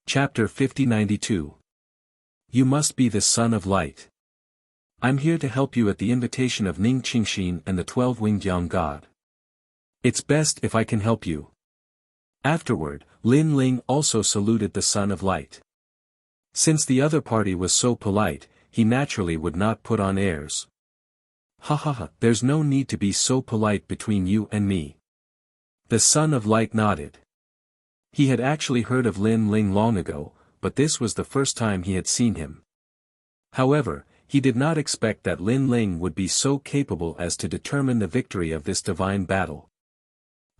Chapter 5092. You must be the Son of Light. I'm here to help you at the invitation of Ning Qingxin and the 12-winged Yang God. It's best if I can help you. Afterward, Lin Ling also saluted the Son of Light. Since the other party was so polite, he naturally would not put on airs. Ha ha ha, there's no need to be so polite between you and me. The Son of Light nodded. He had actually heard of Lin Ling long ago, but this was the first time he had seen him. However, he did not expect that Lin Ling would be so capable as to determine the victory of this divine battle.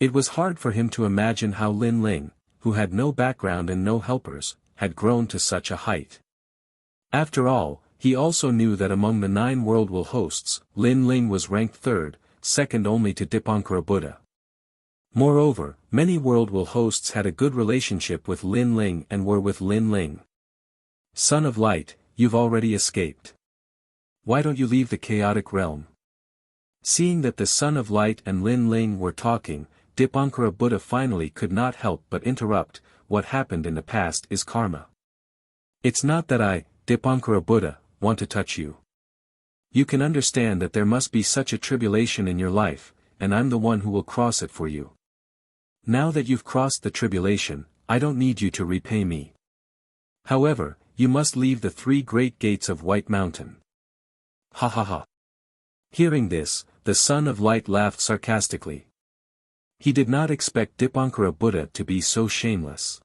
It was hard for him to imagine how Lin Ling, who had no background and no helpers, had grown to such a height. After all, he also knew that among the 9 world will hosts, Lin Ling was ranked 3rd, second only to Dipankara Buddha. Moreover, many world will hosts had a good relationship with Lin Ling and were with Lin Ling. Son of Light, you've already escaped. Why don't you leave the chaotic realm? Seeing that the Son of Light and Lin Ling were talking, Dipankara Buddha finally could not help but interrupt. What happened in the past is karma. It's not that I, Dipankara Buddha, want to touch you. You can understand that there must be such a tribulation in your life, and I'm the one who will cross it for you. Now that you've crossed the tribulation, I don't need you to repay me. However, you must leave the 3 great gates of White Mountain. Ha ha ha. Hearing this, the Son of Light laughed sarcastically. He did not expect Dipankara Buddha to be so shameless.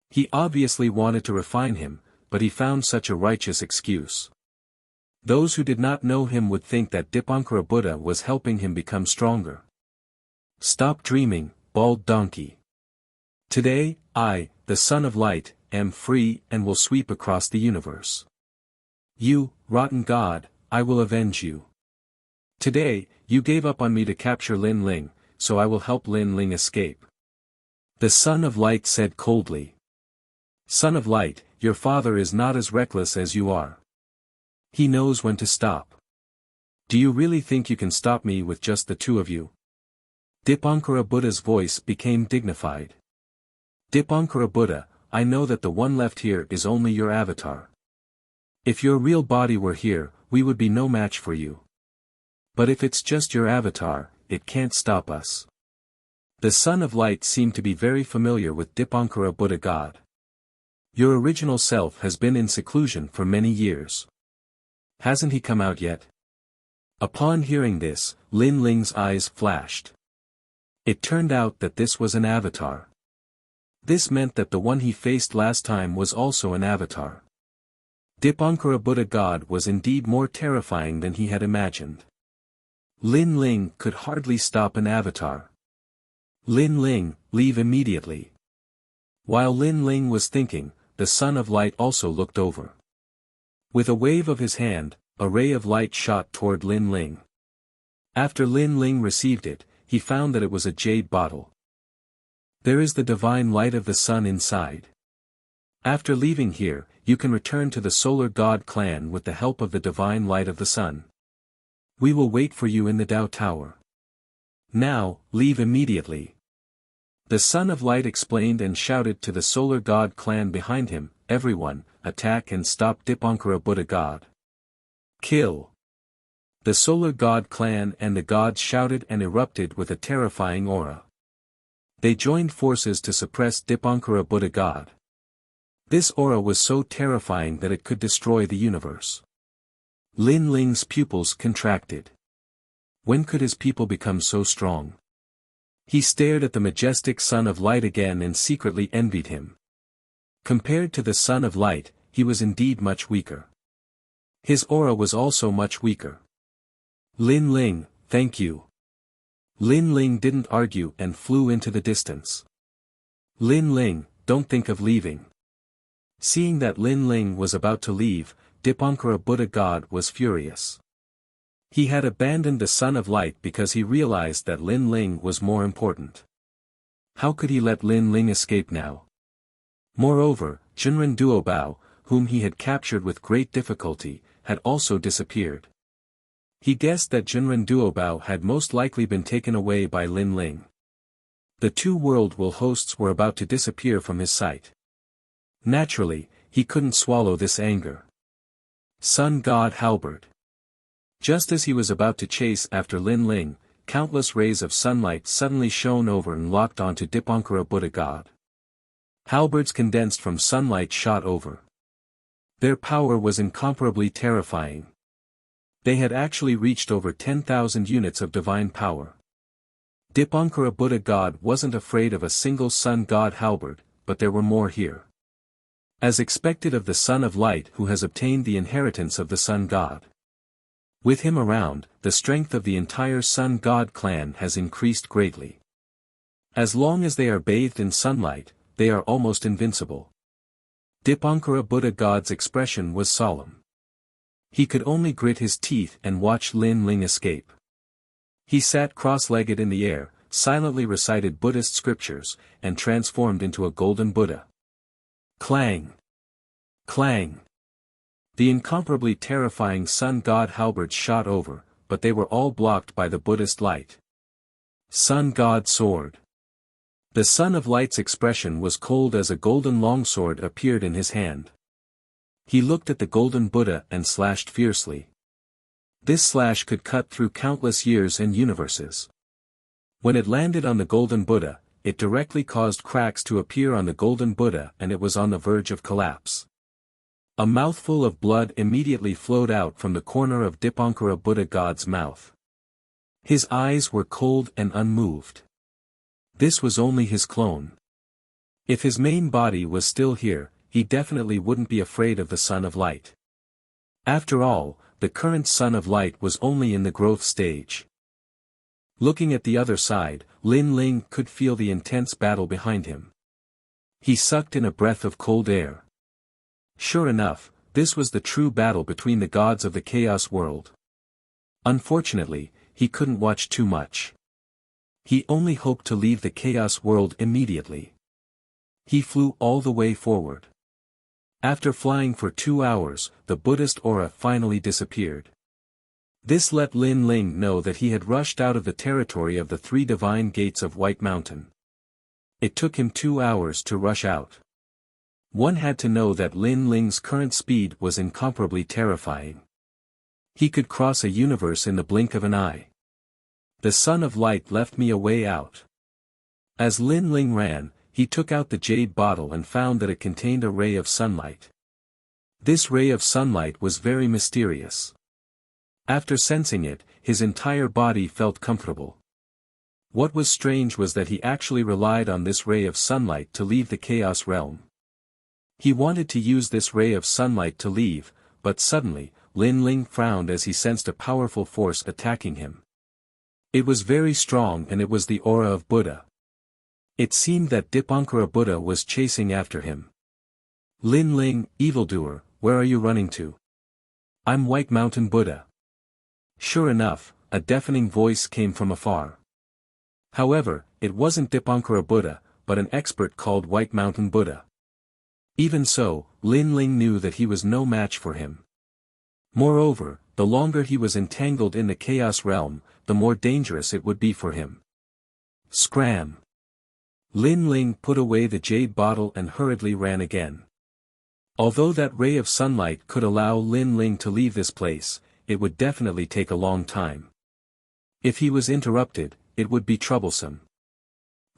He obviously wanted to refine him, but he found such a righteous excuse. Those who did not know him would think that Dipankara Buddha was helping him become stronger. Stop dreaming, bald donkey. Today, I, the Son of Light, am free and will sweep across the universe. You, rotten god, I will avenge you. Today, you gave up on me to capture Lin Ling, so I will help Lin Ling escape. The Son of Light said coldly. Son of Light, your father is not as reckless as you are. He knows when to stop. Do you really think you can stop me with just the 2 of you? Dipankara Buddha's voice became dignified. Dipankara Buddha, I know that the one left here is only your avatar. If your real body were here, we would be no match for you. But if it's just your avatar, it can't stop us. The Son of Light seemed to be very familiar with Dipankara Buddha God. Your original self has been in seclusion for many years. Hasn't he come out yet? Upon hearing this, Lin Ling's eyes flashed. It turned out that this was an avatar. This meant that the one he faced last time was also an avatar. Dipankara Buddha God was indeed more terrifying than he had imagined. Lin Ling could hardly stop an avatar. Lin Ling, leave immediately. While Lin Ling was thinking, the Son of Light also looked over. With a wave of his hand, a ray of light shot toward Lin Ling. After Lin Ling received it, he found that it was a jade bottle. There is the divine light of the sun inside. After leaving here, you can return to the Solar God clan with the help of the divine light of the sun. We will wait for you in the Tao Tower. Now, leave immediately. The Son of Light explained and shouted to the Solar God clan behind him, everyone, attack and stop Dipankara Buddha God. Kill. The Solar God clan and the gods shouted and erupted with a terrifying aura. They joined forces to suppress Dipankara Buddha God. This aura was so terrifying that it could destroy the universe. Lin Ling's pupils contracted. When could his people become so strong? He stared at the majestic Son of Light again and secretly envied him. Compared to the Son of Light, he was indeed much weaker. His aura was also much weaker. Lin Ling, thank you. Lin Ling didn't argue and flew into the distance. Lin Ling, don't think of leaving. Seeing that Lin Ling was about to leave, Dipankara Buddha God was furious. He had abandoned the Son of Light because he realized that Lin Ling was more important. How could he let Lin Ling escape now? Moreover, Jinren Duobao, whom he had captured with great difficulty, had also disappeared. He guessed that Jinren Duobao had most likely been taken away by Lin Ling. The 2 world will hosts were about to disappear from his sight. Naturally, he couldn't swallow this anger. Sun God Halberd. Just as he was about to chase after Lin Ling, countless rays of sunlight suddenly shone over and locked onto Dipankara Buddha God. Halberds condensed from sunlight shot over. Their power was incomparably terrifying. They had actually reached over 10,000 units of divine power. Dipankara Buddha God wasn't afraid of a single sun god halberd, but there were more here. As expected of the Son of Light who has obtained the inheritance of the Sun God. With him around, the strength of the entire Sun God clan has increased greatly. As long as they are bathed in sunlight, they are almost invincible. Dipankara Buddha God's expression was solemn. He could only grit his teeth and watch Lin Ling escape. He sat cross-legged in the air, silently recited Buddhist scriptures, and transformed into a golden Buddha. Clang! Clang! The incomparably terrifying sun god halberds shot over, but they were all blocked by the Buddhist light. Sun God Sword. The Son of Light's expression was cold as a golden longsword appeared in his hand. He looked at the golden Buddha and slashed fiercely. This slash could cut through countless years and universes. When it landed on the golden Buddha, it directly caused cracks to appear on the golden Buddha and it was on the verge of collapse. A mouthful of blood immediately flowed out from the corner of Dipankara Buddha God's mouth. His eyes were cold and unmoved. This was only his clone. If his main body was still here, he definitely wouldn't be afraid of the Son of Light. After all, the current Son of Light was only in the growth stage. Looking at the other side, Lin Ling could feel the intense battle behind him. He sucked in a breath of cold air. Sure enough, this was the true battle between the gods of the chaos world. Unfortunately, he couldn't watch too much. He only hoped to leave the chaos world immediately. He flew all the way forward. After flying for 2 hours, the Buddhist aura finally disappeared. This let Lin Ling know that he had rushed out of the territory of the 3 divine gates of White Mountain. It took him 2 hours to rush out. One had to know that Lin Ling's current speed was incomparably terrifying. He could cross a universe in the blink of an eye. The Son of Light left me a way out. As Lin Ling ran, he took out the jade bottle and found that it contained a ray of sunlight. This ray of sunlight was very mysterious. After sensing it, his entire body felt comfortable. What was strange was that he actually relied on this ray of sunlight to leave the chaos realm. He wanted to use this ray of sunlight to leave, but suddenly, Lin Ling frowned as he sensed a powerful force attacking him. It was very strong and it was the aura of Buddha. It seemed that Dipankara Buddha was chasing after him. Lin Ling, evildoer, where are you running to? I'm White Mountain Buddha. Sure enough, a deafening voice came from afar. However, it wasn't Dipankara Buddha, but an expert called White Mountain Buddha. Even so, Lin Ling knew that he was no match for him. Moreover, the longer he was entangled in the chaos realm, the more dangerous it would be for him. Scram! Lin Ling put away the jade bottle and hurriedly ran again. Although that ray of sunlight could allow Lin Ling to leave this place, it would definitely take a long time. If he was interrupted, it would be troublesome.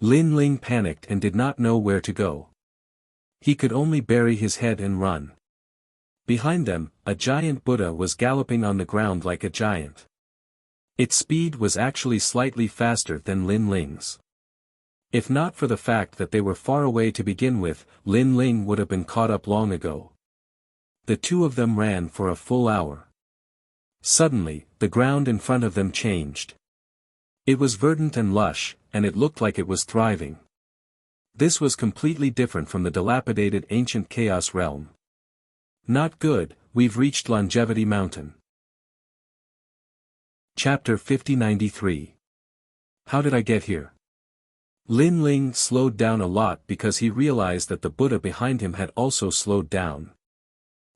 Lin Ling panicked and did not know where to go. He could only bury his head and run. Behind them, a giant Buddha was galloping on the ground like a giant. Its speed was actually slightly faster than Lin Ling's. If not for the fact that they were far away to begin with, Lin Ling would have been caught up long ago. The two of them ran for a full hour. Suddenly, the ground in front of them changed. It was verdant and lush, and it looked like it was thriving. This was completely different from the dilapidated ancient chaos realm. Not good, we've reached Longevity Mountain. Chapter 5093. How did I get here? Lin Ling slowed down a lot because he realized that the Buddha behind him had also slowed down.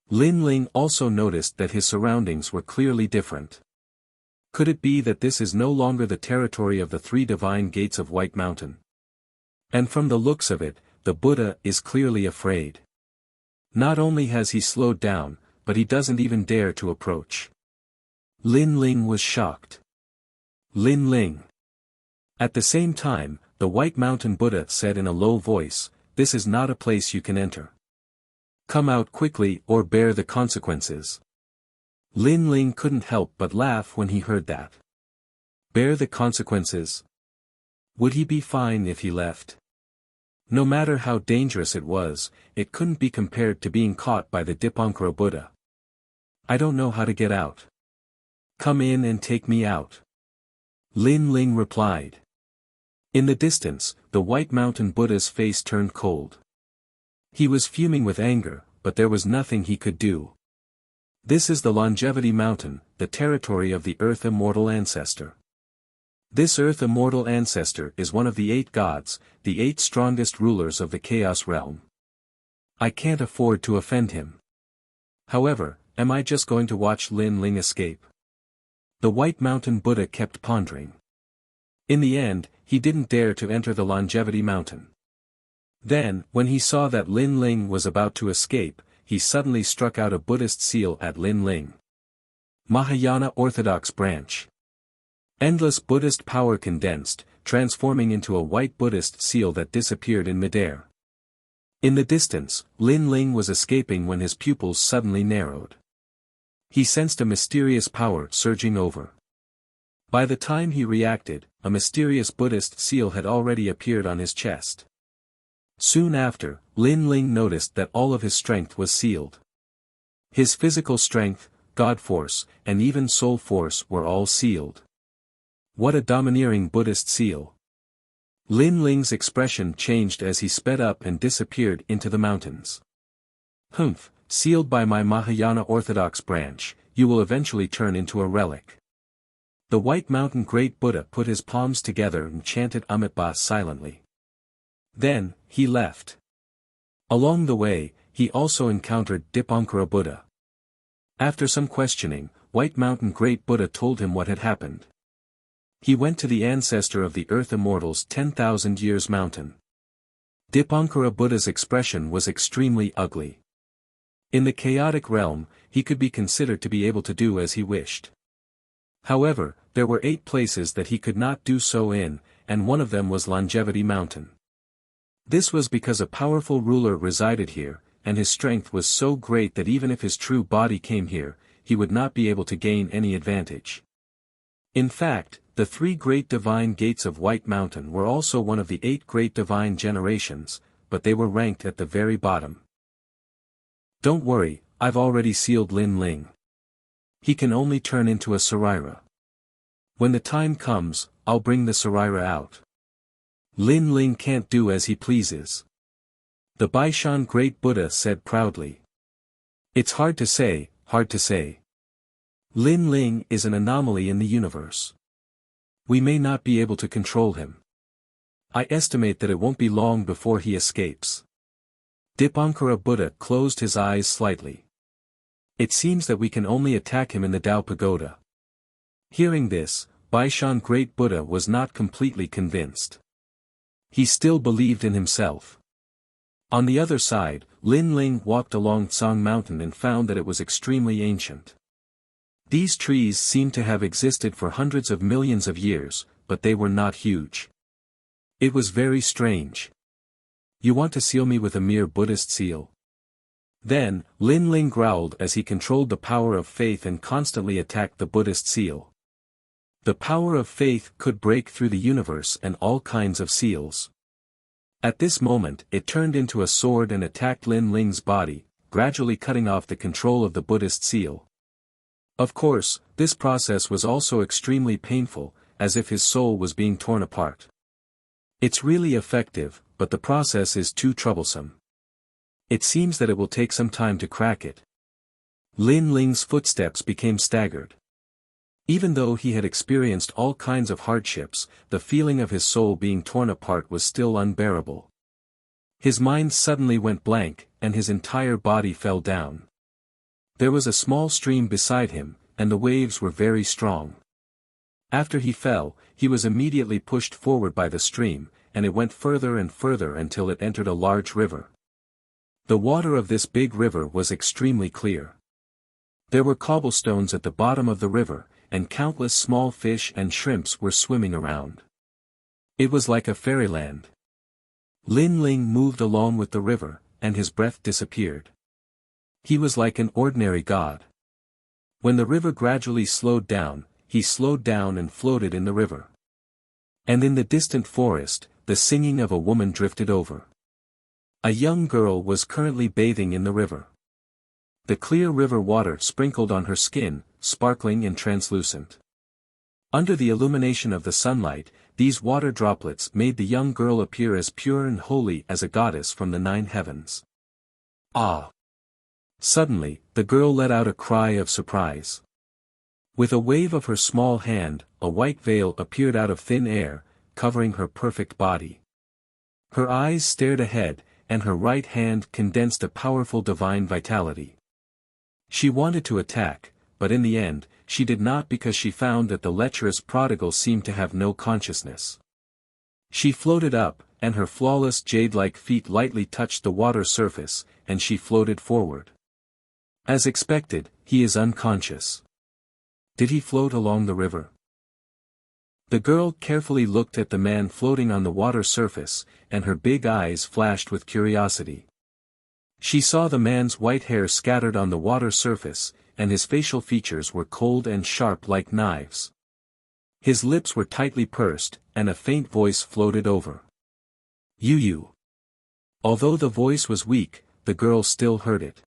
Lin Ling also noticed that his surroundings were clearly different. Could it be that this is no longer the territory of the 3 divine gates of White Mountain? And from the looks of it, the Buddha is clearly afraid. Not only has he slowed down, but he doesn't even dare to approach. Lin Ling was shocked. Lin Ling. At the same time, the White Mountain Buddha said in a low voice, "This is not a place you can enter. Come out quickly or bear the consequences." Lin Ling couldn't help but laugh when he heard that. Bear the consequences? Would he be fine if he left? No matter how dangerous it was, it couldn't be compared to being caught by the Dipankara Buddha. "I don't know how to get out. Come in and take me out," Lin Ling replied. In the distance, the White Mountain Buddha's face turned cold. He was fuming with anger, but there was nothing he could do. This is the Longevity Mountain, the territory of the Earth Immortal Ancestor. This Earth Immortal Ancestor is one of the 8 gods, the 8 strongest rulers of the Chaos Realm. I can't afford to offend him. However, am I just going to watch Lin Ling escape? The White Mountain Buddha kept pondering. In the end, he didn't dare to enter the Longevity Mountain. Then, when he saw that Lin Ling was about to escape, he suddenly struck out a Buddhist seal at Lin Ling. Mahayana Orthodox Branch. Endless Buddhist power condensed, transforming into a white Buddhist seal that disappeared in midair. In the distance, Lin Ling was escaping when his pupils suddenly narrowed. He sensed a mysterious power surging over. By the time he reacted, a mysterious Buddhist seal had already appeared on his chest. Soon after, Lin Ling noticed that all of his strength was sealed. His physical strength, God force, and even soul force were all sealed. What a domineering Buddhist seal! Lin Ling's expression changed as he sped up and disappeared into the mountains. "Humph, sealed by my Mahayana Orthodox branch, you will eventually turn into a relic." The White Mountain Great Buddha put his palms together and chanted Amitabha silently. Then, he left. Along the way, he also encountered Dipankara Buddha. After some questioning, White Mountain Great Buddha told him what had happened. He went to the ancestor of the Earth Immortals 10,000 Years Mountain. Dipankara Buddha's expression was extremely ugly. In the chaotic realm, he could be considered to be able to do as he wished. However, there were 8 places that he could not do so in, and one of them was Longevity Mountain. This was because a powerful ruler resided here, and his strength was so great that even if his true body came here, he would not be able to gain any advantage. In fact, the 3 great divine gates of White Mountain were also one of the 8 great divine generations, but they were ranked at the very bottom. Don't worry, I've already sealed Lin Ling. He can only turn into a Saraira. When the time comes, I'll bring the Saraira out. Lin Ling can't do as he pleases. The Baishan Great Buddha said proudly. It's hard to say, hard to say. Lin Ling is an anomaly in the universe. We may not be able to control him. I estimate that it won't be long before he escapes. Dipankara Buddha closed his eyes slightly. It seems that we can only attack him in the Tao Pagoda. Hearing this, Baishan Great Buddha was not completely convinced. He still believed in himself. On the other side, Lin Ling walked along Tsang Mountain and found that it was extremely ancient. These trees seemed to have existed for hundreds of millions of years, but they were not huge. It was very strange. You want to seal me with a mere Buddhist seal? Then, Lin Ling growled as he controlled the power of faith and constantly attacked the Buddhist seal. The power of faith could break through the universe and all kinds of seals. At this moment it turned into a sword and attacked Lin Ling's body, gradually cutting off the control of the Buddhist seal. Of course, this process was also extremely painful, as if his soul was being torn apart. It's really effective, but the process is too troublesome. It seems that it will take some time to crack it. Lin Ling's footsteps became staggered. Even though he had experienced all kinds of hardships, the feeling of his soul being torn apart was still unbearable. His mind suddenly went blank, and his entire body fell down. There was a small stream beside him, and the waves were very strong. After he fell, he was immediately pushed forward by the stream, and it went further and further until it entered a large river. The water of this big river was extremely clear. There were cobblestones at the bottom of the river, and countless small fish and shrimps were swimming around. It was like a fairyland. Lin Ling moved along with the river, and his breath disappeared. He was like an ordinary god. When the river gradually slowed down, he slowed down and floated in the river. And in the distant forest, the singing of a woman drifted over. A young girl was currently bathing in the river. The clear river water sprinkled on her skin, sparkling and translucent. Under the illumination of the sunlight, these water droplets made the young girl appear as pure and holy as a goddess from the 9 heavens. Ah! Suddenly, the girl let out a cry of surprise. With a wave of her small hand, a white veil appeared out of thin air, covering her perfect body. Her eyes stared ahead, and her right hand condensed a powerful divine vitality. She wanted to attack, but in the end, she did not because she found that the lecherous prodigal seemed to have no consciousness. She floated up, and her flawless jade-like feet lightly touched the water surface, and she floated forward. As expected, he is unconscious. Did he float along the river? The girl carefully looked at the man floating on the water surface, and her big eyes flashed with curiosity. She saw the man's white hair scattered on the water surface, and his facial features were cold and sharp like knives. His lips were tightly pursed, and a faint voice floated over. You. Although the voice was weak, the girl still heard it.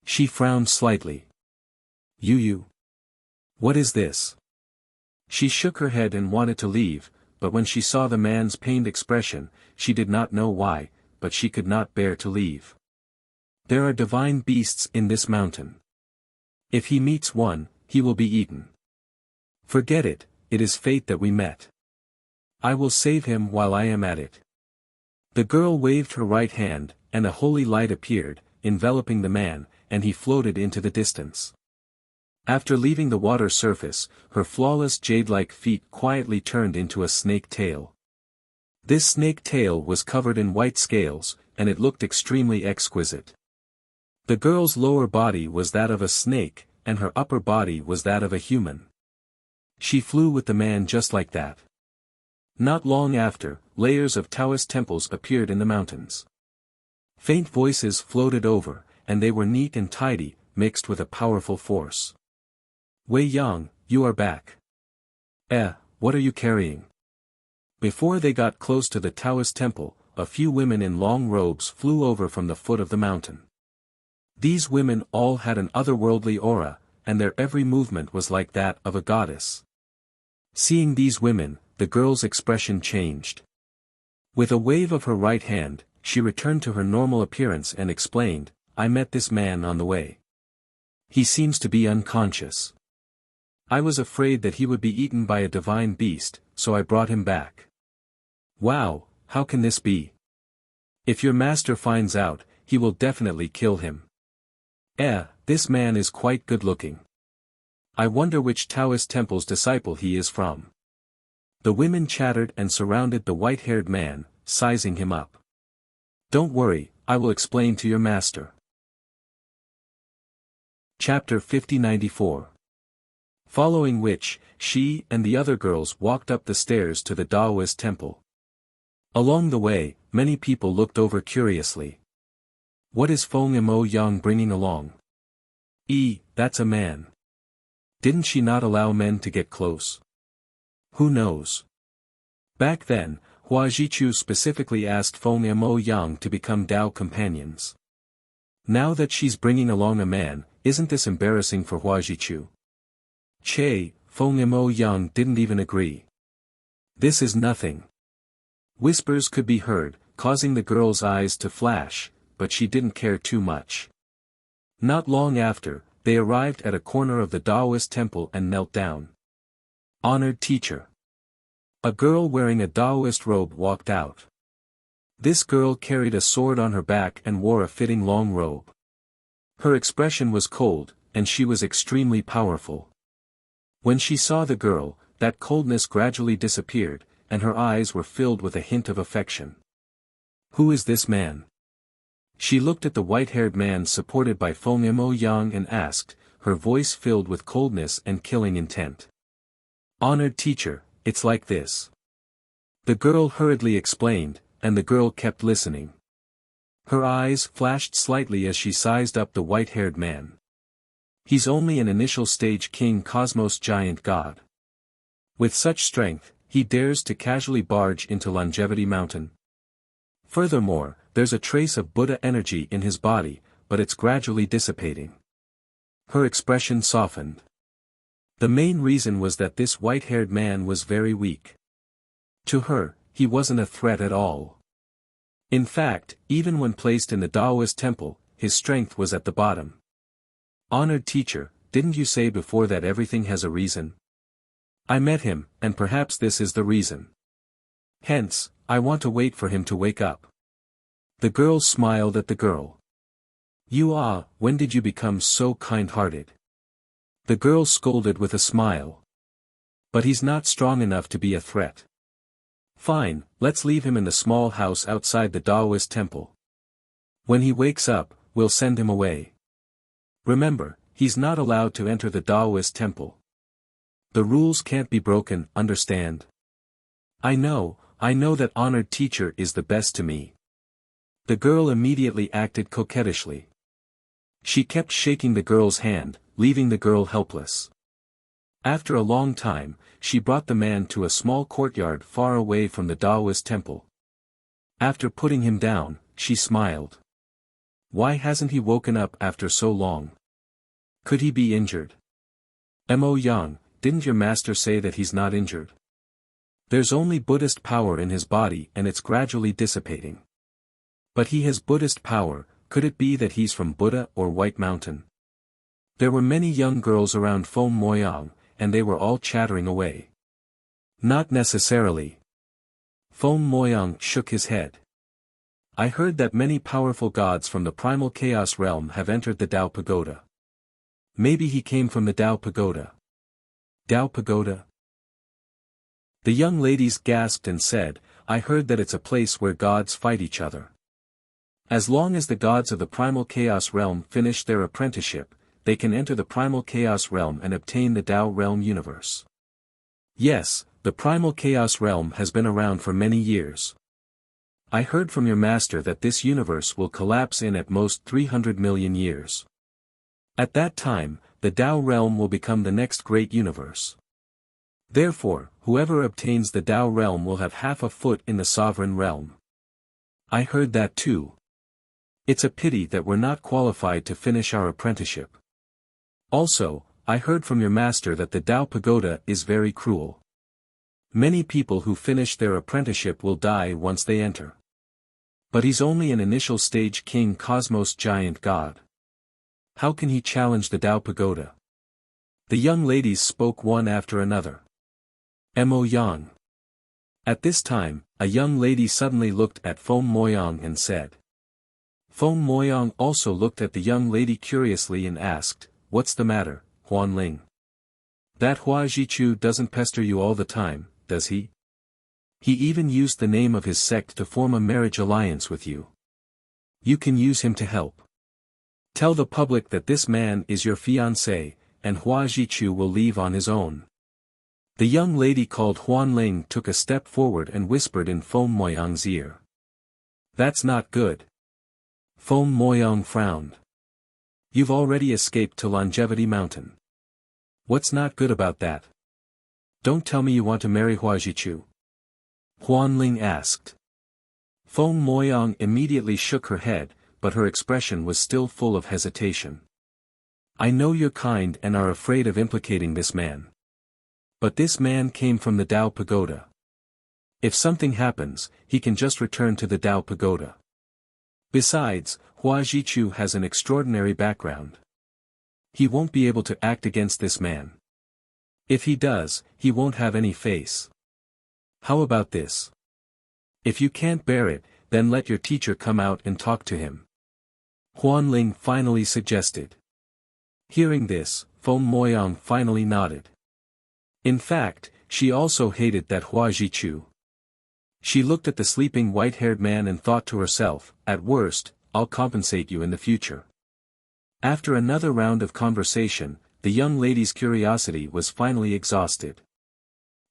She frowned slightly. You. What is this? She shook her head and wanted to leave, but when she saw the man's pained expression, she did not know why, but she could not bear to leave. There are divine beasts in this mountain. If he meets one, he will be eaten. Forget it, it is fate that we met. I will save him while I am at it. The girl waved her right hand, and a holy light appeared, enveloping the man, and he floated into the distance. After leaving the water surface, her flawless jade-like feet quietly turned into a snake tail. This snake tail was covered in white scales, and it looked extremely exquisite. The girl's lower body was that of a snake, and her upper body was that of a human. She flew with the man just like that. Not long after, layers of Taoist temples appeared in the mountains. Faint voices floated over, and they were neat and tidy, mixed with a powerful force. Wei Yang, you are back. What are you carrying? Before they got close to the Taoist temple, a few women in long robes flew over from the foot of the mountain. These women all had an otherworldly aura, and their every movement was like that of a goddess. Seeing these women, the girl's expression changed. With a wave of her right hand, she returned to her normal appearance and explained, I met this man on the way. He seems to be unconscious. I was afraid that he would be eaten by a divine beast, so I brought him back. Wow, how can this be? If your master finds out, he will definitely kill him. This man is quite good-looking. I wonder which Taoist temple's disciple he is from. The women chattered and surrounded the white-haired man, sizing him up. Don't worry, I will explain to your master. Chapter 50-94. Following which, she and the other girls walked up the stairs to the Taoist temple. Along the way, many people looked over curiously. What is Feng Mo Yang bringing along? That's a man. Didn't she not allow men to get close? Who knows? Back then, Hua Jichu specifically asked Feng Mo Yang to become Dao companions. Now that she's bringing along a man, isn't this embarrassing for Hua Jichu? Feng Mo Yang didn't even agree. This is nothing. Whispers could be heard, causing the girl's eyes to flash, but she didn't care too much. Not long after, they arrived at a corner of the Taoist temple and knelt down. Honored teacher. A girl wearing a Taoist robe walked out. This girl carried a sword on her back and wore a fitting long robe. Her expression was cold, and she was extremely powerful. When she saw the girl, that coldness gradually disappeared, and her eyes were filled with a hint of affection. Who is this man? She looked at the white-haired man supported by Feng Mo Yang and asked, her voice filled with coldness and killing intent. "Honored teacher, it's like this." The girl hurriedly explained, and the girl kept listening. Her eyes flashed slightly as she sized up the white-haired man. He's only an initial stage king cosmos giant god. With such strength, he dares to casually barge into Longevity Mountain. Furthermore, there's a trace of Buddha energy in his body, but it's gradually dissipating. Her expression softened. The main reason was that this white-haired man was very weak. To her, he wasn't a threat at all. In fact, even when placed in the Taoist temple, his strength was at the bottom. "Honored teacher, didn't you say before that everything has a reason? I met him, and perhaps this is the reason. Hence, I want to wait for him to wake up." The girl smiled at the girl. When did you become so kind-hearted?" The girl scolded with a smile. "But he's not strong enough to be a threat." "Fine, let's leave him in the small house outside the Taoist temple. When he wakes up, we'll send him away. Remember, he's not allowed to enter the Taoist temple. The rules can't be broken, understand?" I know that honored teacher is the best to me." The girl immediately acted coquettishly. She kept shaking the girl's hand, leaving the girl helpless. After a long time, she brought the man to a small courtyard far away from the Taoist temple. After putting him down, she smiled. Why hasn't he woken up after so long? Could he be injured? Mo Yang, didn't your master say that he's not injured? There's only Buddhist power in his body and it's gradually dissipating. But he has Buddhist power, could it be that he's from Buddha or White Mountain? There were many young girls around Feng Moyang, and they were all chattering away. Not necessarily. Feng Moyang shook his head. I heard that many powerful gods from the primal chaos realm have entered the Tao Pagoda. Maybe he came from the Tao Pagoda. Tao Pagoda? The young ladies gasped and said, I heard that it's a place where gods fight each other. As long as the gods of the primal chaos realm finish their apprenticeship, they can enter the primal chaos realm and obtain the Tao realm universe. Yes, the primal chaos realm has been around for many years. I heard from your master that this universe will collapse in at most 300 million years. At that time, the Tao realm will become the next great universe. Therefore, whoever obtains the Tao realm will have half a foot in the sovereign realm. I heard that too. It's a pity that we're not qualified to finish our apprenticeship. Also, I heard from your master that the Tao Pagoda is very cruel. Many people who finish their apprenticeship will die once they enter. But he's only an initial stage king cosmos giant god. How can he challenge the Tao Pagoda? The young ladies spoke one after another. Mo Yang. At this time, a young lady suddenly looked at Feng Moyang and said. Feng Moyang also looked at the young lady curiously and asked, What's the matter, Huan Ling? That Hua Jichu doesn't pester you all the time, does he? He even used the name of his sect to form a marriage alliance with you. You can use him to help. Tell the public that this man is your fiancé, and Hua Jichu will leave on his own. The young lady called Huan Ling took a step forward and whispered in Feng Moyang's ear. That's not good. Feng Moyang frowned. You've already escaped to Longevity Mountain. What's not good about that? Don't tell me you want to marry Hua Jichu. Huan Ling asked. Feng Moyang immediately shook her head, but her expression was still full of hesitation. I know you're kind and are afraid of implicating this man. But this man came from the Tao Pagoda. If something happens, he can just return to the Tao Pagoda. Besides, Hua Jichu has an extraordinary background. He won't be able to act against this man. If he does, he won't have any face. How about this? If you can't bear it, then let your teacher come out and talk to him. Huan Ling finally suggested. Hearing this, Feng Moyang finally nodded. In fact, she also hated that Hua Jichu. She looked at the sleeping white-haired man and thought to herself, at worst, I'll compensate you in the future. After another round of conversation, the young lady's curiosity was finally exhausted.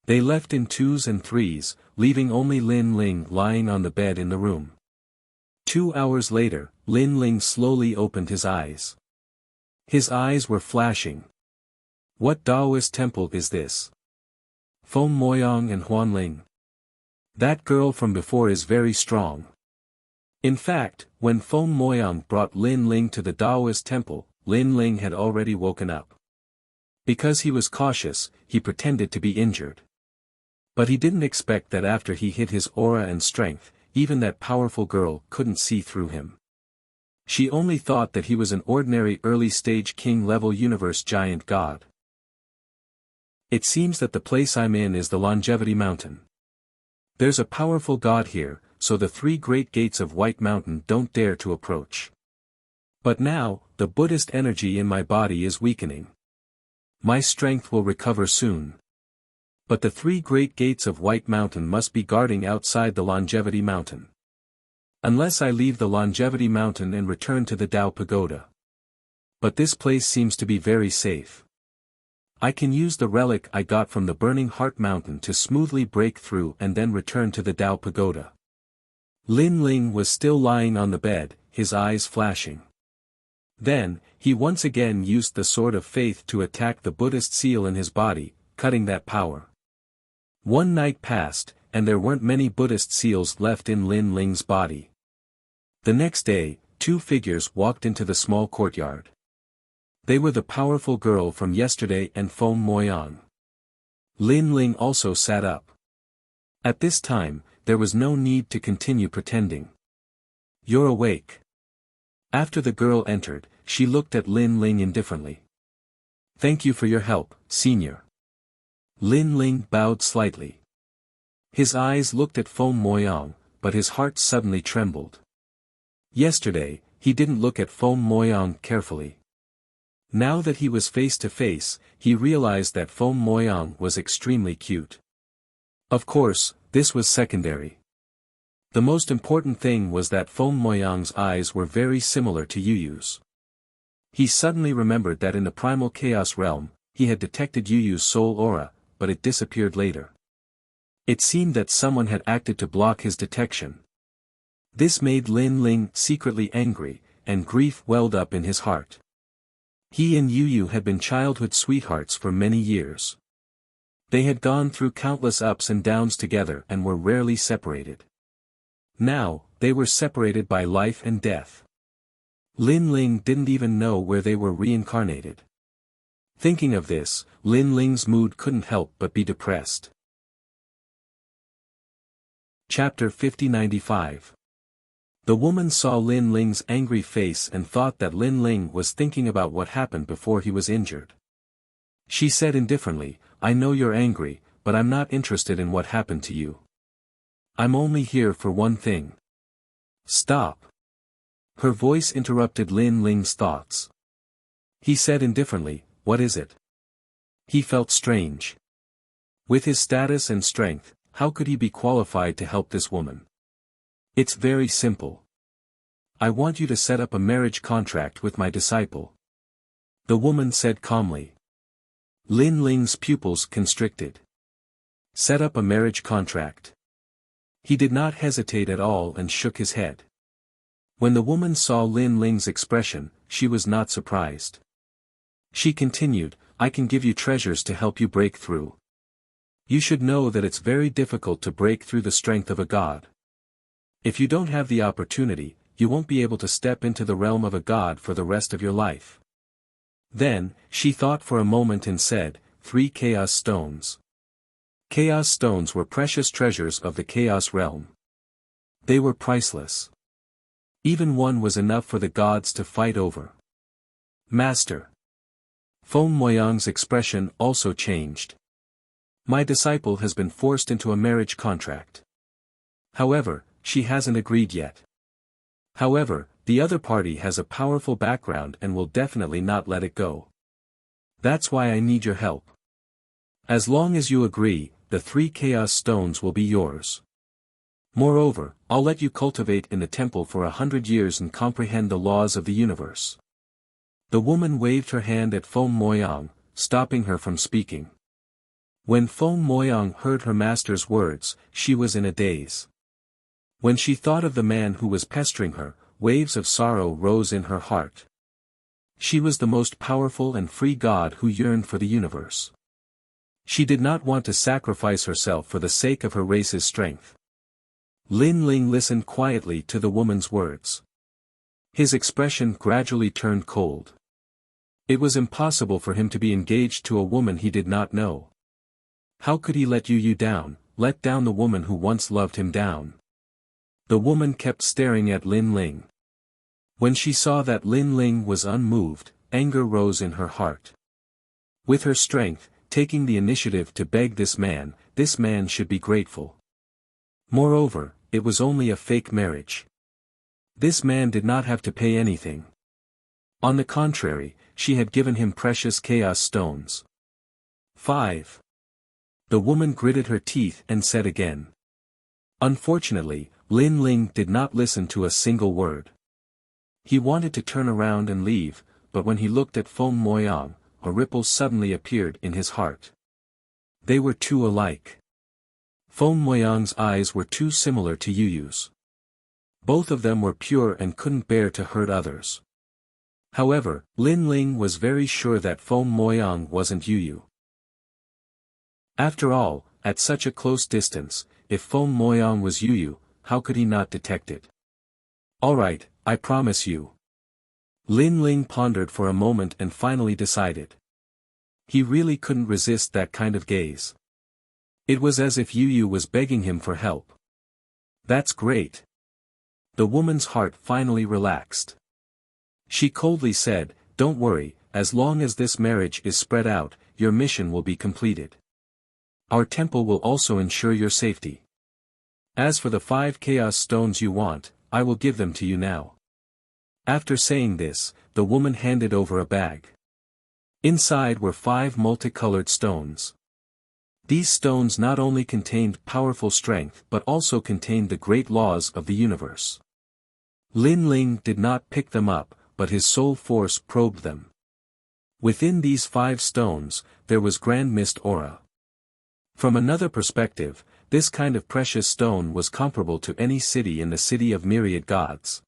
They left in twos and threes, leaving only Lin Ling lying on the bed in the room. 2 hours later, Lin Ling slowly opened his eyes. His eyes were flashing. What Taoist temple is this? Feng Moyang and Huan Ling. That girl from before is very strong. In fact, when Feng Moyang brought Lin Ling to the Taoist temple, Lin Ling had already woken up. Because he was cautious, he pretended to be injured. But he didn't expect that after he hid his aura and strength, even that powerful girl couldn't see through him. She only thought that he was an ordinary early-stage king-level universe giant god. It seems that the place I'm in is the Longevity Mountain. There's a powerful god here, so the 3 great gates of White Mountain don't dare to approach. But now, the Buddhist energy in my body is weakening. My strength will recover soon. But the 3 great gates of White Mountain must be guarding outside the Longevity Mountain. Unless I leave the Longevity Mountain and return to the Tao Pagoda. But this place seems to be very safe. I can use the relic I got from the Burning Heart Mountain to smoothly break through and then return to the Tao Pagoda. Lin Ling was still lying on the bed, his eyes flashing. Then, he once again used the Sword of Faith to attack the Buddhist seal in his body, cutting that power. 1 night passed, and there weren't many Buddhist seals left in Lin Ling's body. The next day, 2 figures walked into the small courtyard. They were the powerful girl from yesterday and Feng Moyang. Lin Ling also sat up. At this time, there was no need to continue pretending. You're awake. After the girl entered, she looked at Lin Ling indifferently. Thank you for your help, senior. Lin Ling bowed slightly. His eyes looked at Feng Moyang, but his heart suddenly trembled. Yesterday, he didn't look at Feng Moyang carefully. Now that he was face to face, he realized that Feng Moyang was extremely cute. Of course, this was secondary. The most important thing was that Feng Moyang's eyes were very similar to Yuyu's. He suddenly remembered that in the primal chaos realm, he had detected Yuyu's soul aura, but it disappeared later. It seemed that someone had acted to block his detection. This made Lin Ling secretly angry, and grief welled up in his heart. He and Yuyu had been childhood sweethearts for many years. They had gone through countless ups and downs together and were rarely separated. Now, they were separated by life and death. Lin Ling didn't even know where they were reincarnated. Thinking of this, Lin Ling's mood couldn't help but be depressed. Chapter 5095. The woman saw Lin Ling's angry face and thought that Lin Ling was thinking about what happened before he was injured. She said indifferently, I know you're angry, but I'm not interested in what happened to you. I'm only here for one thing. Stop. Her voice interrupted Lin Ling's thoughts. He said indifferently, what is it? He felt strange. With his status and strength, how could he be qualified to help this woman? It's very simple. I want you to set up a marriage contract with my disciple. The woman said calmly. Lin Ling's pupils constricted. Set up a marriage contract. He did not hesitate at all and shook his head. When the woman saw Lin Ling's expression, she was not surprised. She continued, I can give you treasures to help you break through. You should know that it's very difficult to break through the strength of a god. If you don't have the opportunity, you won't be able to step into the realm of a god for the rest of your life. Then, she thought for a moment and said, 3 chaos stones. Chaos stones were precious treasures of the chaos realm. They were priceless. Even one was enough for the gods to fight over. Master. Feng Moyang's expression also changed. My disciple has been forced into a marriage contract. However, she hasn't agreed yet. However, the other party has a powerful background and will definitely not let it go. That's why I need your help. As long as you agree, the 3 chaos stones will be yours. Moreover, I'll let you cultivate in the temple for 100 years and comprehend the laws of the universe. The woman waved her hand at Feng Moyang, stopping her from speaking. When Feng Moyang heard her master's words, she was in a daze. When she thought of the man who was pestering her, waves of sorrow rose in her heart. She was the most powerful and free god who yearned for the universe. She did not want to sacrifice herself for the sake of her race's strength. Lin Ling listened quietly to the woman's words. His expression gradually turned cold. It was impossible for him to be engaged to a woman he did not know. How could he let you down, let down the woman who once loved him down? The woman kept staring at Lin Ling. When she saw that Lin Ling was unmoved, anger rose in her heart. With her strength, taking the initiative to beg this man should be grateful. Moreover, it was only a fake marriage. This man did not have to pay anything. On the contrary, she had given him precious chaos stones. 5. The woman gritted her teeth and said again. Unfortunately, Lin Ling did not listen to a single word. He wanted to turn around and leave, but when he looked at Feng Moyang, a ripple suddenly appeared in his heart. They were too alike. Feng Moyang's eyes were too similar to Yuyu's. Both of them were pure and couldn't bear to hurt others. However, Lin Ling was very sure that Feng Moyang wasn't Yuyu. After all, at such a close distance, if Feng Moyang was Yuyu, how could he not detect it? Alright, I promise you. Lin Ling pondered for a moment and finally decided. He really couldn't resist that kind of gaze. It was as if Yuyu was begging him for help. That's great. The woman's heart finally relaxed. She coldly said, don't worry, as long as this marriage is spread out, your mission will be completed. Our temple will also ensure your safety. As for the 5 chaos stones you want, I will give them to you now. After saying this, the woman handed over a bag. Inside were 5 multicolored stones. These stones not only contained powerful strength but also contained the great laws of the universe. Lin Ling did not pick them up, but his soul force probed them. Within these 5 stones, there was grand mist aura. From another perspective, this kind of precious stone was comparable to any city in the city of myriad gods.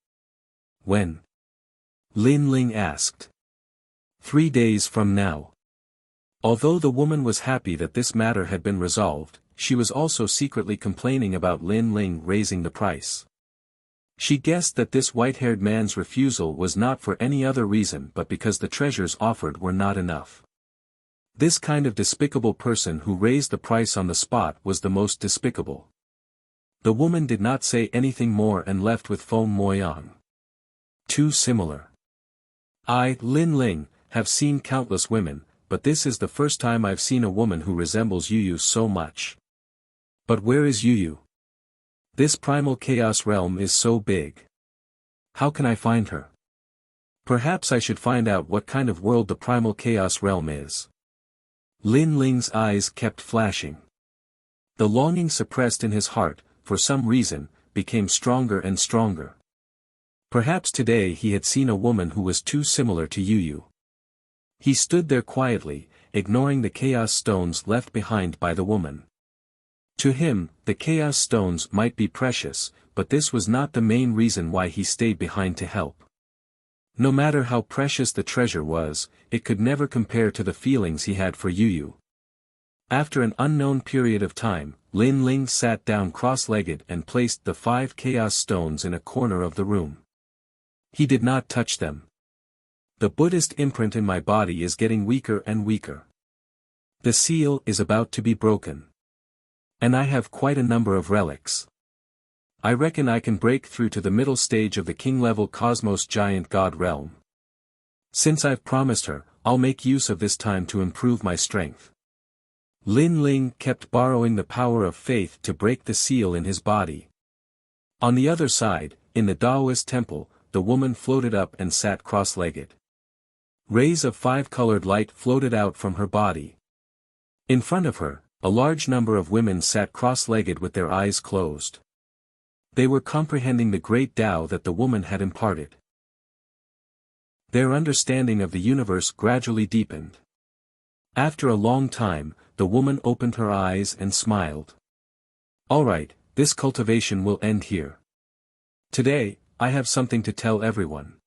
When? Lin Ling asked. 3 days from now. Although the woman was happy that this matter had been resolved, she was also secretly complaining about Lin Ling raising the price. She guessed that this white-haired man's refusal was not for any other reason but because the treasures offered were not enough. This kind of despicable person who raised the price on the spot was the most despicable. The woman did not say anything more and left with Feng Moyang. Too similar. I, Lin Ling, have seen countless women, but this is the first time I've seen a woman who resembles Yuyu so much. But where is Yuyu? This primal chaos realm is so big. How can I find her? Perhaps I should find out what kind of world the primal chaos realm is. Lin Ling's eyes kept flashing. The longing suppressed in his heart, for some reason, became stronger and stronger. Perhaps today he had seen a woman who was too similar to Yuyu. He stood there quietly, ignoring the chaos stones left behind by the woman. To him, the chaos stones might be precious, but this was not the main reason why he stayed behind to help. No matter how precious the treasure was, it could never compare to the feelings he had for Yuyu. After an unknown period of time, Lin Ling sat down cross-legged and placed the 5 chaos stones in a corner of the room. He did not touch them. The Buddhist imprint in my body is getting weaker and weaker. The seal is about to be broken. And I have quite a number of relics. I reckon I can break through to the middle stage of the king-level cosmos giant god realm. Since I've promised her, I'll make use of this time to improve my strength. Lin Ling kept borrowing the power of faith to break the seal in his body. On the other side, in the Taoist temple, the woman floated up and sat cross-legged. Rays of 5-colored light floated out from her body. In front of her, a large number of women sat cross-legged with their eyes closed. They were comprehending the great Tao that the woman had imparted. Their understanding of the universe gradually deepened. After a long time, the woman opened her eyes and smiled. All right, this cultivation will end here. Today, I have something to tell everyone.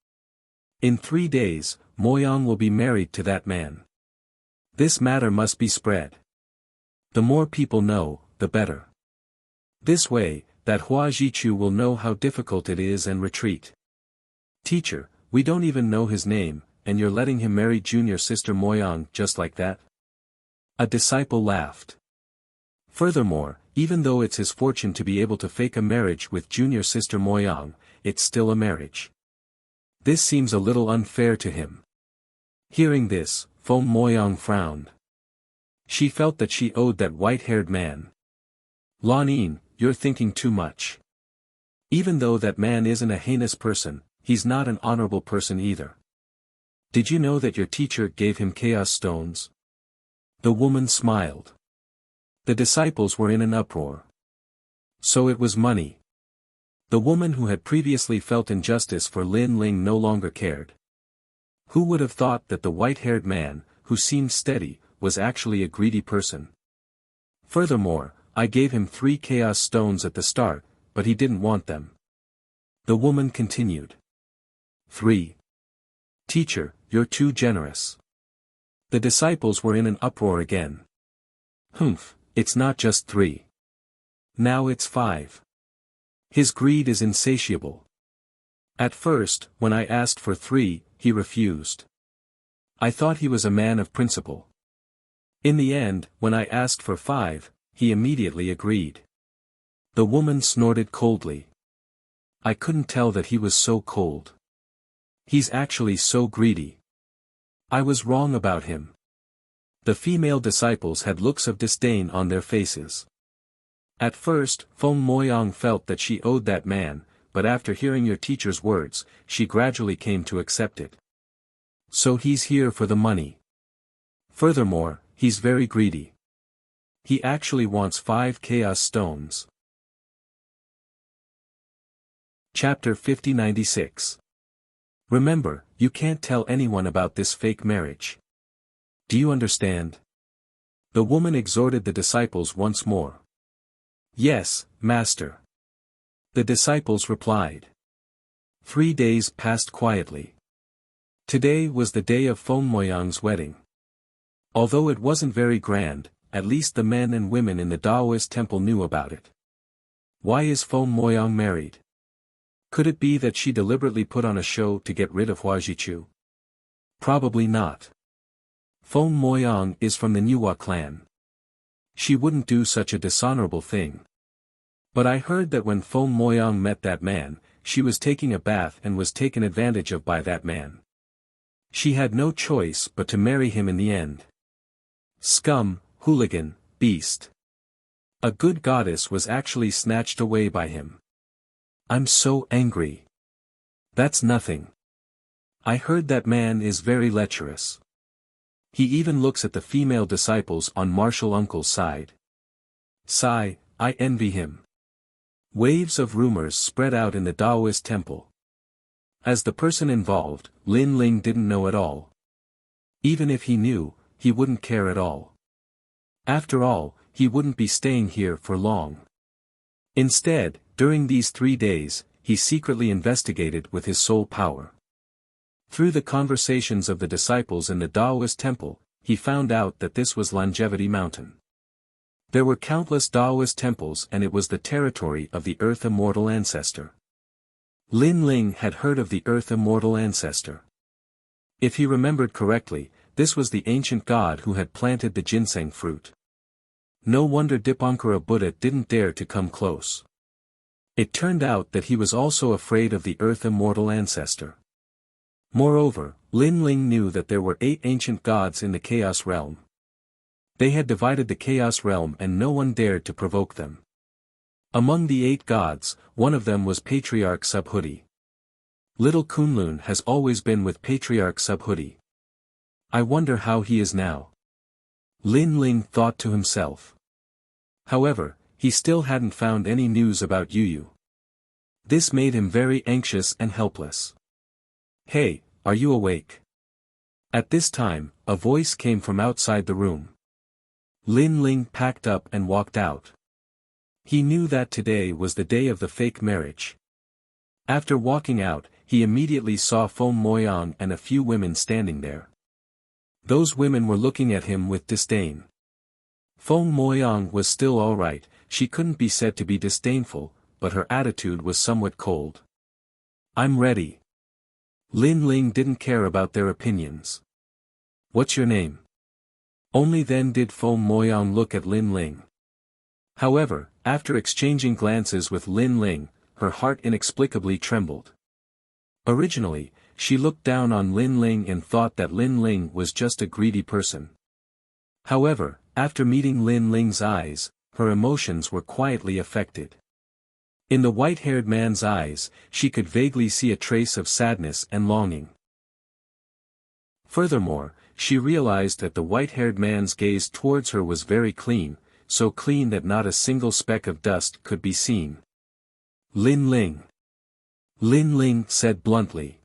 In 3 days, Moyang will be married to that man. This matter must be spread. The more people know, the better. This way, that Hua Jichu will know how difficult it is and retreat. Teacher, we don't even know his name, and you're letting him marry junior sister Moyang just like that? A disciple laughed. Furthermore, even though it's his fortune to be able to fake a marriage with junior sister Moyang, it's still a marriage. This seems a little unfair to him. Hearing this, Feng Moyang frowned. She felt that she owed that white-haired man. Lan Yin, you're thinking too much. Even though that man isn't a heinous person, he's not an honorable person either. Did you know that your teacher gave him chaos stones? The woman smiled. The disciples were in an uproar. So it was money. The woman who had previously felt injustice for Lin Ling no longer cared. Who would have thought that the white-haired man, who seemed steady, was actually a greedy person? Furthermore, I gave him 3 chaos stones at the start, but he didn't want them. The woman continued. 3. Teacher, you're too generous. The disciples were in an uproar again. Humph, it's not just 3. Now it's 5. His greed is insatiable. At first, when I asked for 3, he refused. I thought he was a man of principle. In the end, when I asked for 5, he immediately agreed. The woman snorted coldly. I couldn't tell that he was so cold. He's actually so greedy. I was wrong about him. The female disciples had looks of disdain on their faces. At first, Feng Moyang felt that she owed that man, but after hearing your teacher's words, she gradually came to accept it. So he's here for the money. Furthermore, he's very greedy. He actually wants 5 chaos stones. Chapter 5096. Remember, you can't tell anyone about this fake marriage. Do you understand? The woman exhorted the disciples once more. Yes, Master. The disciples replied. 3 days passed quietly. Today was the day of Feng Moyang's wedding. Although it wasn't very grand, at least the men and women in the Taoist temple knew about it. Why is Feng Moyang married? Could it be that she deliberately put on a show to get rid of Hua Jichu? Probably not. Feng Moyang is from the Nuwa clan. She wouldn't do such a dishonorable thing. But I heard that when Feng Moyang met that man, she was taking a bath and was taken advantage of by that man. She had no choice but to marry him in the end. Scum, hooligan, beast. A good goddess was actually snatched away by him. I'm so angry. That's nothing. I heard that man is very lecherous. He even looks at the female disciples on martial uncle's side. Sigh, I envy him. Waves of rumors spread out in the Taoist temple. As the person involved, Lin Ling didn't know at all. Even if he knew, he wouldn't care at all. After all, he wouldn't be staying here for long. Instead, during these 3 days, he secretly investigated with his soul power. Through the conversations of the disciples in the Taoist temple, he found out that this was Longevity Mountain. There were countless Taoist temples and it was the territory of the Earth Immortal Ancestor. Lin Ling had heard of the Earth Immortal Ancestor. If he remembered correctly, this was the ancient god who had planted the ginseng fruit. No wonder Dipankara Buddha didn't dare to come close. It turned out that he was also afraid of the Earth Immortal Ancestor. Moreover, Lin Ling knew that there were 8 ancient gods in the Chaos Realm. They had divided the Chaos Realm and no one dared to provoke them. Among the 8 gods, one of them was Patriarch Subhuti. Little Kunlun has always been with Patriarch Subhuti. I wonder how he is now. Lin Ling thought to himself. However, he still hadn't found any news about Yuyu. This made him very anxious and helpless. "Hey, are you awake?" At this time, a voice came from outside the room. Lin Ling packed up and walked out. He knew that today was the day of the fake marriage. After walking out, he immediately saw Feng Moyang and a few women standing there. Those women were looking at him with disdain. Feng Moyang was still alright, she couldn't be said to be disdainful, but her attitude was somewhat cold. "I'm ready." Lin Ling didn't care about their opinions. "What's your name?" Only then did Feng Moyang look at Lin Ling. However, after exchanging glances with Lin Ling, her heart inexplicably trembled. Originally, she looked down on Lin Ling and thought that Lin Ling was just a greedy person. However, after meeting Lin Ling's eyes, her emotions were quietly affected. In the white-haired man's eyes, she could vaguely see a trace of sadness and longing. Furthermore, she realized that the white-haired man's gaze towards her was very clean, so clean that not a single speck of dust could be seen. "Lin Ling." Lin Ling said bluntly.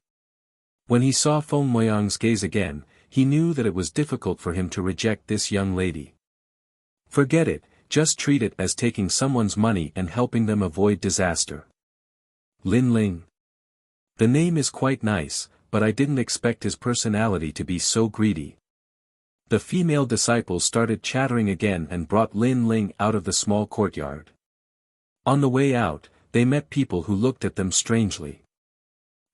When he saw Feng Moyang's gaze again, he knew that it was difficult for him to reject this young lady. "Forget it, just treat it as taking someone's money and helping them avoid disaster." "Lin Ling. The name is quite nice, but I didn't expect his personality to be so greedy." The female disciples started chattering again and brought Lin Ling out of the small courtyard. On the way out, they met people who looked at them strangely.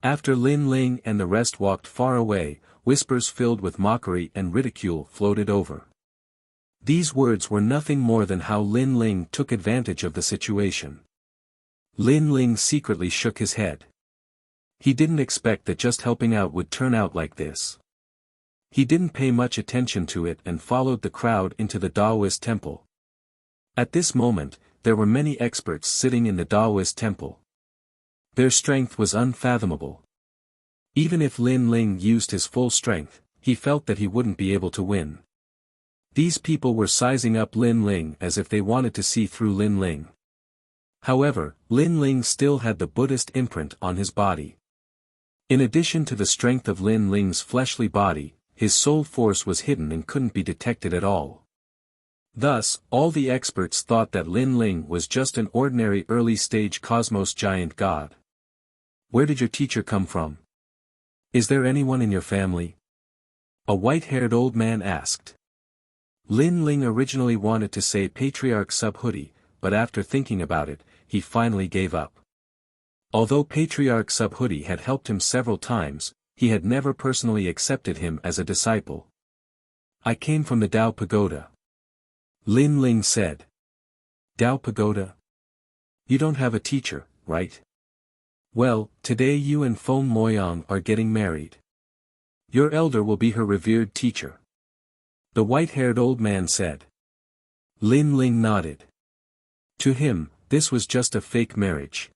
After Lin Ling and the rest walked far away, whispers filled with mockery and ridicule floated over. These words were nothing more than how Lin Ling took advantage of the situation. Lin Ling secretly shook his head. He didn't expect that just helping out would turn out like this. He didn't pay much attention to it and followed the crowd into the Taoist temple. At this moment, there were many experts sitting in the Taoist temple. Their strength was unfathomable. Even if Lin Ling used his full strength, he felt that he wouldn't be able to win. These people were sizing up Lin Ling as if they wanted to see through Lin Ling. However, Lin Ling still had the Buddhist imprint on his body. In addition to the strength of Lin Ling's fleshly body, his soul force was hidden and couldn't be detected at all. Thus, all the experts thought that Lin Ling was just an ordinary early-stage cosmos giant god. "Where did your teacher come from? Is there anyone in your family?" a white-haired old man asked. Lin Ling originally wanted to say Patriarch Subhuti, but after thinking about it, he finally gave up. Although Patriarch Subhuti had helped him several times, he had never personally accepted him as a disciple. "I came from the Tao Pagoda," Lin Ling said. "Tao Pagoda? You don't have a teacher, right? Well, today you and Feng Moyang are getting married. Your elder will be her revered teacher," the white-haired old man said. Lin Ling nodded. To him, this was just a fake marriage.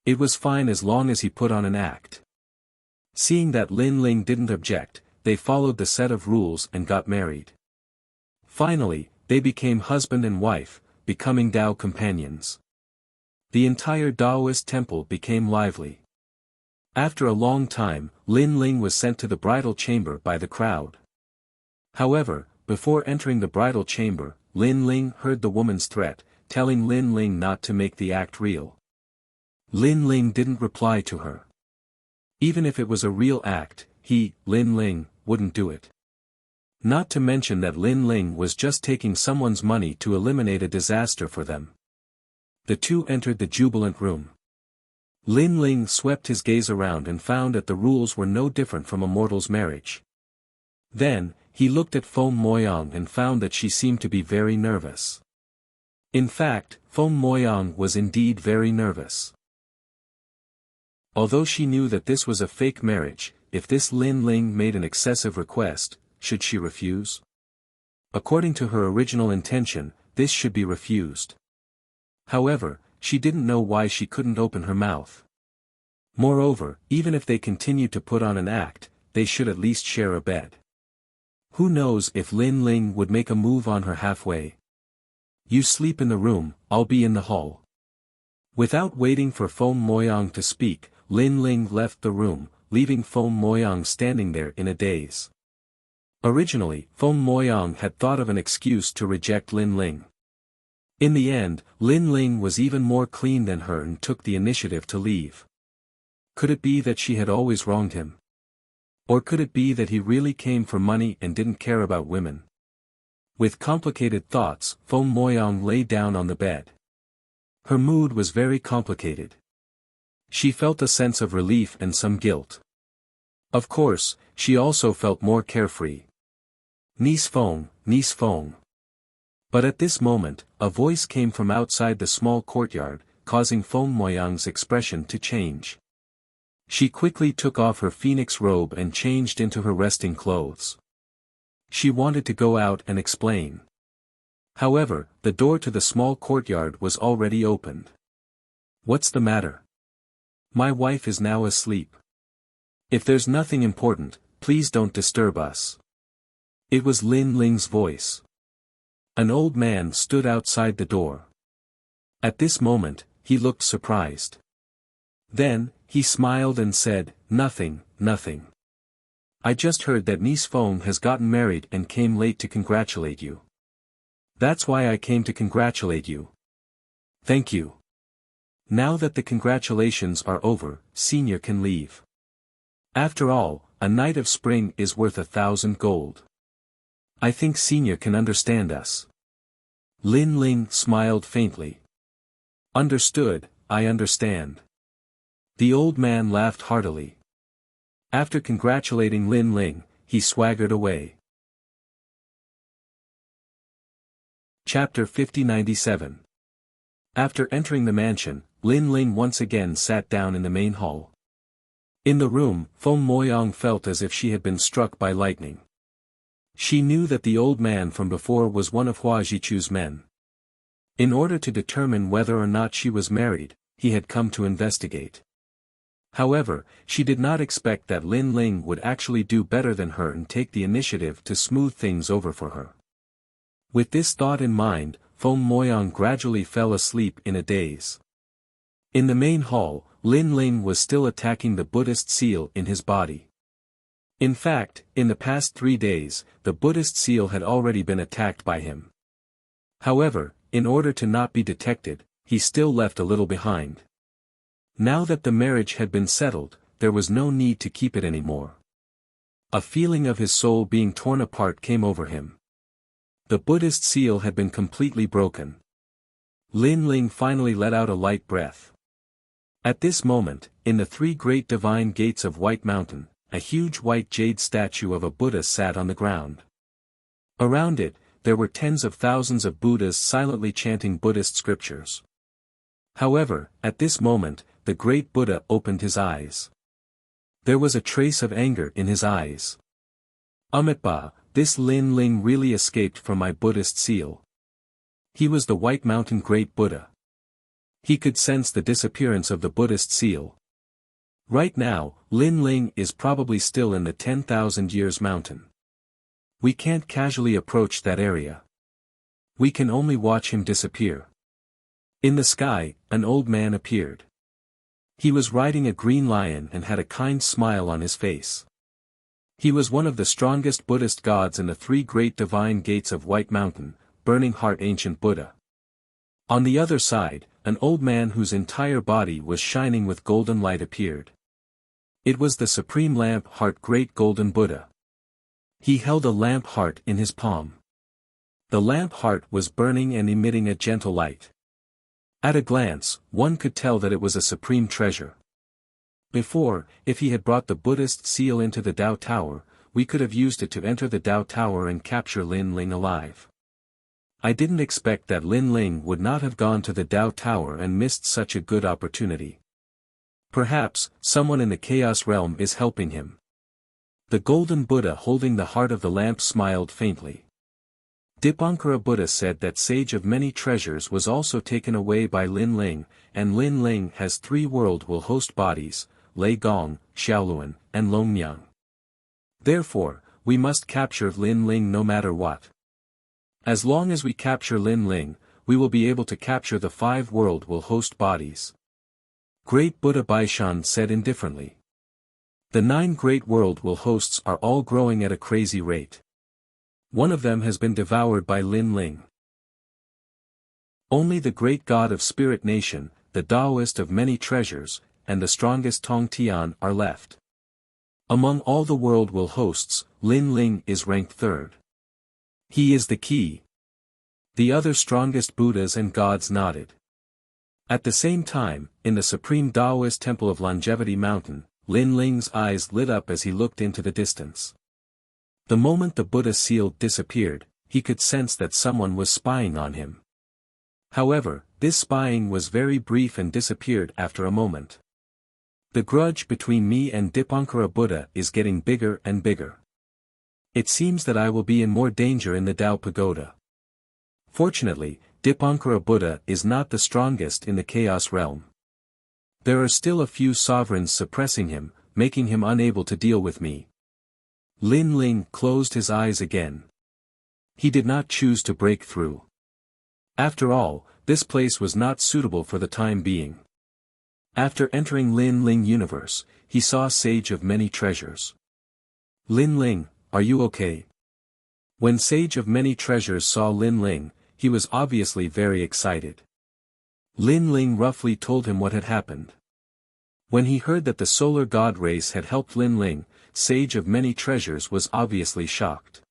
It was fine as long as he put on an act. Seeing that Lin Ling didn't object, they followed the set of rules and got married. Finally, they became husband and wife, becoming Tao companions. The entire Taoist temple became lively. After a long time, Lin Ling was sent to the bridal chamber by the crowd. However, before entering the bridal chamber, Lin Ling heard the woman's threat, telling Lin Ling not to make the act real. Lin Ling didn't reply to her. Even if it was a real act, he, Lin Ling, wouldn't do it. Not to mention that Lin Ling was just taking someone's money to eliminate a disaster for them. The two entered the jubilant room. Lin Ling swept his gaze around and found that the rules were no different from a mortal's marriage. Then, he looked at Feng Moyang and found that she seemed to be very nervous. In fact, Feng Moyang was indeed very nervous. Although she knew that this was a fake marriage, if this Lin Ling made an excessive request, should she refuse? According to her original intention, this should be refused. However, she didn't know why she couldn't open her mouth. Moreover, even if they continued to put on an act, they should at least share a bed. Who knows if Lin Ling would make a move on her halfway? "You sleep in the room, I'll be in the hall." Without waiting for Feng Moyang to speak, Lin Ling left the room, leaving Feng Moyang standing there in a daze. Originally, Feng Moyang had thought of an excuse to reject Lin Ling. In the end, Lin Ling was even more clean than her and took the initiative to leave. Could it be that she had always wronged him? Or could it be that he really came for money and didn't care about women? With complicated thoughts, Feng Moyang lay down on the bed. Her mood was very complicated. She felt a sense of relief and some guilt. Of course, she also felt more carefree. Niece Feng, Niece Feng. But at this moment, a voice came from outside the small courtyard, causing Feng Moyang's expression to change. She quickly took off her phoenix robe and changed into her resting clothes. She wanted to go out and explain. However, the door to the small courtyard was already opened. What's the matter? My wife is now asleep. If there's nothing important, please don't disturb us. It was Lin Ling's voice. An old man stood outside the door. At this moment, he looked surprised. Then, he smiled and said, "Nothing, nothing. I just heard that Niece Feng has gotten married and came late to congratulate you. That's why I came to congratulate you. Thank you. Now that the congratulations are over, Senior can leave. After all, a night of spring is worth 1,000 gold. I think Senior can understand us." Lin Ling smiled faintly. "Understood, I understand." The old man laughed heartily. After congratulating Lin Ling, he swaggered away. Chapter 5097. After entering the mansion, Lin Ling once again sat down in the main hall. In the room, Feng Moyang felt as if she had been struck by lightning. She knew that the old man from before was one of Hua Jichu's men. In order to determine whether or not she was married, he had come to investigate. However, she did not expect that Lin Ling would actually do better than her and take the initiative to smooth things over for her. With this thought in mind, Feng Moyang gradually fell asleep in a daze. In the main hall, Lin Ling was still attacking the Buddhist seal in his body. In fact, in the past 3 days, the Buddhist seal had already been attacked by him. However, in order to not be detected, he still left a little behind. Now that the marriage had been settled, there was no need to keep it anymore. A feeling of his soul being torn apart came over him. The Buddhist seal had been completely broken. Lin Ling finally let out a light breath. At this moment, in the 3 great divine gates of White Mountain, a huge white jade statue of a Buddha sat on the ground. Around it, there were tens of thousands of Buddhas silently chanting Buddhist scriptures. However, at this moment, the great Buddha opened his eyes. There was a trace of anger in his eyes. Amitabha, this Lin Ling really escaped from my Buddhist seal. He was the White Mountain Great Buddha. He could sense the disappearance of the Buddhist seal. Right now, Lin Ling is probably still in the 10,000 years mountain. We can't casually approach that area. We can only watch him disappear. In the sky, an old man appeared. He was riding a green lion and had a kind smile on his face. He was one of the strongest Buddhist gods in the 3 great divine gates of White Mountain, Burning Heart Ancient Buddha. On the other side, an old man whose entire body was shining with golden light appeared. It was the Supreme Lamp Heart Great Golden Buddha. He held a lamp heart in his palm. The lamp heart was burning and emitting a gentle light. At a glance, one could tell that it was a supreme treasure. Before, if he had brought the Buddhist seal into the Dao Tower, we could have used it to enter the Dao Tower and capture Lin Ling alive. I didn't expect that Lin Ling would not have gone to the Dao Tower and missed such a good opportunity. Perhaps, someone in the Chaos Realm is helping him. The Golden Buddha holding the heart of the lamp smiled faintly. Dipankara Buddha said that Sage of Many Treasures was also taken away by Lin Ling, and Lin Ling has 3 world will host bodies, Lei Gong, Xiaoluan, and Longnyang. Therefore, we must capture Lin Ling no matter what. As long as we capture Lin Ling, we will be able to capture the 5 world will host bodies. Great Buddha Baishan said indifferently. The 9 great world will hosts are all growing at a crazy rate. One of them has been devoured by Lin Ling. Only the great god of Spirit Nation, the Taoist of many treasures, and the strongest Tong Tian are left. Among all the world will hosts, Lin Ling is ranked 3rd. He is the key. The other strongest Buddhas and gods nodded. At the same time, in the supreme Taoist temple of Longevity Mountain, Lin Ling's eyes lit up as he looked into the distance. The moment the Buddha seal disappeared, he could sense that someone was spying on him. However, this spying was very brief and disappeared after a moment. The grudge between me and Dipankara Buddha is getting bigger and bigger. It seems that I will be in more danger in the Tao Pagoda. Fortunately, Dipankara Buddha is not the strongest in the Chaos Realm. There are still a few sovereigns suppressing him, making him unable to deal with me. Lin Ling closed his eyes again. He did not choose to break through. After all, this place was not suitable for the time being. After entering Lin Ling universe, he saw Sage of Many Treasures. Lin Ling, are you okay? When Sage of Many Treasures saw Lin Ling, he was obviously very excited. Lin Ling roughly told him what had happened. When he heard that the solar god race had helped Lin Ling, Sage of Many Treasures was obviously shocked.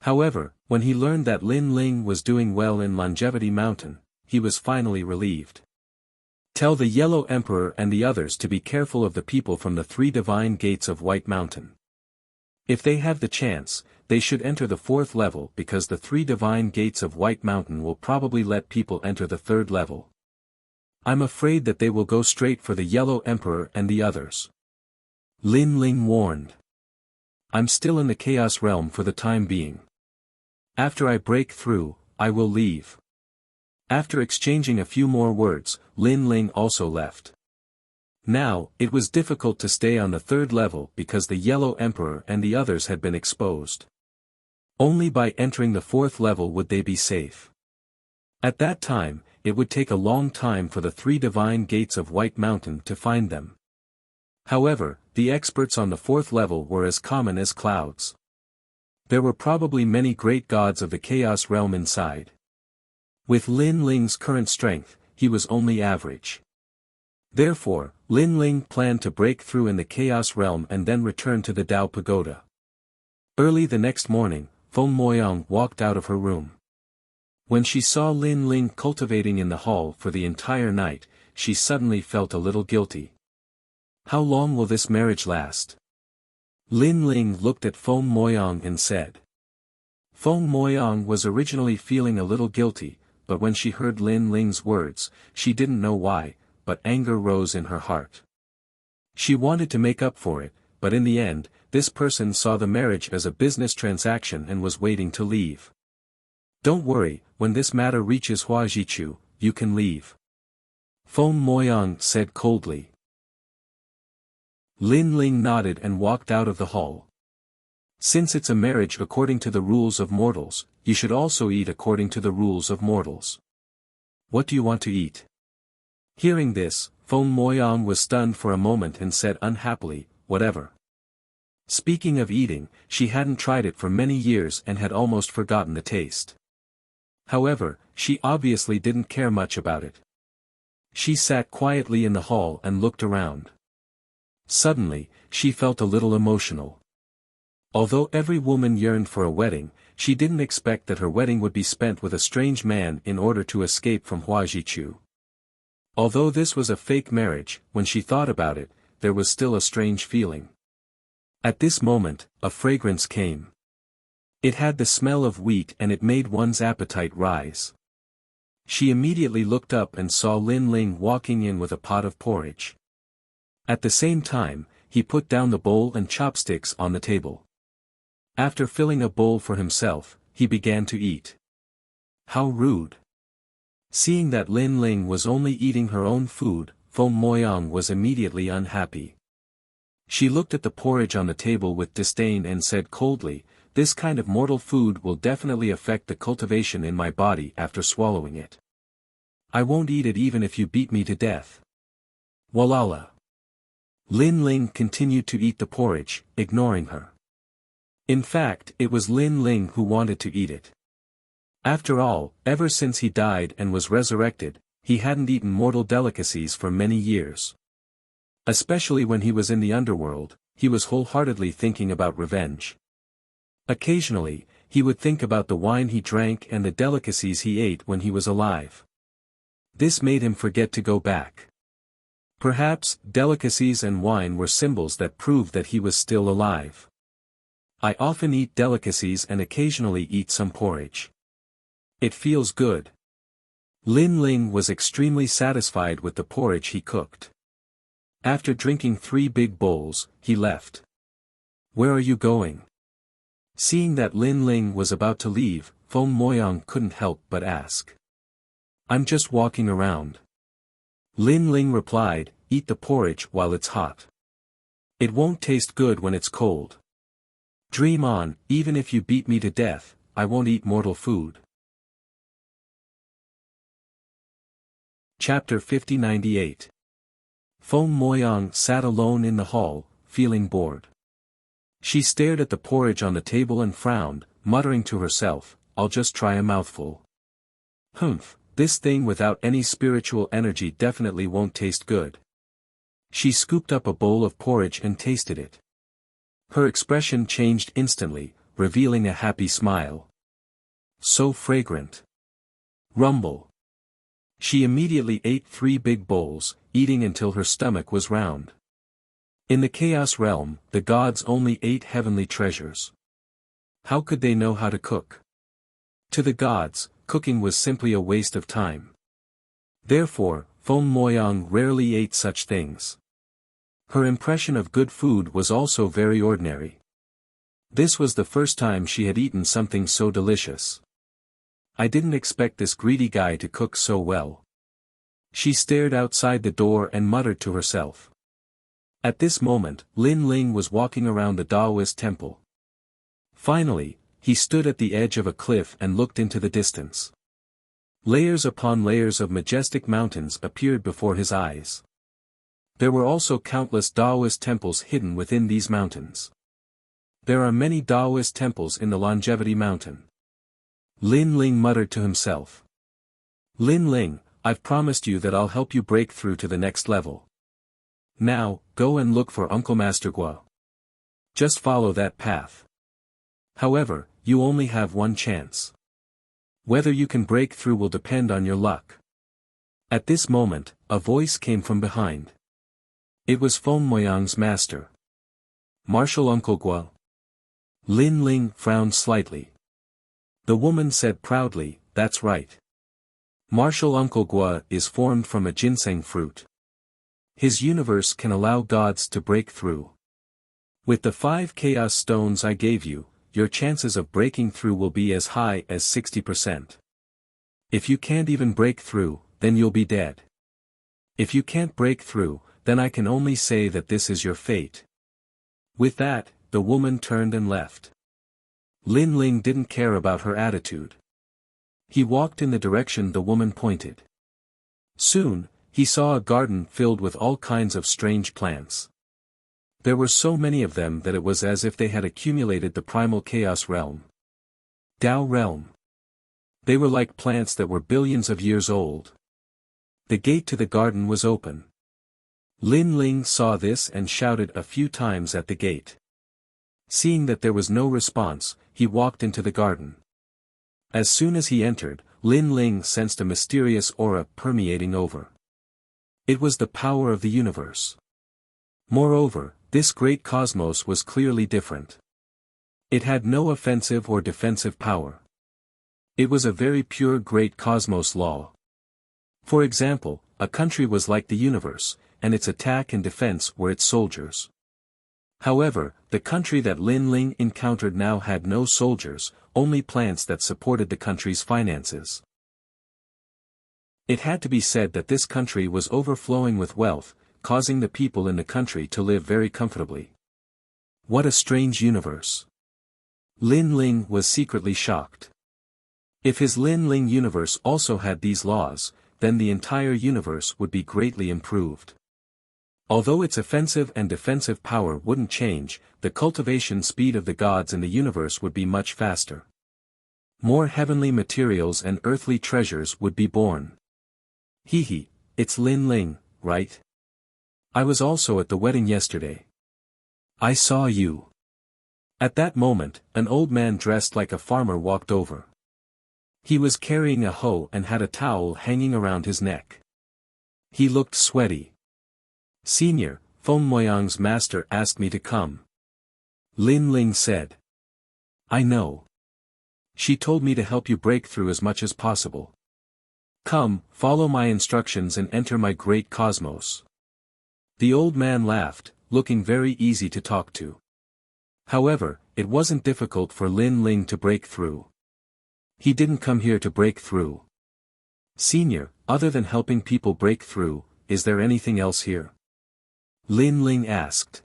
However, when he learned that Lin Ling was doing well in Longevity Mountain, he was finally relieved. Tell the Yellow Emperor and the others to be careful of the people from the 3 divine gates of White Mountain. If they have the chance, they should enter the 4th level because the 3 divine gates of White Mountain will probably let people enter the 3rd level. I'm afraid that they will go straight for the Yellow Emperor and the others. Lin Ling warned. I'm still in the Chaos Realm for the time being. After I break through, I will leave. After exchanging a few more words, Lin Ling also left. Now, it was difficult to stay on the 3rd level because the Yellow Emperor and the others had been exposed. Only by entering the 4th level would they be safe. At that time, it would take a long time for the 3 divine gates of White Mountain to find them. However, the experts on the 4th level were as common as clouds. There were probably many great gods of the Chaos Realm inside. With Lin Ling's current strength, he was only average. Therefore, Lin Ling planned to break through in the Chaos Realm and then return to the Tao Pagoda. Early the next morning, Feng Moyang walked out of her room. When she saw Lin Ling cultivating in the hall for the entire night, she suddenly felt a little guilty. How long will this marriage last? Lin Ling looked at Feng Moyang and said. Feng Moyang was originally feeling a little guilty, but when she heard Lin Ling's words, she didn't know why, but anger rose in her heart. She wanted to make up for it, but in the end, this person saw the marriage as a business transaction and was waiting to leave. Don't worry, when this matter reaches Huajichu, you can leave. Feng Moyang said coldly. Lin Ling nodded and walked out of the hall. Since it's a marriage according to the rules of mortals, you should also eat according to the rules of mortals. What do you want to eat? Hearing this, Feng Moyang was stunned for a moment and said unhappily, whatever. Speaking of eating, she hadn't tried it for many years and had almost forgotten the taste. However, she obviously didn't care much about it. She sat quietly in the hall and looked around. Suddenly, she felt a little emotional. Although every woman yearned for a wedding, she didn't expect that her wedding would be spent with a strange man in order to escape from Huajichu. Although this was a fake marriage, when she thought about it, there was still a strange feeling. At this moment, a fragrance came. It had the smell of wheat and it made one's appetite rise. She immediately looked up and saw Lin Ling walking in with a pot of porridge. At the same time, he put down the bowl and chopsticks on the table. After filling a bowl for himself, he began to eat. How rude! Seeing that Lin Ling was only eating her own food, Feng Moyang was immediately unhappy. She looked at the porridge on the table with disdain and said coldly, this kind of mortal food will definitely affect the cultivation in my body after swallowing it. I won't eat it even if you beat me to death. Walala. Lin Ling continued to eat the porridge, ignoring her. In fact, it was Lin Ling who wanted to eat it. After all, ever since he died and was resurrected, he hadn't eaten mortal delicacies for many years. Especially when he was in the underworld, he was wholeheartedly thinking about revenge. Occasionally, he would think about the wine he drank and the delicacies he ate when he was alive. This made him forget to go back. Perhaps, delicacies and wine were symbols that proved that he was still alive. I often eat delicacies and occasionally eat some porridge. It feels good. Lin Ling was extremely satisfied with the porridge he cooked. After drinking 3 big bowls, he left. Where are you going? Seeing that Lin Ling was about to leave, Feng Moyang couldn't help but ask. I'm just walking around. Lin Ling replied, eat the porridge while it's hot. It won't taste good when it's cold. Dream on, even if you beat me to death, I won't eat mortal food. Chapter 5098. Feng Moyang sat alone in the hall, feeling bored. She stared at the porridge on the table and frowned, muttering to herself, I'll just try a mouthful. Humph, this thing without any spiritual energy definitely won't taste good. She scooped up a bowl of porridge and tasted it. Her expression changed instantly, revealing a happy smile. So fragrant. Rumble. She immediately ate 3 big bowls, eating until her stomach was round. In the Chaos Realm, the gods only ate heavenly treasures. How could they know how to cook? To the gods, cooking was simply a waste of time. Therefore, Feng Moyang rarely ate such things. Her impression of good food was also very ordinary. This was the first time she had eaten something so delicious. I didn't expect this greedy guy to cook so well. She stared outside the door and muttered to herself. At this moment, Lin Ling was walking around the Taoist temple. Finally, he stood at the edge of a cliff and looked into the distance. Layers upon layers of majestic mountains appeared before his eyes. There were also countless Taoist temples hidden within these mountains. There are many Taoist temples in the Longevity Mountain. Lin Ling muttered to himself. Lin Ling, I've promised you that I'll help you break through to the next level. Now, go and look for Uncle Master Gua. Just follow that path. However, you only have one chance. Whether you can break through will depend on your luck. At this moment, a voice came from behind. It was Feng Moyang's master. Martial Uncle Gua. Lin Ling frowned slightly. The woman said proudly, that's right. Martial Uncle Gua is formed from a ginseng fruit. His universe can allow gods to break through. With the 5 chaos stones I gave you, your chances of breaking through will be as high as 60%. If you can't even break through, then you'll be dead. If you can't break through, then I can only say that this is your fate. With that, the woman turned and left. Lin Ling didn't care about her attitude. He walked in the direction the woman pointed. Soon, he saw a garden filled with all kinds of strange plants. There were so many of them that it was as if they had accumulated the primal chaos realm. Tao realm. They were like plants that were billions of years old. The gate to the garden was open. Lin Ling saw this and shouted a few times at the gate. Seeing that there was no response, he walked into the garden. As soon as he entered, Lin Ling sensed a mysterious aura permeating over. It was the power of the universe. Moreover, this great cosmos was clearly different. It had no offensive or defensive power. It was a very pure great cosmos law. For example, a country was like the universe, and its attack and defense were its soldiers. However, the country that Lin Ling encountered now had no soldiers, only plants that supported the country's finances. It had to be said that this country was overflowing with wealth, causing the people in the country to live very comfortably. What a strange universe. Lin Ling was secretly shocked. If his Lin Ling universe also had these laws, then the entire universe would be greatly improved. Although its offensive and defensive power wouldn't change, the cultivation speed of the gods in the universe would be much faster. More heavenly materials and earthly treasures would be born. Hehe, it's Lin Ling, right? I was also at the wedding yesterday. I saw you. At that moment, an old man dressed like a farmer walked over. He was carrying a hoe and had a towel hanging around his neck. He looked sweaty. Senior, Feng Moyang's master asked me to come. Lin Ling said. I know. She told me to help you break through as much as possible. Come, follow my instructions and enter my great cosmos. The old man laughed, looking very easy to talk to. However, it wasn't difficult for Lin Ling to break through. He didn't come here to break through. Senior, other than helping people break through, is there anything else here? Lin Ling asked.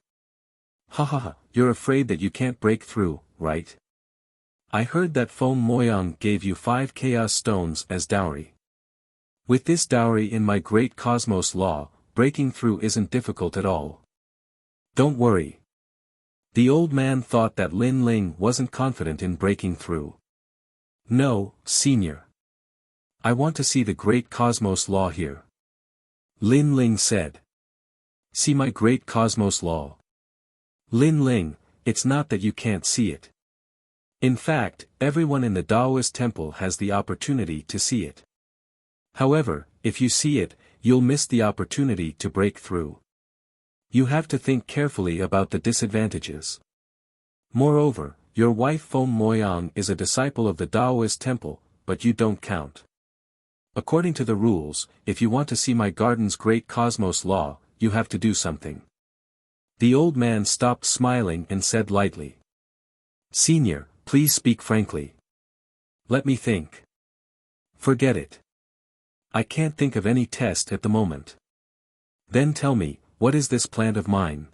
Ha, you're afraid that you can't break through, right? I heard that Feng Moyang gave you 5 chaos stones as dowry. With this dowry in my great cosmos law, breaking through isn't difficult at all. Don't worry. The old man thought that Lin Ling wasn't confident in breaking through. No, senior. I want to see the great cosmos law here. Lin Ling said. See my great cosmos law. Lin Ling, it's not that you can't see it. In fact, everyone in the Taoist temple has the opportunity to see it. However, if you see it, you'll miss the opportunity to break through. You have to think carefully about the disadvantages. Moreover, your wife Feng Moyang is a disciple of the Taoist temple, but you don't count. According to the rules, if you want to see my garden's great cosmos law, you have to do something. The old man stopped smiling and said lightly. Senior, please speak frankly. Let me think. Forget it. I can't think of any test at the moment. Then tell me, what is this plant of mine?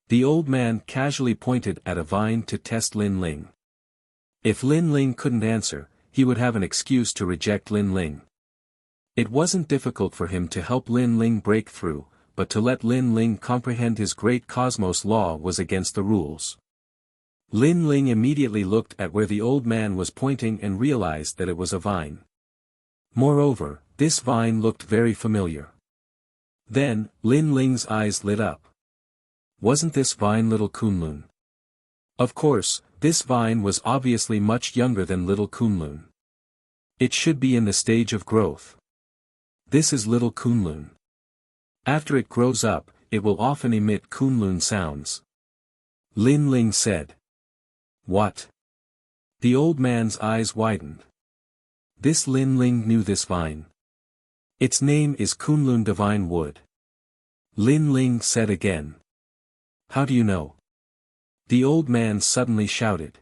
The old man casually pointed at a vine to test Lin Ling. If Lin Ling couldn't answer, he would have an excuse to reject Lin Ling. It wasn't difficult for him to help Lin Ling break through, but to let Lin Ling comprehend his great cosmos law was against the rules. Lin Ling immediately looked at where the old man was pointing and realized that it was a vine. Moreover, this vine looked very familiar. Then, Lin Ling's eyes lit up. Wasn't this vine little Kunlun? Of course, this vine was obviously much younger than little Kunlun. It should be in the stage of growth. This is little Kunlun. After it grows up, it will often emit Kunlun sounds. Lin Ling said. What? The old man's eyes widened. This Lin Ling knew this vine. Its name is Kunlun Divine Wood. Lin Ling said again. How do you know? The old man suddenly shouted.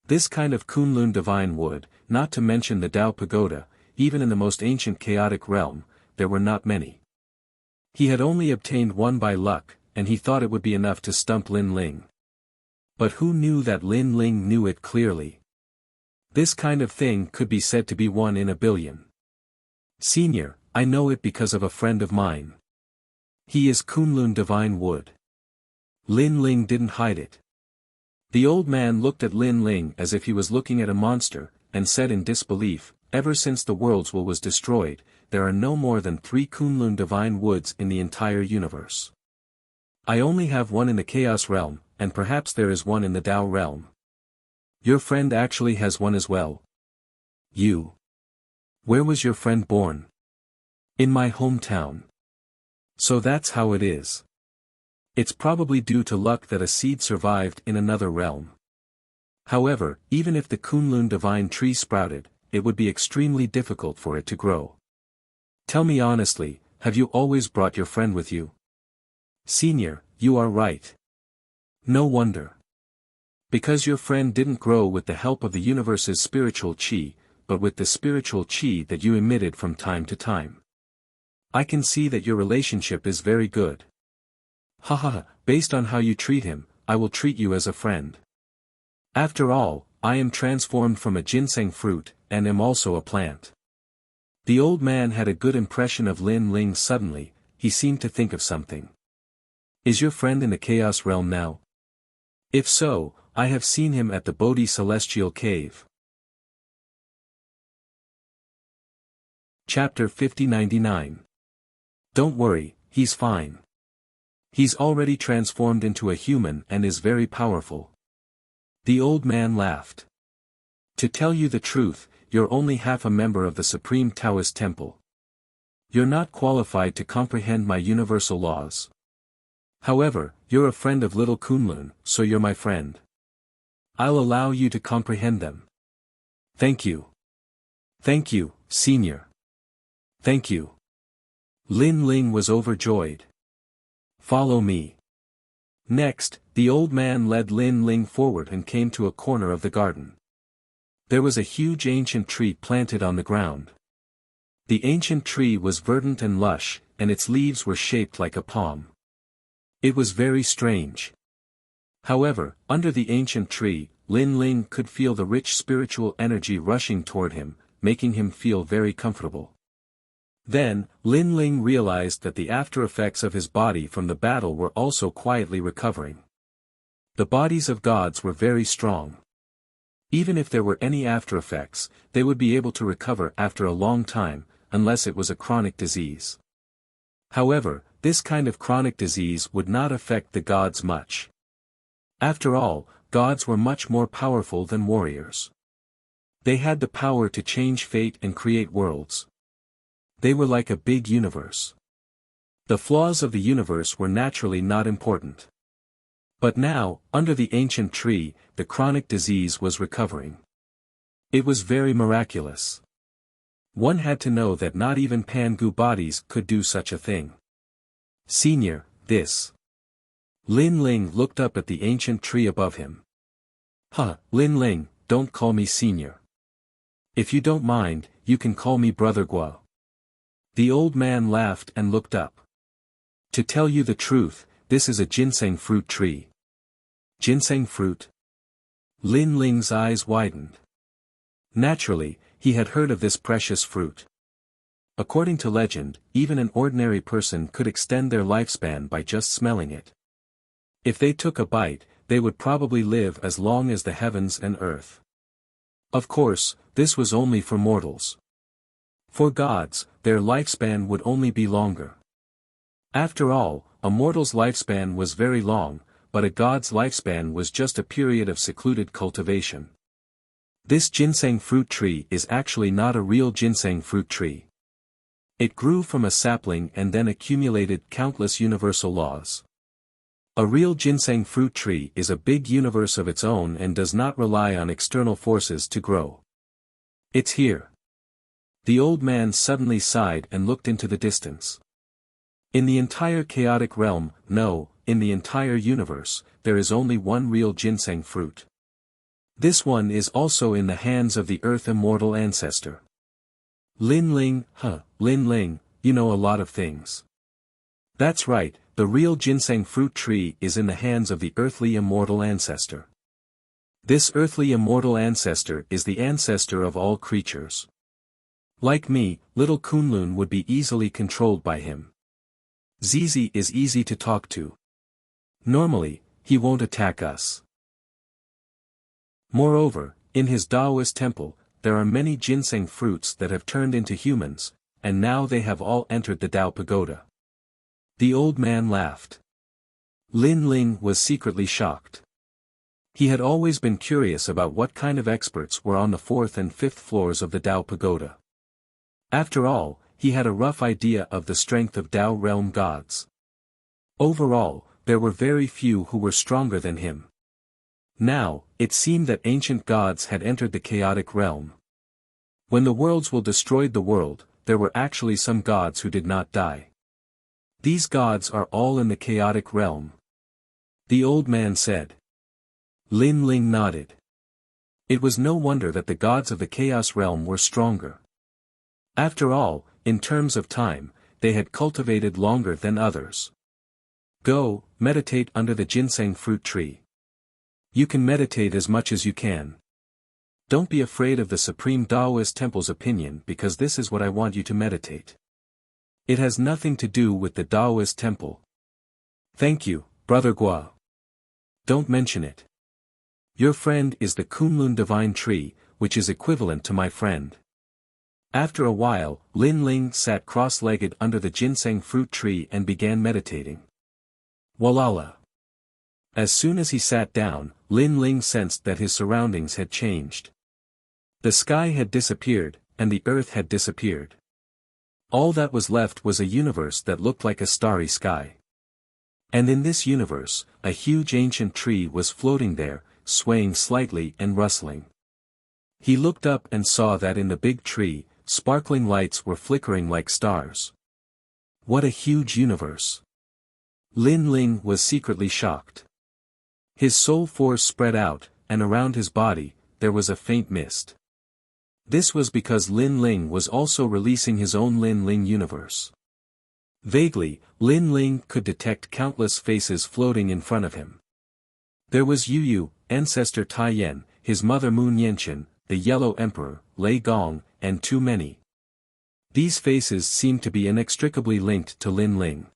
This kind of Kunlun Divine Wood, not to mention the Tao Pagoda, even in the most ancient chaotic realm, there were not many. He had only obtained one by luck, and he thought it would be enough to stump Lin Ling. But who knew that Lin Ling knew it clearly? This kind of thing could be said to be 1 in a billion. Senior, I know it because of a friend of mine. He is Kunlun Divine Wood. Lin Ling didn't hide it. The old man looked at Lin Ling as if he was looking at a monster, and said in disbelief, ever since the world's will was destroyed, there are no more than 3 Kunlun Divine Woods in the entire universe. I only have one in the Chaos realm, and perhaps there is one in the Tao realm. Your friend actually has one as well. You. Where was your friend born? In my hometown. So that's how it is. It's probably due to luck that a seed survived in another realm. However, even if the Kunlun Divine Tree sprouted, it would be extremely difficult for it to grow. Tell me honestly, have you always brought your friend with you? Senior, you are right. No wonder. Because your friend didn't grow with the help of the universe's spiritual chi, but with the spiritual chi that you emitted from time to time. I can see that your relationship is very good. Haha, based on how you treat him, I will treat you as a friend. After all, I am transformed from a ginseng fruit, and am also a plant. The old man had a good impression of Lin Ling suddenly. He seemed to think of something. Is your friend in the Chaos Realm now? If so, I have seen him at the Bodhi Celestial Cave. Chapter 5099. Don't worry, he's fine. He's already transformed into a human and is very powerful. The old man laughed. To tell you the truth, you're only half a member of the Supreme Taoist Temple. You're not qualified to comprehend my universal laws. However, you're a friend of little Kunlun, so you're my friend. I'll allow you to comprehend them. Thank you. Thank you, Senior. Thank you. Lin Ling was overjoyed. Follow me. Next, the old man led Lin Ling forward and came to a corner of the garden. There was a huge ancient tree planted on the ground. The ancient tree was verdant and lush, and its leaves were shaped like a palm. It was very strange. However, under the ancient tree, Lin Ling could feel the rich spiritual energy rushing toward him, making him feel very comfortable. Then, Lin Ling realized that the after-effects of his body from the battle were also quietly recovering. The bodies of gods were very strong. Even if there were any after-effects, they would be able to recover after a long time, unless it was a chronic disease. However, this kind of chronic disease would not affect the gods much. After all, gods were much more powerful than warriors. They had the power to change fate and create worlds. They were like a big universe. The flaws of the universe were naturally not important. But now, under the ancient tree, the chronic disease was recovering. It was very miraculous. One had to know that not even Pangu bodies could do such a thing. Senior, this. Lin Ling looked up at the ancient tree above him. Lin Ling, don't call me Senior. If you don't mind, you can call me Brother Guo. The old man laughed and looked up. To tell you the truth, this is a ginseng fruit tree. Ginseng fruit? Lin Ling's eyes widened. Naturally, he had heard of this precious fruit. According to legend, even an ordinary person could extend their lifespan by just smelling it. If they took a bite, they would probably live as long as the heavens and earth. Of course, this was only for mortals. For gods, their lifespan would only be longer. After all, a mortal's lifespan was very long, but a god's lifespan was just a period of secluded cultivation. This ginseng fruit tree is actually not a real ginseng fruit tree. It grew from a sapling and then accumulated countless universal laws. A real ginseng fruit tree is a big universe of its own and does not rely on external forces to grow. It's here. The old man suddenly sighed and looked into the distance. In the entire chaotic realm, no, in the entire universe, there is only one real ginseng fruit. This one is also in the hands of the Earth Immortal Ancestor. Lin Ling, Lin Ling, you know a lot of things. That's right, the real ginseng fruit tree is in the hands of the Earthly Immortal Ancestor. This Earthly Immortal Ancestor is the ancestor of all creatures. Like me, little Kunlun would be easily controlled by him. Zizi is easy to talk to. Normally, he won't attack us. Moreover, in his Taoist temple, there are many ginseng fruits that have turned into humans, and now they have all entered the Tao Pagoda. The old man laughed. Lin Ling was secretly shocked. He had always been curious about what kind of experts were on the 4th and 5th floors of the Tao Pagoda. After all, he had a rough idea of the strength of Tao realm gods. Overall, there were very few who were stronger than him. Now, it seemed that ancient gods had entered the chaotic realm. When the worlds will destroyed the world, there were actually some gods who did not die. These gods are all in the chaotic realm. The old man said. Lin Ling nodded. It was no wonder that the gods of the chaos realm were stronger. After all, in terms of time, they had cultivated longer than others. Go, meditate under the ginseng fruit tree. You can meditate as much as you can. Don't be afraid of the Supreme Taoist Temple's opinion because this is what I want you to meditate. It has nothing to do with the Taoist Temple. Thank you, Brother Guo. Don't mention it. Your friend is the Kunlun Divine Tree, which is equivalent to my friend. After a while, Lin Ling sat cross-legged under the ginseng fruit tree and began meditating. Walala. As soon as he sat down, Lin Ling sensed that his surroundings had changed. The sky had disappeared, and the earth had disappeared. All that was left was a universe that looked like a starry sky. And in this universe, a huge ancient tree was floating there, swaying slightly and rustling. He looked up and saw that in the big tree, sparkling lights were flickering like stars. What a huge universe! Lin Ling was secretly shocked. His soul force spread out, and around his body, there was a faint mist. This was because Lin Ling was also releasing his own Lin Ling universe. Vaguely, Lin Ling could detect countless faces floating in front of him. There was Yu Yu, ancestor Tai Yan, his mother Moon Yenchen, the Yellow Emperor, Lei Gong, and too many. These faces seemed to be inextricably linked to Lin Ling.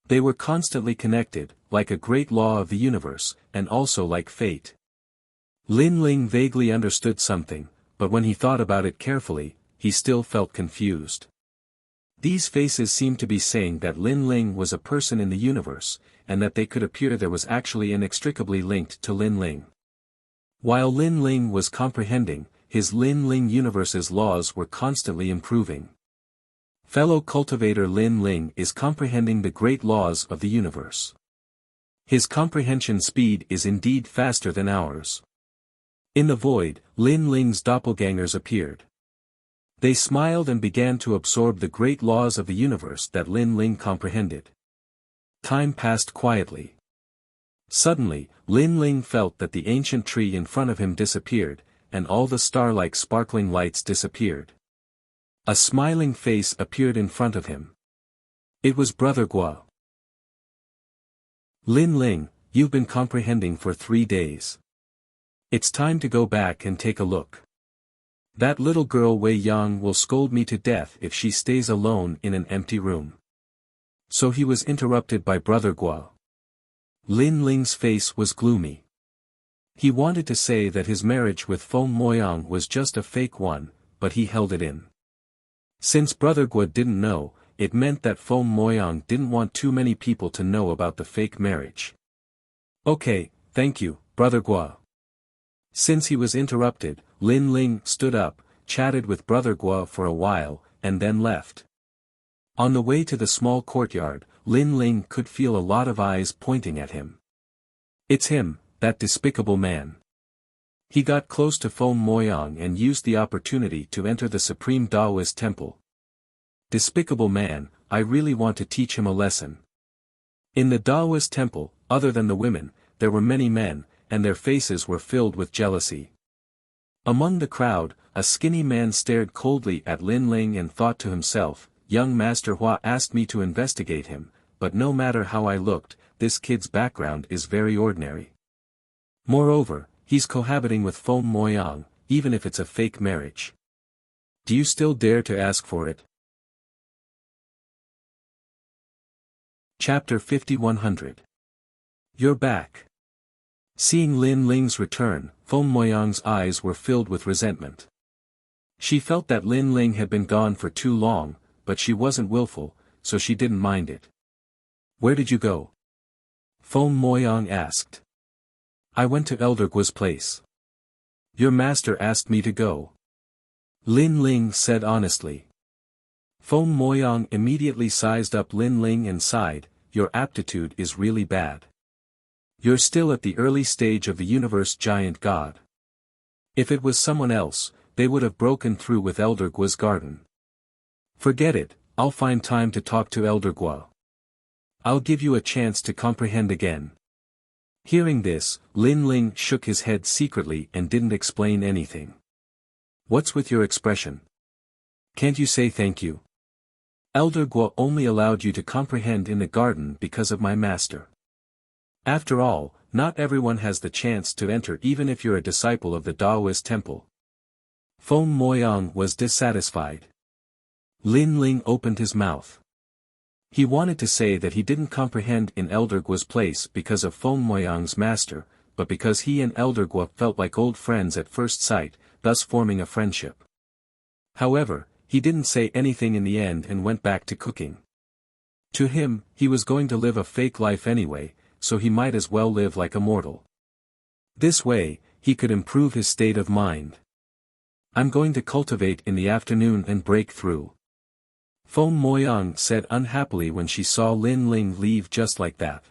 They were constantly connected, like a great law of the universe, and also like fate. Lin Ling vaguely understood something, but when he thought about it carefully, he still felt confused. These faces seemed to be saying that Lin Ling was a person in the universe, and that they could appear there was actually inextricably linked to Lin Ling. While Lin Ling was comprehending, his Lin Ling universe's laws were constantly improving. Fellow cultivator Lin Ling is comprehending the great laws of the universe. His comprehension speed is indeed faster than ours. In the void, Lin Ling's doppelgangers appeared. They smiled and began to absorb the great laws of the universe that Lin Ling comprehended. Time passed quietly. Suddenly, Lin Ling felt that the ancient tree in front of him disappeared, and all the star-like sparkling lights disappeared. A smiling face appeared in front of him. It was Brother Guo. Lin Ling, you've been comprehending for 3 days. It's time to go back and take a look. That little girl Wei Yang will scold me to death if she stays alone in an empty room. So he was interrupted by Brother Guo. Lin Ling's face was gloomy. He wanted to say that his marriage with Feng Moyang was just a fake one, but he held it in. Since Brother Guo didn't know, it meant that Feng Moyang didn't want too many people to know about the fake marriage. Okay, thank you, Brother Guo. Since he was interrupted, Lin Ling stood up, chatted with Brother Guo for a while, and then left. On the way to the small courtyard, Lin Ling could feel a lot of eyes pointing at him. It's him, that despicable man. He got close to Feng Moyang and used the opportunity to enter the Supreme Taoist Temple. Despicable man, I really want to teach him a lesson. In the Taoist Temple, other than the women, there were many men, and their faces were filled with jealousy. Among the crowd, a skinny man stared coldly at Lin Ling and thought to himself, young Master Hua asked me to investigate him, but no matter how I looked, this kid's background is very ordinary. Moreover, he's cohabiting with Feng Moyang, even if it's a fake marriage. Do you still dare to ask for it? Chapter 5100. You're back. Seeing Lin Ling's return, Feng Moyang's eyes were filled with resentment. She felt that Lin Ling had been gone for too long, but she wasn't willful, so she didn't mind it. Where did you go? Feng Moyang asked. I went to Elder Guo's place. Your master asked me to go. Lin Ling said honestly. Feng Moyang immediately sized up Lin Ling and sighed, your aptitude is really bad. You're still at the early stage of the universe giant god. If it was someone else, they would have broken through with Elder Guo's garden. Forget it, I'll find time to talk to Elder Guo. I'll give you a chance to comprehend again. Hearing this, Lin Ling shook his head secretly and didn't explain anything. What's with your expression? Can't you say thank you? Elder Guo only allowed you to comprehend in the garden because of my master. After all, not everyone has the chance to enter even if you're a disciple of the Taoist temple. Feng Moyang was dissatisfied. Lin Ling opened his mouth. He wanted to say that he didn't comprehend in Elder Guo's place because of Feng Moyang's master, but because he and Elder Guo felt like old friends at first sight, thus forming a friendship. However, he didn't say anything in the end and went back to cooking. To him, he was going to live a fake life anyway, so he might as well live like a mortal. This way, he could improve his state of mind. I'm going to cultivate in the afternoon and break through. Feng Moyang said unhappily when she saw Lin Ling leave just like that.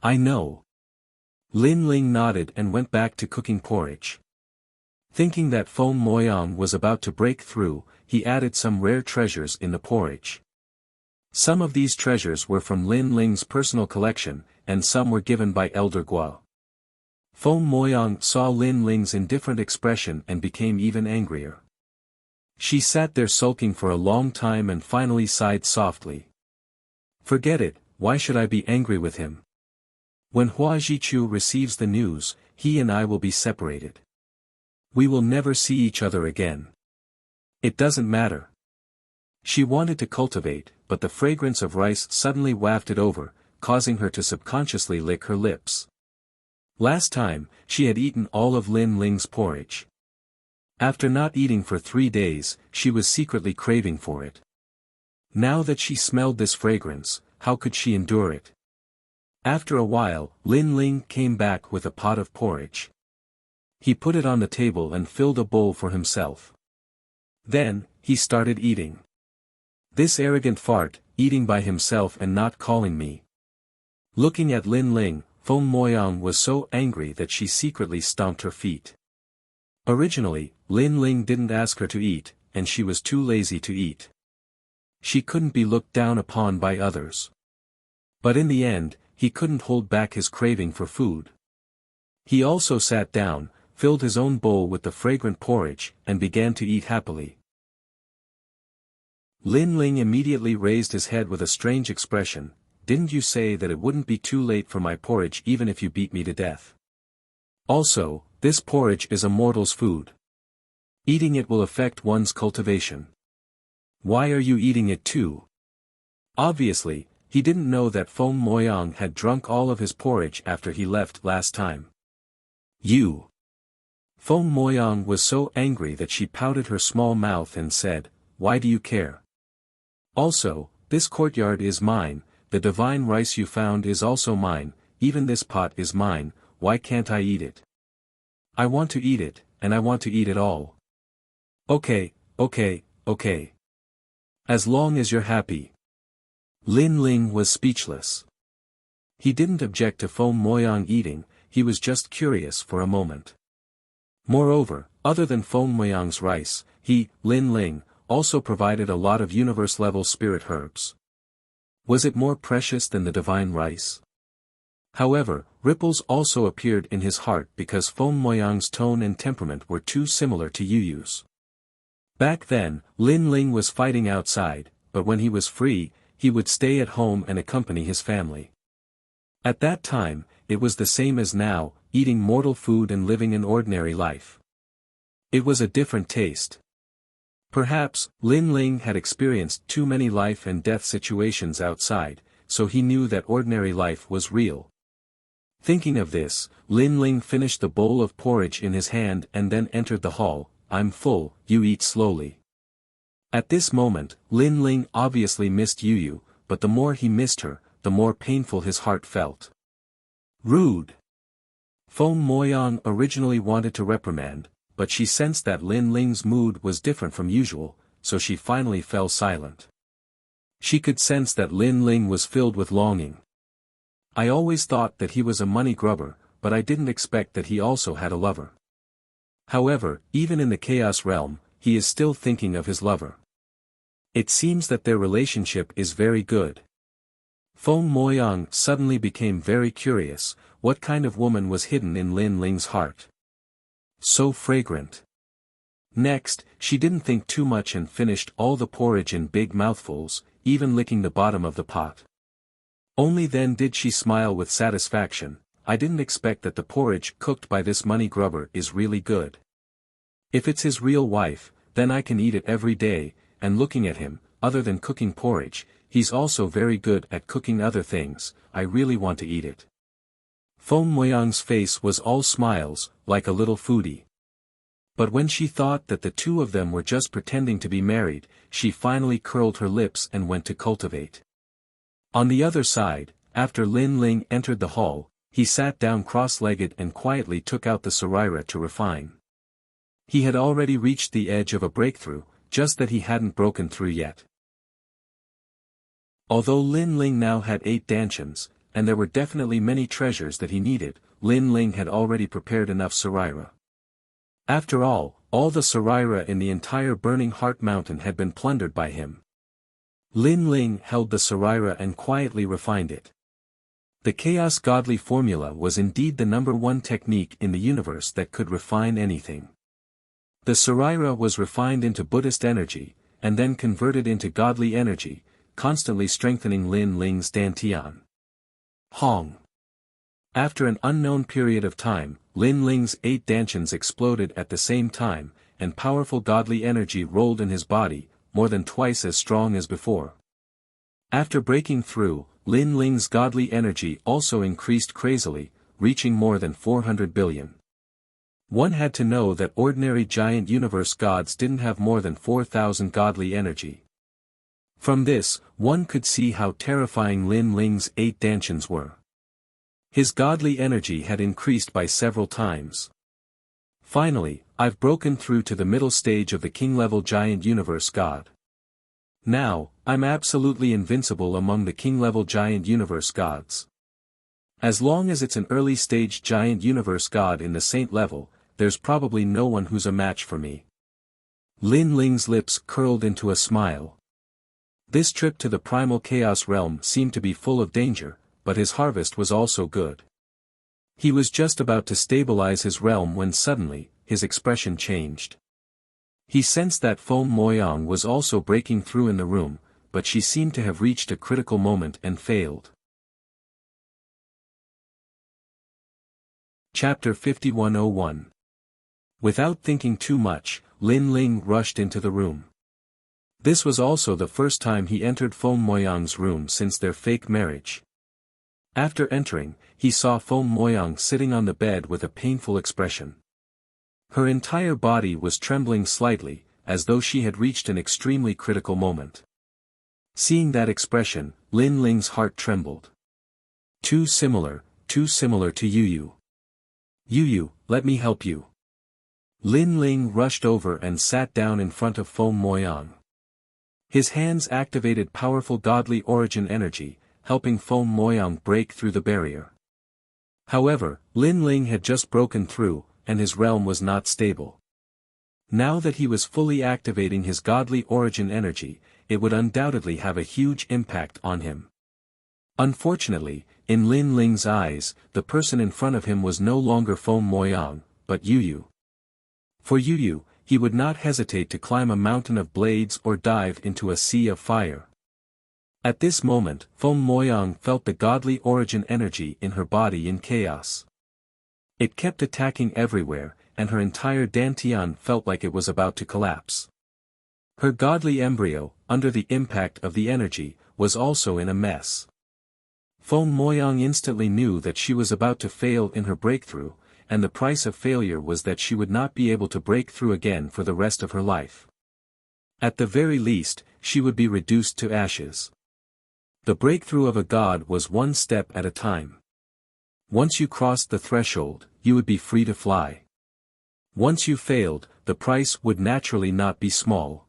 I know. Lin Ling nodded and went back to cooking porridge. Thinking that Feng Moyang was about to break through, he added some rare treasures in the porridge. Some of these treasures were from Lin Ling's personal collection, and some were given by Elder Guo. Feng Moyang saw Lin Ling's indifferent expression and became even angrier. She sat there sulking for a long time and finally sighed softly. Forget it, why should I be angry with him? When Hua Jichu receives the news, he and I will be separated. We will never see each other again. It doesn't matter. She wanted to cultivate, but the fragrance of rice suddenly wafted over, causing her to subconsciously lick her lips. Last time, she had eaten all of Lin Ling's porridge. After not eating for 3 days, she was secretly craving for it. Now that she smelled this fragrance, how could she endure it? After a while, Lin Ling came back with a pot of porridge. He put it on the table and filled a bowl for himself. Then, he started eating. This arrogant fart, eating by himself and not calling me. Looking at Lin Ling, Feng Moyang was so angry that she secretly stomped her feet. Originally, Lin Ling didn't ask her to eat, and she was too lazy to eat. She couldn't be looked down upon by others. But in the end, he couldn't hold back his craving for food. He also sat down, filled his own bowl with the fragrant porridge, and began to eat happily. Lin Ling immediately raised his head with a strange expression. Didn't you say that it wouldn't be too late for my porridge even if you beat me to death? Also, this porridge is a mortal's food. Eating it will affect one's cultivation. Why are you eating it too? Obviously, he didn't know that Feng Moyang had drunk all of his porridge after he left last time. You! Feng Moyang was so angry that she pouted her small mouth and said, why do you care? Also, this courtyard is mine, the divine rice you found is also mine, even this pot is mine, why can't I eat it? I want to eat it, and I want to eat it all. Okay. As long as you're happy. Lin Ling was speechless. He didn't object to Feng Moyang eating, he was just curious for a moment. Moreover, other than Feng Moyang's rice, he, Lin Ling, also provided a lot of universe-level spirit herbs. Was it more precious than the divine rice? However, ripples also appeared in his heart because Feng Moyang's tone and temperament were too similar to Yu Yu's. Back then, Lin Ling was fighting outside, but when he was free, he would stay at home and accompany his family. At that time, it was the same as now, eating mortal food and living an ordinary life. It was a different taste. Perhaps, Lin Ling had experienced too many life and death situations outside, so he knew that ordinary life was real. Thinking of this, Lin Ling finished the bowl of porridge in his hand and then entered the hall. I'm full, you eat slowly. At this moment, Lin Ling obviously missed Yu Yu, but the more he missed her, the more painful his heart felt. Rude! Feng Moyang originally wanted to reprimand, but she sensed that Lin Ling's mood was different from usual, so she finally fell silent. She could sense that Lin Ling was filled with longing. I always thought that he was a money grubber, but I didn't expect that he also had a lover. However, even in the chaos realm, he is still thinking of his lover. It seems that their relationship is very good. Feng Moyang suddenly became very curious, what kind of woman was hidden in Lin Ling's heart? So fragrant. Next, she didn't think too much and finished all the porridge in big mouthfuls, even licking the bottom of the pot. Only then did she smile with satisfaction. I didn't expect that the porridge cooked by this money grubber is really good. If it's his real wife, then I can eat it every day, and looking at him, other than cooking porridge, he's also very good at cooking other things, I really want to eat it. Feng Moyang's face was all smiles, like a little foodie. But when she thought that the two of them were just pretending to be married, she finally curled her lips and went to cultivate. On the other side, after Lin Ling entered the hall, he sat down cross-legged and quietly took out the Saraira to refine. He had already reached the edge of a breakthrough, just that he hadn't broken through yet. Although Lin Ling now had 8 dantians, and there were definitely many treasures that he needed, Lin Ling had already prepared enough Saraira. After all the Saraira in the entire Burning Heart Mountain had been plundered by him. Lin Ling held the Saraira and quietly refined it. The Chaos Godly formula was indeed the #1 technique in the universe that could refine anything. The Saraira was refined into Buddhist energy, and then converted into godly energy, constantly strengthening Lin Ling's dantian. Hong. After an unknown period of time, Lin Ling's 8 dantians exploded at the same time, and powerful godly energy rolled in his body, more than twice as strong as before. After breaking through, Lin Ling's godly energy also increased crazily, reaching more than 400 billion. One had to know that ordinary giant universe gods didn't have more than 4,000 godly energy. From this, one could see how terrifying Lin Ling's 8 dantians were. His godly energy had increased by several times. Finally, I've broken through to the middle stage of the king-level giant universe god. Now, I'm absolutely invincible among the king-level giant universe gods. As long as it's an early-stage giant universe god in the saint level, there's probably no one who's a match for me. Lin Ling's lips curled into a smile. This trip to the primal chaos realm seemed to be full of danger, but his harvest was also good. He was just about to stabilize his realm when suddenly, his expression changed. He sensed that Feng Moyang was also breaking through in the room, but she seemed to have reached a critical moment and failed. Chapter 5101. Without thinking too much, Lin Ling rushed into the room. This was also the first time he entered Feng Moyang's room since their fake marriage. After entering, he saw Feng Moyang sitting on the bed with a painful expression. Her entire body was trembling slightly, as though she had reached an extremely critical moment. Seeing that expression, Lin Ling's heart trembled. Too similar to Yu. Yu, let me help you. Lin Ling rushed over and sat down in front of Feng Moyang. His hands activated powerful godly origin energy, helping Feng Moyang break through the barrier. However, Lin Ling had just broken through, and his realm was not stable. Now that he was fully activating his godly origin energy, it would undoubtedly have a huge impact on him. Unfortunately, in Lin Ling's eyes, the person in front of him was no longer Feng Moyang, but Yu. For Yu, he would not hesitate to climb a mountain of blades or dive into a sea of fire. At this moment, Feng Moyang felt the godly origin energy in her body in chaos. It kept attacking everywhere, and her entire dantian felt like it was about to collapse. Her godly embryo, under the impact of the energy, was also in a mess. Feng Moyang instantly knew that she was about to fail in her breakthrough, and the price of failure was that she would not be able to break through again for the rest of her life. At the very least, she would be reduced to ashes. The breakthrough of a god was one step at a time. Once you crossed the threshold, you would be free to fly. Once you failed, the price would naturally not be small.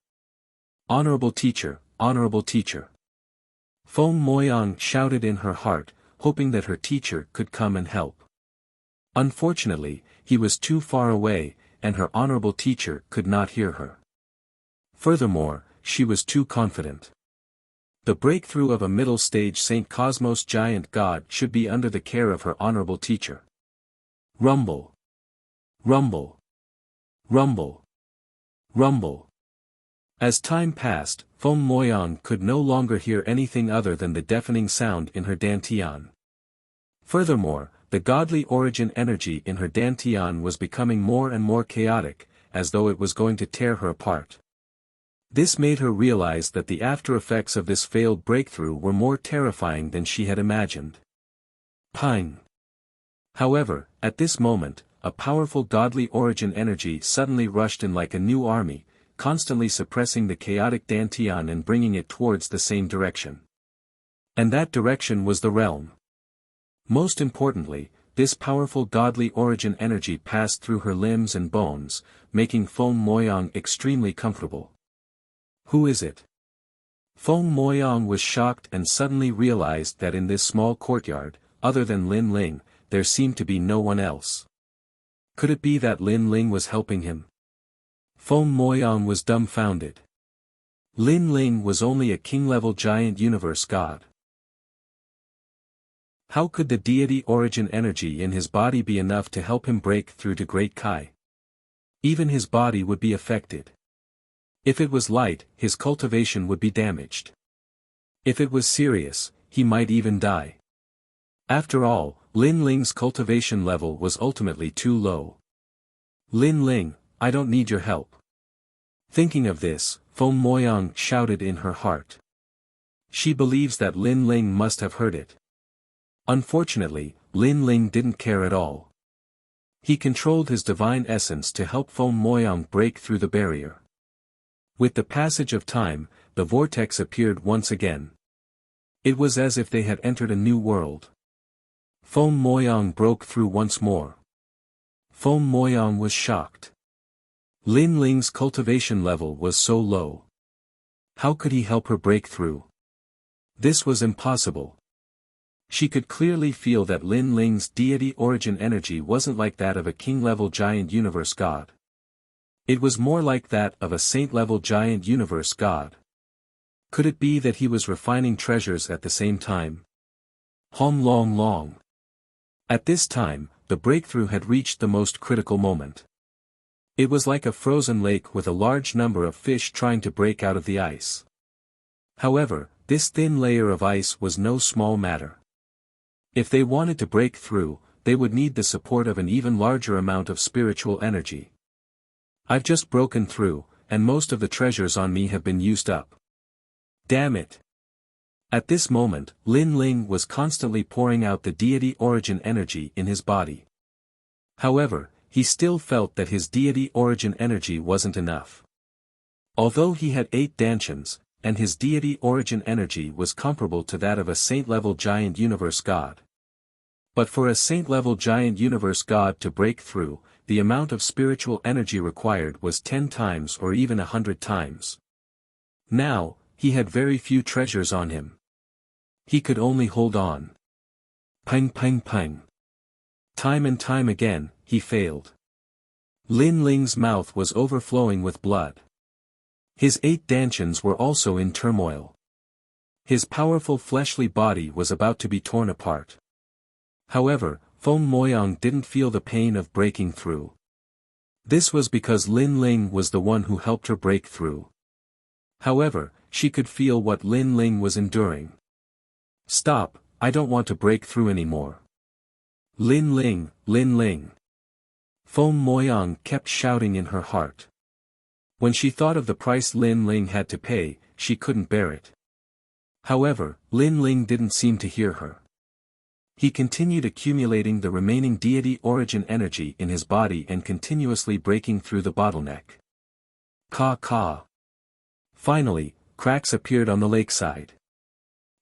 Honorable teacher, honorable teacher. Feng Moyang shouted in her heart, hoping that her teacher could come and help. Unfortunately, he was too far away, and her honorable teacher could not hear her. Furthermore, she was too confident. The breakthrough of a middle-stage St. Cosmos giant god should be under the care of her honorable teacher. Rumble. Rumble. Rumble. Rumble. As time passed, Feng Moyang could no longer hear anything other than the deafening sound in her dantian. Furthermore, The godly origin energy in her dantian was becoming more and more chaotic, as though it was going to tear her apart. This made her realize that the after effects of this failed breakthrough were more terrifying than she had imagined. Pine. However, at this moment, a powerful godly origin energy suddenly rushed in like a new army, constantly suppressing the chaotic dantian and bringing it towards the same direction. And that direction was the realm. Most importantly, this powerful godly origin energy passed through her limbs and bones, making Feng Moyang extremely comfortable. Who is it? Feng Moyang was shocked and suddenly realized that in this small courtyard, other than Lin Ling, there seemed to be no one else. Could it be that Lin Ling was helping him? Feng Moyang was dumbfounded. Lin Ling was only a king-level giant universe god. How could the deity origin energy in his body be enough to help him break through to Great Kai? Even his body would be affected. If it was light, his cultivation would be damaged. If it was serious, he might even die. After all, Lin Ling's cultivation level was ultimately too low. Lin Ling, I don't need your help. Thinking of this, Feng Moyang shouted in her heart. She believes that Lin Ling must have heard it. Unfortunately, Lin Ling didn't care at all. He controlled his divine essence to help Feng Moyang break through the barrier. With the passage of time, the vortex appeared once again. It was as if they had entered a new world. Feng Moyang broke through once more. Feng Moyang was shocked. Lin Ling's cultivation level was so low. How could he help her break through? This was impossible. She could clearly feel that Lin Ling's deity origin energy wasn't like that of a king-level giant universe god. It was more like that of a saint-level giant universe god. Could it be that he was refining treasures at the same time? Hom Long Long. At this time, the breakthrough had reached the most critical moment. It was like a frozen lake with a large number of fish trying to break out of the ice. However, this thin layer of ice was no small matter. If they wanted to break through, they would need the support of an even larger amount of spiritual energy. I've just broken through, and most of the treasures on me have been used up. Damn it! At this moment, Lin Ling was constantly pouring out the deity origin energy in his body. However, he still felt that his deity origin energy wasn't enough. Although he had 8 dantians, and his deity origin energy was comparable to that of a saint-level giant universe god. But for a saint-level giant universe god to break through, the amount of spiritual energy required was 10 times or even 100 times. Now, he had very few treasures on him. He could only hold on. Ping ping ping. Time and time again, he failed. Lin Ling's mouth was overflowing with blood. His 8 dantians were also in turmoil. His powerful fleshly body was about to be torn apart. However, Feng Moyang didn't feel the pain of breaking through. This was because Lin Ling was the one who helped her break through. However, she could feel what Lin Ling was enduring. Stop, I don't want to break through anymore. Lin Ling, Lin Ling. Feng Moyang kept shouting in her heart. When she thought of the price Lin Ling had to pay, she couldn't bear it. However, Lin Ling didn't seem to hear her. He continued accumulating the remaining deity origin energy in his body and continuously breaking through the bottleneck. Ka. Finally, cracks appeared on the lakeside.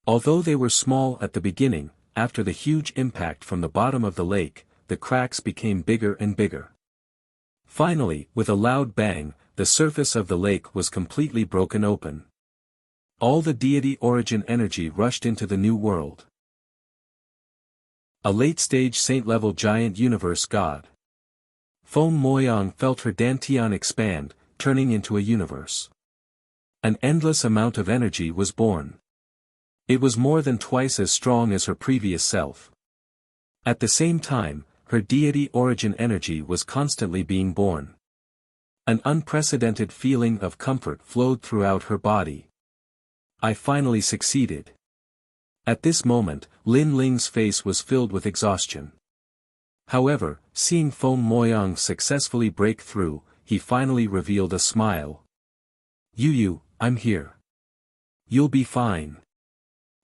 Although they were small at the beginning, after the huge impact from the bottom of the lake, the cracks became bigger and bigger. Finally, with a loud bang, the surface of the lake was completely broken open. All the deity origin energy rushed into the new world. A late-stage saint-level giant universe god. Feng Moyang felt her dantian expand, turning into a universe. An endless amount of energy was born. It was more than twice as strong as her previous self. At the same time, her deity origin energy was constantly being born. An unprecedented feeling of comfort flowed throughout her body. I finally succeeded. At this moment, Lin Ling's face was filled with exhaustion. However, seeing Feng Moyang successfully break through, he finally revealed a smile. "Yu, I'm here. You'll be fine,"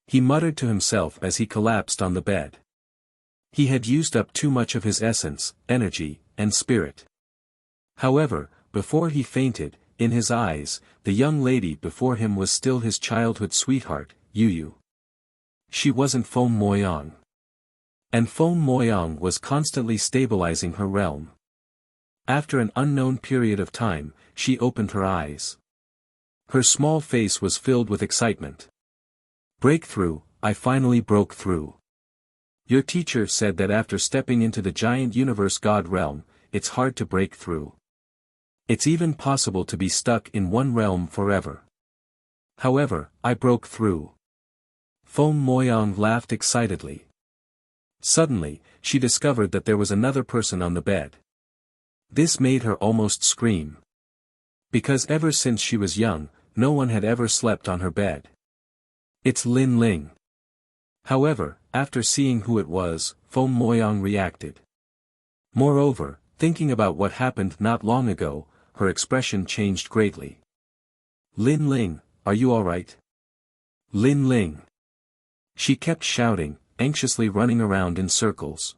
he muttered to himself as he collapsed on the bed. He had used up too much of his essence, energy, and spirit. However, before he fainted, in his eyes, the young lady before him was still his childhood sweetheart, Yu. She wasn't Feng Moyang. And Feng Moyang was constantly stabilizing her realm. After an unknown period of time, she opened her eyes. Her small face was filled with excitement. "Breakthrough, I finally broke through. Your teacher said that after stepping into the giant universe God realm, it's hard to break through. It's even possible to be stuck in one realm forever. However, I broke through." Feng Moyang laughed excitedly. Suddenly, she discovered that there was another person on the bed. This made her almost scream. Because ever since she was young, no one had ever slept on her bed. "It's Lin Ling." However, after seeing who it was, Feng Moyang reacted. Moreover, thinking about what happened not long ago, her expression changed greatly. "Lin Ling, are you alright? Lin Ling." She kept shouting, anxiously running around in circles.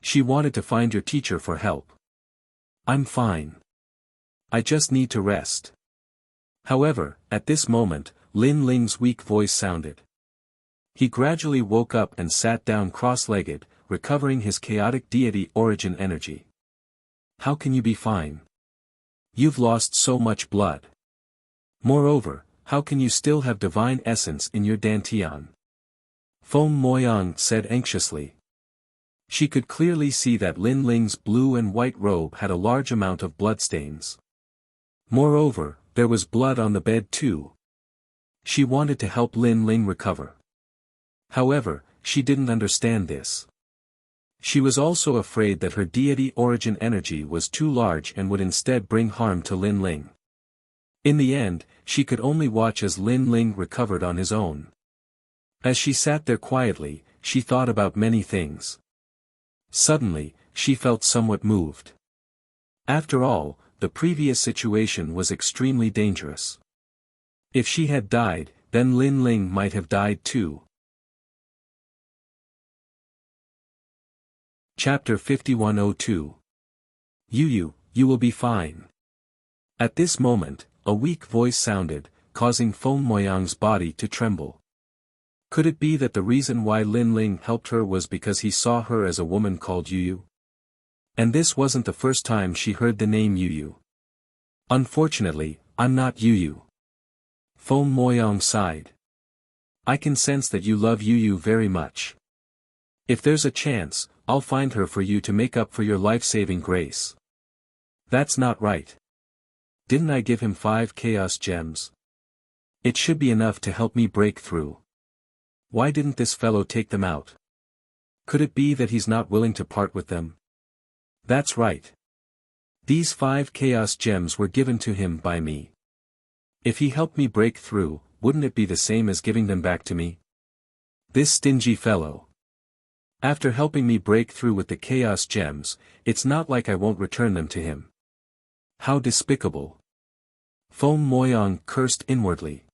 She wanted to find your teacher for help. "I'm fine. I just need to rest." However, at this moment, Lin Ling's weak voice sounded. He gradually woke up and sat down cross-legged, recovering his chaotic deity origin energy. "How can you be fine? You've lost so much blood. Moreover, how can you still have divine essence in your dantian?" Feng Moyang said anxiously. She could clearly see that Lin Ling's blue and white robe had a large amount of bloodstains. Moreover, there was blood on the bed too. She wanted to help Lin Ling recover. However, she didn't understand this. She was also afraid that her deity origin energy was too large and would instead bring harm to Lin Ling. In the end, she could only watch as Lin Ling recovered on his own. As she sat there quietly, she thought about many things. Suddenly, she felt somewhat moved. After all, the previous situation was extremely dangerous. If she had died, then Lin Ling might have died too. Chapter 5102. "Yu, you will be fine." At this moment, a weak voice sounded, causing Feng Moyang's body to tremble. Could it be that the reason why Lin Ling helped her was because he saw her as a woman called Yu? And this wasn't the first time she heard the name Yu. "Unfortunately, I'm not Yu." Feng Moyang sighed. "I can sense that you love Yu very much. If there's a chance, I'll find her for you to make up for your life-saving grace." "That's not right. Didn't I give him 5 chaos gems? It should be enough to help me break through. Why didn't this fellow take them out? Could it be that he's not willing to part with them?" "That's right. These 5 chaos gems were given to him by me. If he helped me break through, wouldn't it be the same as giving them back to me? This stingy fellow. After helping me break through with the chaos gems, it's not like I won't return them to him. How despicable." Feng Moyang cursed inwardly.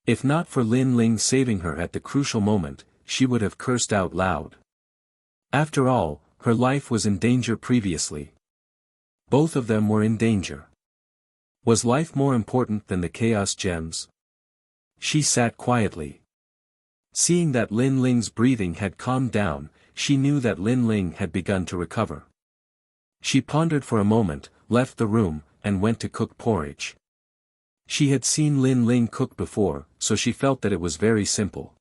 If not for Lin Ling saving her at the crucial moment, she would have cursed out loud. After all, her life was in danger previously. Both of them were in danger. Was life more important than the chaos gems? She sat quietly. Seeing that Lin Ling's breathing had calmed down, she knew that Lin Ling had begun to recover. She pondered for a moment, left the room, and went to cook porridge. She had seen Lin Ling cook before, so she felt that it was very simple.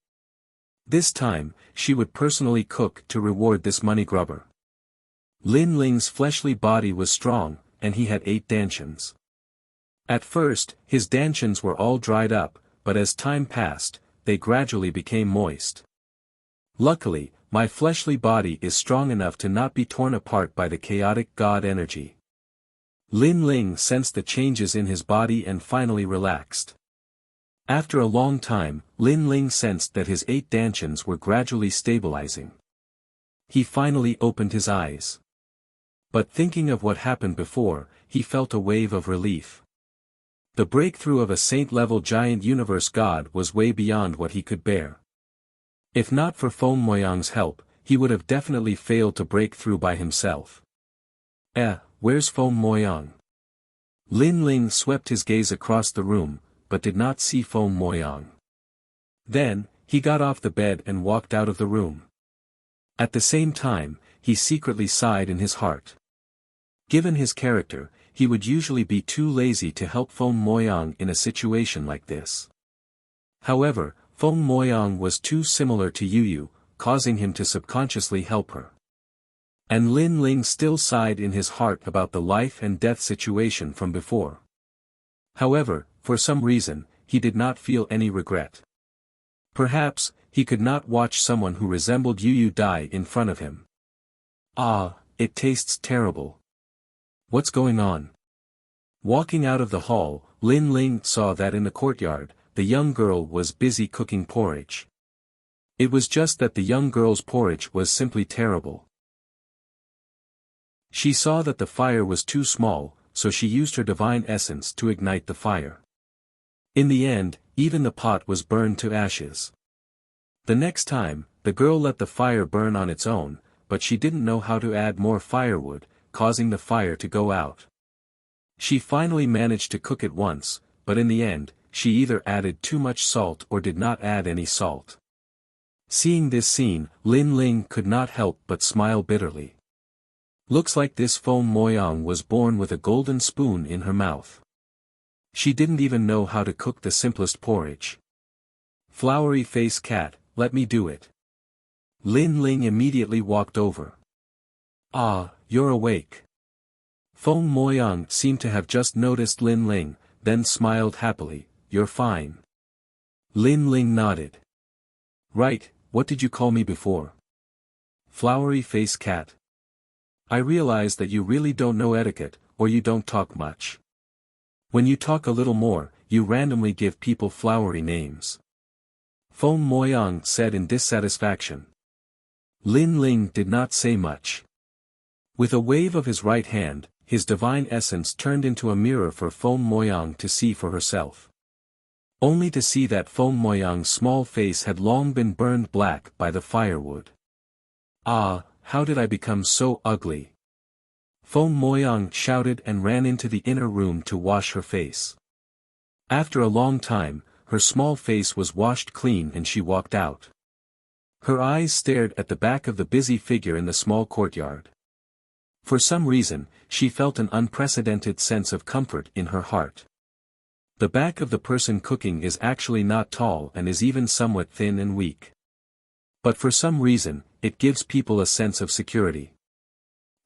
This time, she would personally cook to reward this money grubber. Lin Ling's fleshly body was strong, and he had 8 dantians. At first, his dantians were all dried up, but as time passed, they gradually became moist. Luckily, my fleshly body is strong enough to not be torn apart by the chaotic god energy. Lin Ling sensed the changes in his body and finally relaxed. After a long time, Lin Ling sensed that his 8 dantians were gradually stabilizing. He finally opened his eyes. But thinking of what happened before, he felt a wave of relief. The breakthrough of a saint-level giant universe god was way beyond what he could bear. If not for Feng Moyang's help, he would have definitely failed to break through by himself. Where's Feng Moyang? Lin Ling swept his gaze across the room, but did not see Feng Moyang. Then, he got off the bed and walked out of the room. At the same time, he secretly sighed in his heart. Given his character, he would usually be too lazy to help Feng Moyang in a situation like this. However, Feng Moyang was too similar to Yu, causing him to subconsciously help her. And Lin Ling still sighed in his heart about the life and death situation from before. However, for some reason, he did not feel any regret. Perhaps, he could not watch someone who resembled Yu die in front of him. It tastes terrible. What's going on? Walking out of the hall, Lin Ling saw that in the courtyard, the young girl was busy cooking porridge. It was just that the young girl's porridge was simply terrible. She saw that the fire was too small, so she used her divine essence to ignite the fire. In the end, even the pot was burned to ashes. The next time, the girl let the fire burn on its own, but she didn't know how to add more firewood, causing the fire to go out. She finally managed to cook it once, but in the end, she either added too much salt or did not add any salt. Seeing this scene, Lin Ling could not help but smile bitterly. Looks like this Feng Moyang was born with a golden spoon in her mouth. She didn't even know how to cook the simplest porridge. Flowery face cat, let me do it. Lin Ling immediately walked over. You're awake. Feng Moyang seemed to have just noticed Lin Ling, then smiled happily. You're fine. Lin Ling nodded. Right, what did you call me before? Flowery face cat. I realize that you really don't know etiquette, or you don't talk much. When you talk a little more, you randomly give people flowery names. Feng Moyang said in dissatisfaction. Lin Ling did not say much. With a wave of his right hand, his divine essence turned into a mirror for Feng Moyang to see for herself. Only to see that Feng Moyang's small face had long been burned black by the firewood. How did I become so ugly? Feng Moyang shouted and ran into the inner room to wash her face. After a long time, her small face was washed clean and she walked out. Her eyes stared at the back of the busy figure in the small courtyard. For some reason, she felt an unprecedented sense of comfort in her heart. The back of the person cooking is actually not tall and is even somewhat thin and weak. But for some reason, it gives people a sense of security.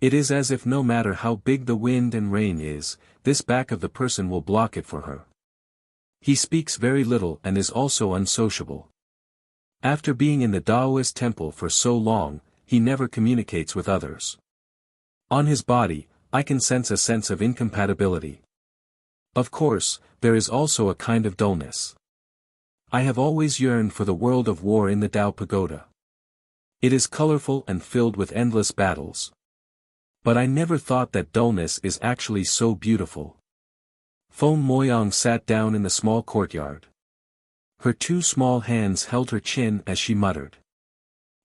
It is as if no matter how big the wind and rain is, this back of the person will block it for her. He speaks very little and is also unsociable. After being in the Taoist temple for so long, he never communicates with others. On his body, I can sense a sense of incompatibility. Of course, there is also a kind of dullness. I have always yearned for the world of war in the Tao Pagoda. It is colorful and filled with endless battles. But I never thought that dullness is actually so beautiful. Feng Moyang sat down in the small courtyard. Her two small hands held her chin as she muttered.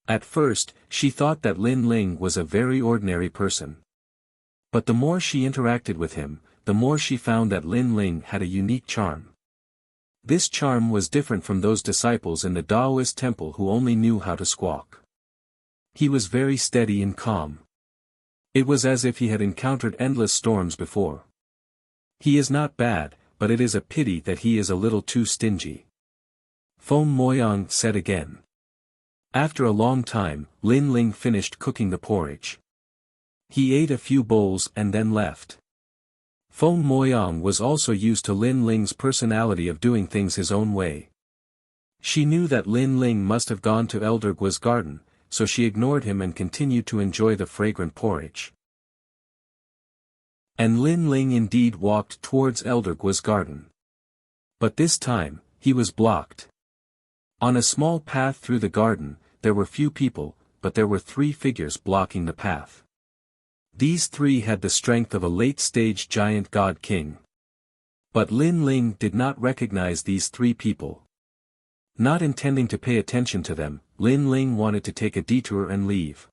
At first, she thought that Lin Ling was a very ordinary person. But the more she interacted with him, the more she found that Lin Ling had a unique charm. This charm was different from those disciples in the Taoist temple who only knew how to squawk. He was very steady and calm. It was as if he had encountered endless storms before. He is not bad, but it is a pity that he is a little too stingy. Feng Moyang said again. After a long time, Lin Ling finished cooking the porridge. He ate a few bowls and then left. Feng Moyang was also used to Lin Ling's personality of doing things his own way. She knew that Lin Ling must have gone to Elder Gui's garden, so she ignored him and continued to enjoy the fragrant porridge. And Lin Ling indeed walked towards Elder Gui's garden. But this time, he was blocked. On a small path through the garden, there were few people, but there were 3 figures blocking the path. These 3 had the strength of a late-stage giant god king. But Lin Ling did not recognize these 3 people. Not intending to pay attention to them, Lin Ling wanted to take a detour and leave.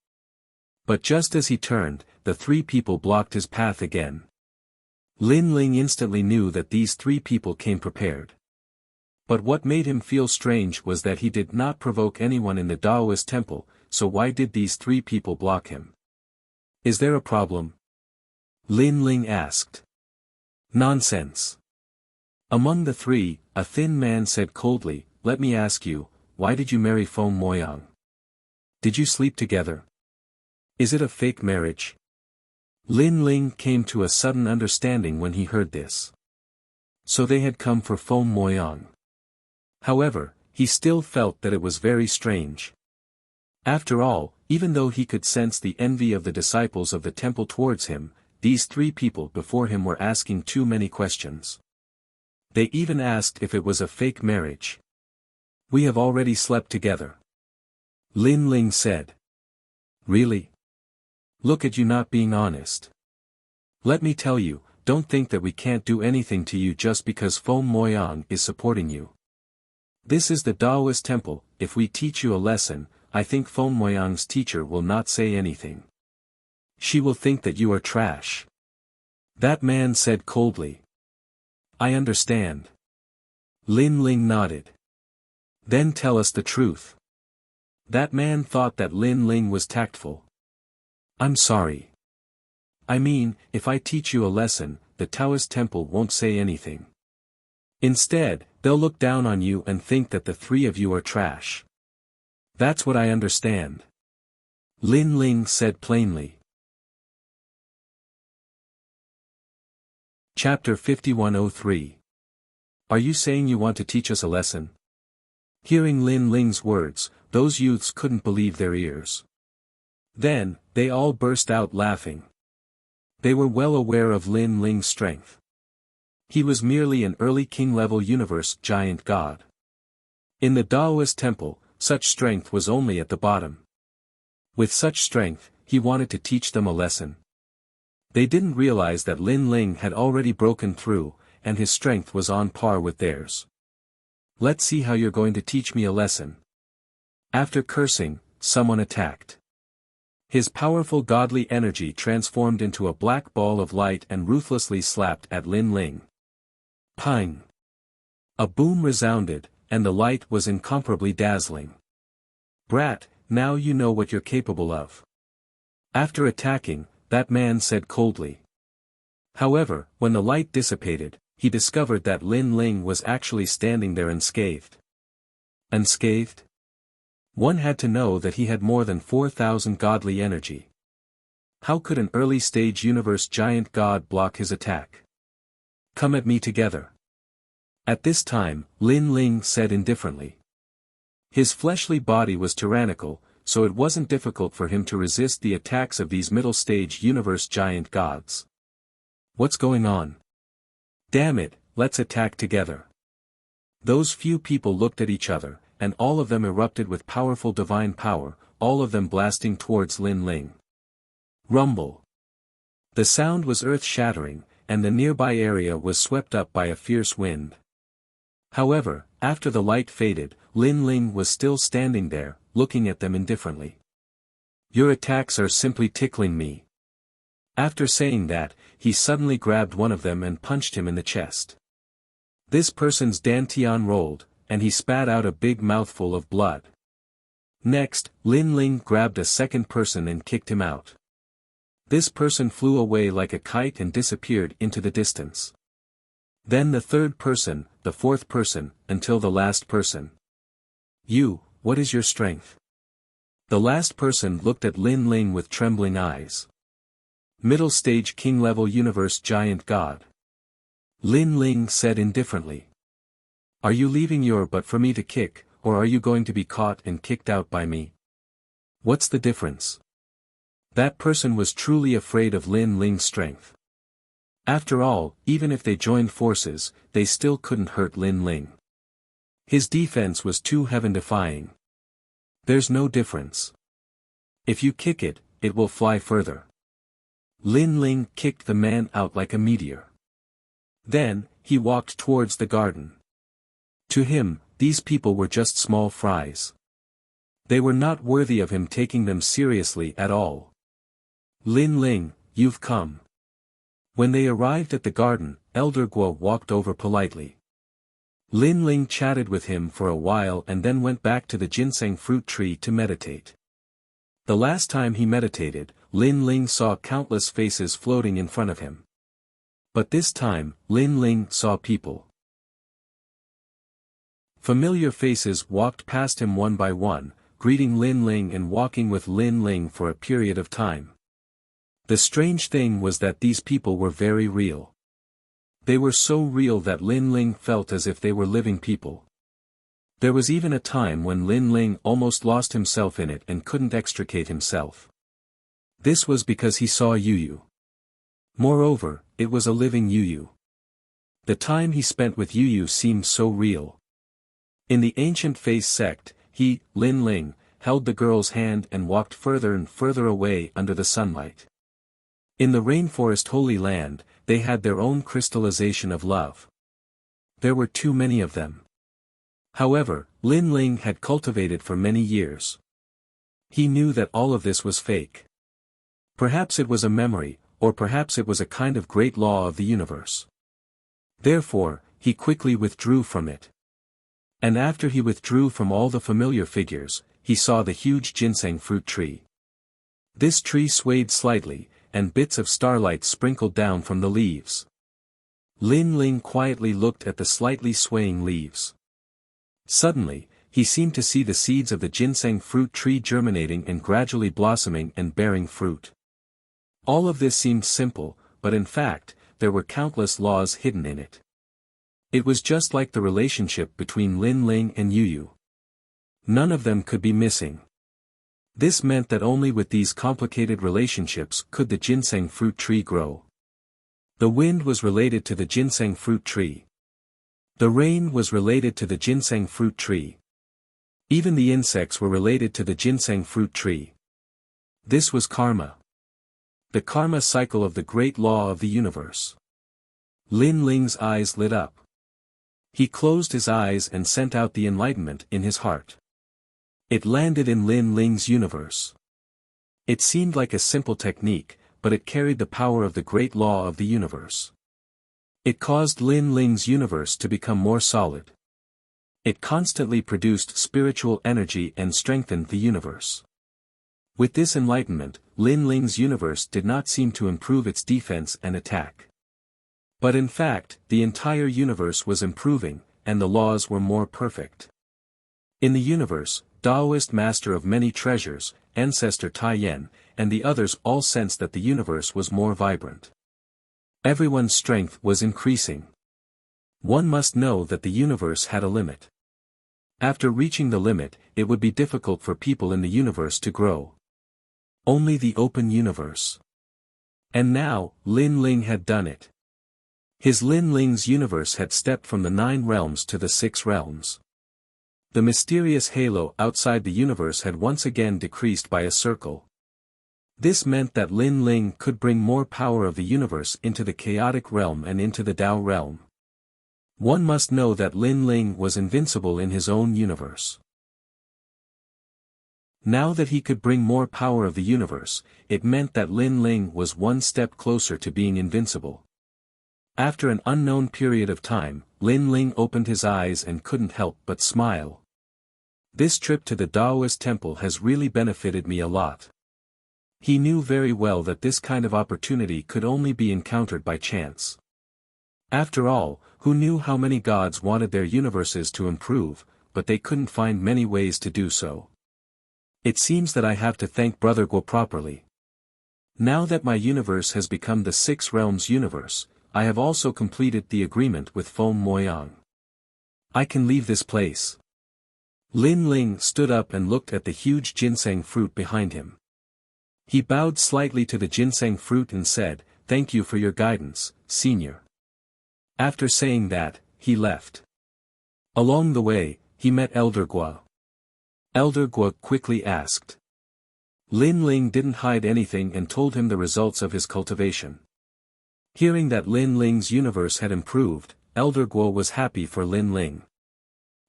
But just as he turned, the 3 people blocked his path again. Lin Ling instantly knew that these 3 people came prepared. But what made him feel strange was that he did not provoke anyone in the Taoist temple, so why did these 3 people block him? Is there a problem? Lin Ling asked. Nonsense. Among the 3, a thin man said coldly, "Let me ask you, why did you marry Feng Moyang? Did you sleep together? Is it a fake marriage?" Lin Ling came to a sudden understanding when he heard this. So they had come for Feng Moyang. However, he still felt that it was very strange. After all, even though he could sense the envy of the disciples of the temple towards him, these 3 people before him were asking too many questions. They even asked if it was a fake marriage. "We have already slept together," Lin Ling said. "Really? Look at you not being honest. Let me tell you, don't think that we can't do anything to you just because Feng Moyang is supporting you. This is the Taoist temple. If we teach you a lesson, I think Feng Moyang's teacher will not say anything. She will think that you are trash." That man said coldly. "I understand." Lin Ling nodded. "Then tell us the truth." That man thought that Lin Ling was tactful. "I'm sorry. I mean, if I teach you a lesson, the Taoist temple won't say anything. Instead, they'll look down on you and think that the 3 of you are trash. That's what I understand," Lin Ling said plainly. Chapter 5103. Are you saying you want to teach us a lesson? Hearing Lin Ling's words, those youths couldn't believe their ears. Then, they all burst out laughing. They were well aware of Lin Ling's strength. He was merely an early king-level universe giant god. In the Taoist temple, such strength was only at the bottom. With such strength, he wanted to teach them a lesson. They didn't realize that Lin Ling had already broken through, and his strength was on par with theirs. "Let's see how you're going to teach me a lesson." After cursing, someone attacked. His powerful godly energy transformed into a black ball of light and ruthlessly slapped at Lin Ling. Pang! A boom resounded, and the light was incomparably dazzling. "Brat, now you know what you're capable of." After attacking, that man said coldly. However, when the light dissipated, he discovered that Lin Ling was actually standing there unscathed. Unscathed? One had to know that he had more than 4,000 godly energy. How could an early-stage universe giant god block his attack? "Come at me together." At this time, Lin Ling said indifferently. His fleshly body was tyrannical, so it wasn't difficult for him to resist the attacks of these middle-stage universe giant gods. "What's going on? Damn it, let's attack together." Those few people looked at each other, and all of them erupted with powerful divine power, all of them blasting towards Lin Ling. Rumble. The sound was earth-shattering, and the nearby area was swept up by a fierce wind. However, after the light faded, Lin Ling was still standing there, looking at them indifferently. "Your attacks are simply tickling me." After saying that, he suddenly grabbed one of them and punched him in the chest. This person's dantian rolled, and he spat out a big mouthful of blood. Next, Lin Ling grabbed a second person and kicked him out. This person flew away like a kite and disappeared into the distance. Then the third person, the fourth person, until the last person. "You, what is your strength?" The last person looked at Lin Ling with trembling eyes. "Middle stage king-level universe giant god," Lin Ling said indifferently. "Are you leaving your butt for me to kick, or are you going to be caught and kicked out by me? What's the difference?" That person was truly afraid of Lin Ling's strength. After all, even if they joined forces, they still couldn't hurt Lin Ling. His defense was too heaven-defying. "There's no difference. If you kick it, it will fly further. Lin Ling kicked the man out like a meteor. Then, he walked towards the garden. To him, these people were just small fries. They were not worthy of him taking them seriously at all. Lin Ling, you've come. When they arrived at the garden, Elder Guo walked over politely. Lin Ling chatted with him for a while and then went back to the ginseng fruit tree to meditate. The last time he meditated, Lin Ling saw countless faces floating in front of him. But this time, Lin Ling saw people. Familiar faces walked past him one by one, greeting Lin Ling and walking with Lin Ling for a period of time. The strange thing was that these people were very real. They were so real that Lin Ling felt as if they were living people. There was even a time when Lin Ling almost lost himself in it and couldn't extricate himself. This was because he saw Yu. Moreover, it was a living Yu. The time he spent with Yu seemed so real. In the ancient face sect, he, Lin Ling, held the girl's hand and walked further and further away under the sunlight. In the rainforest Holy Land, they had their own crystallization of love. There were too many of them. However, Lin Ling had cultivated for many years. He knew that all of this was fake. Perhaps it was a memory, or perhaps it was a kind of great law of the universe. Therefore, he quickly withdrew from it. And after he withdrew from all the familiar figures, he saw the huge ginseng fruit tree. This tree swayed slightly, and bits of starlight sprinkled down from the leaves. Lin Ling quietly looked at the slightly swaying leaves. Suddenly, he seemed to see the seeds of the ginseng fruit tree germinating and gradually blossoming and bearing fruit. All of this seemed simple, but in fact, there were countless laws hidden in it. It was just like the relationship between Lin Ling and Yu. None of them could be missing. This meant that only with these complicated relationships could the ginseng fruit tree grow. The wind was related to the ginseng fruit tree. The rain was related to the ginseng fruit tree. Even the insects were related to the ginseng fruit tree. This was karma. The karma cycle of the great law of the universe. Lin Ling's eyes lit up. He closed his eyes and sent out the enlightenment in his heart. It landed in Lin Ling's universe. It seemed like a simple technique, but it carried the power of the great law of the universe. It caused Lin Ling's universe to become more solid. It constantly produced spiritual energy and strengthened the universe. With this enlightenment, Lin Ling's universe did not seem to improve its defense and attack. But in fact, the entire universe was improving, and the laws were more perfect. In the universe, Taoist Master of Many Treasures, Ancestor Taiyan, and the others all sensed that the universe was more vibrant. Everyone's strength was increasing. One must know that the universe had a limit. After reaching the limit, it would be difficult for people in the universe to grow. Only the open universe. And now, Lin Ling had done it. His Lin Ling's universe had stepped from the 9 realms to the 6 realms. The mysterious halo outside the universe had once again decreased by a circle. This meant that Lin Ling could bring more power of the universe into the chaotic realm and into the Tao realm. One must know that Lin Ling was invincible in his own universe. Now that he could bring more power of the universe, it meant that Lin Ling was one step closer to being invincible. After an unknown period of time, Lin Ling opened his eyes and couldn't help but smile. This trip to the Taoist temple has really benefited me a lot. He knew very well that this kind of opportunity could only be encountered by chance. After all, who knew how many gods wanted their universes to improve, but they couldn't find many ways to do so. It seems that I have to thank Brother Guo properly. Now that my universe has become the 6 realms universe, I have also completed the agreement with Feng Moyang. I can leave this place. Lin Ling stood up and looked at the huge ginseng fruit behind him. He bowed slightly to the ginseng fruit and said, "Thank you for your guidance, Senior." After saying that, he left. Along the way, he met Elder Guo. Elder Guo quickly asked, Lin Ling didn't hide anything and told him the results of his cultivation. Hearing that Lin Ling's universe had improved, Elder Guo was happy for Lin Ling.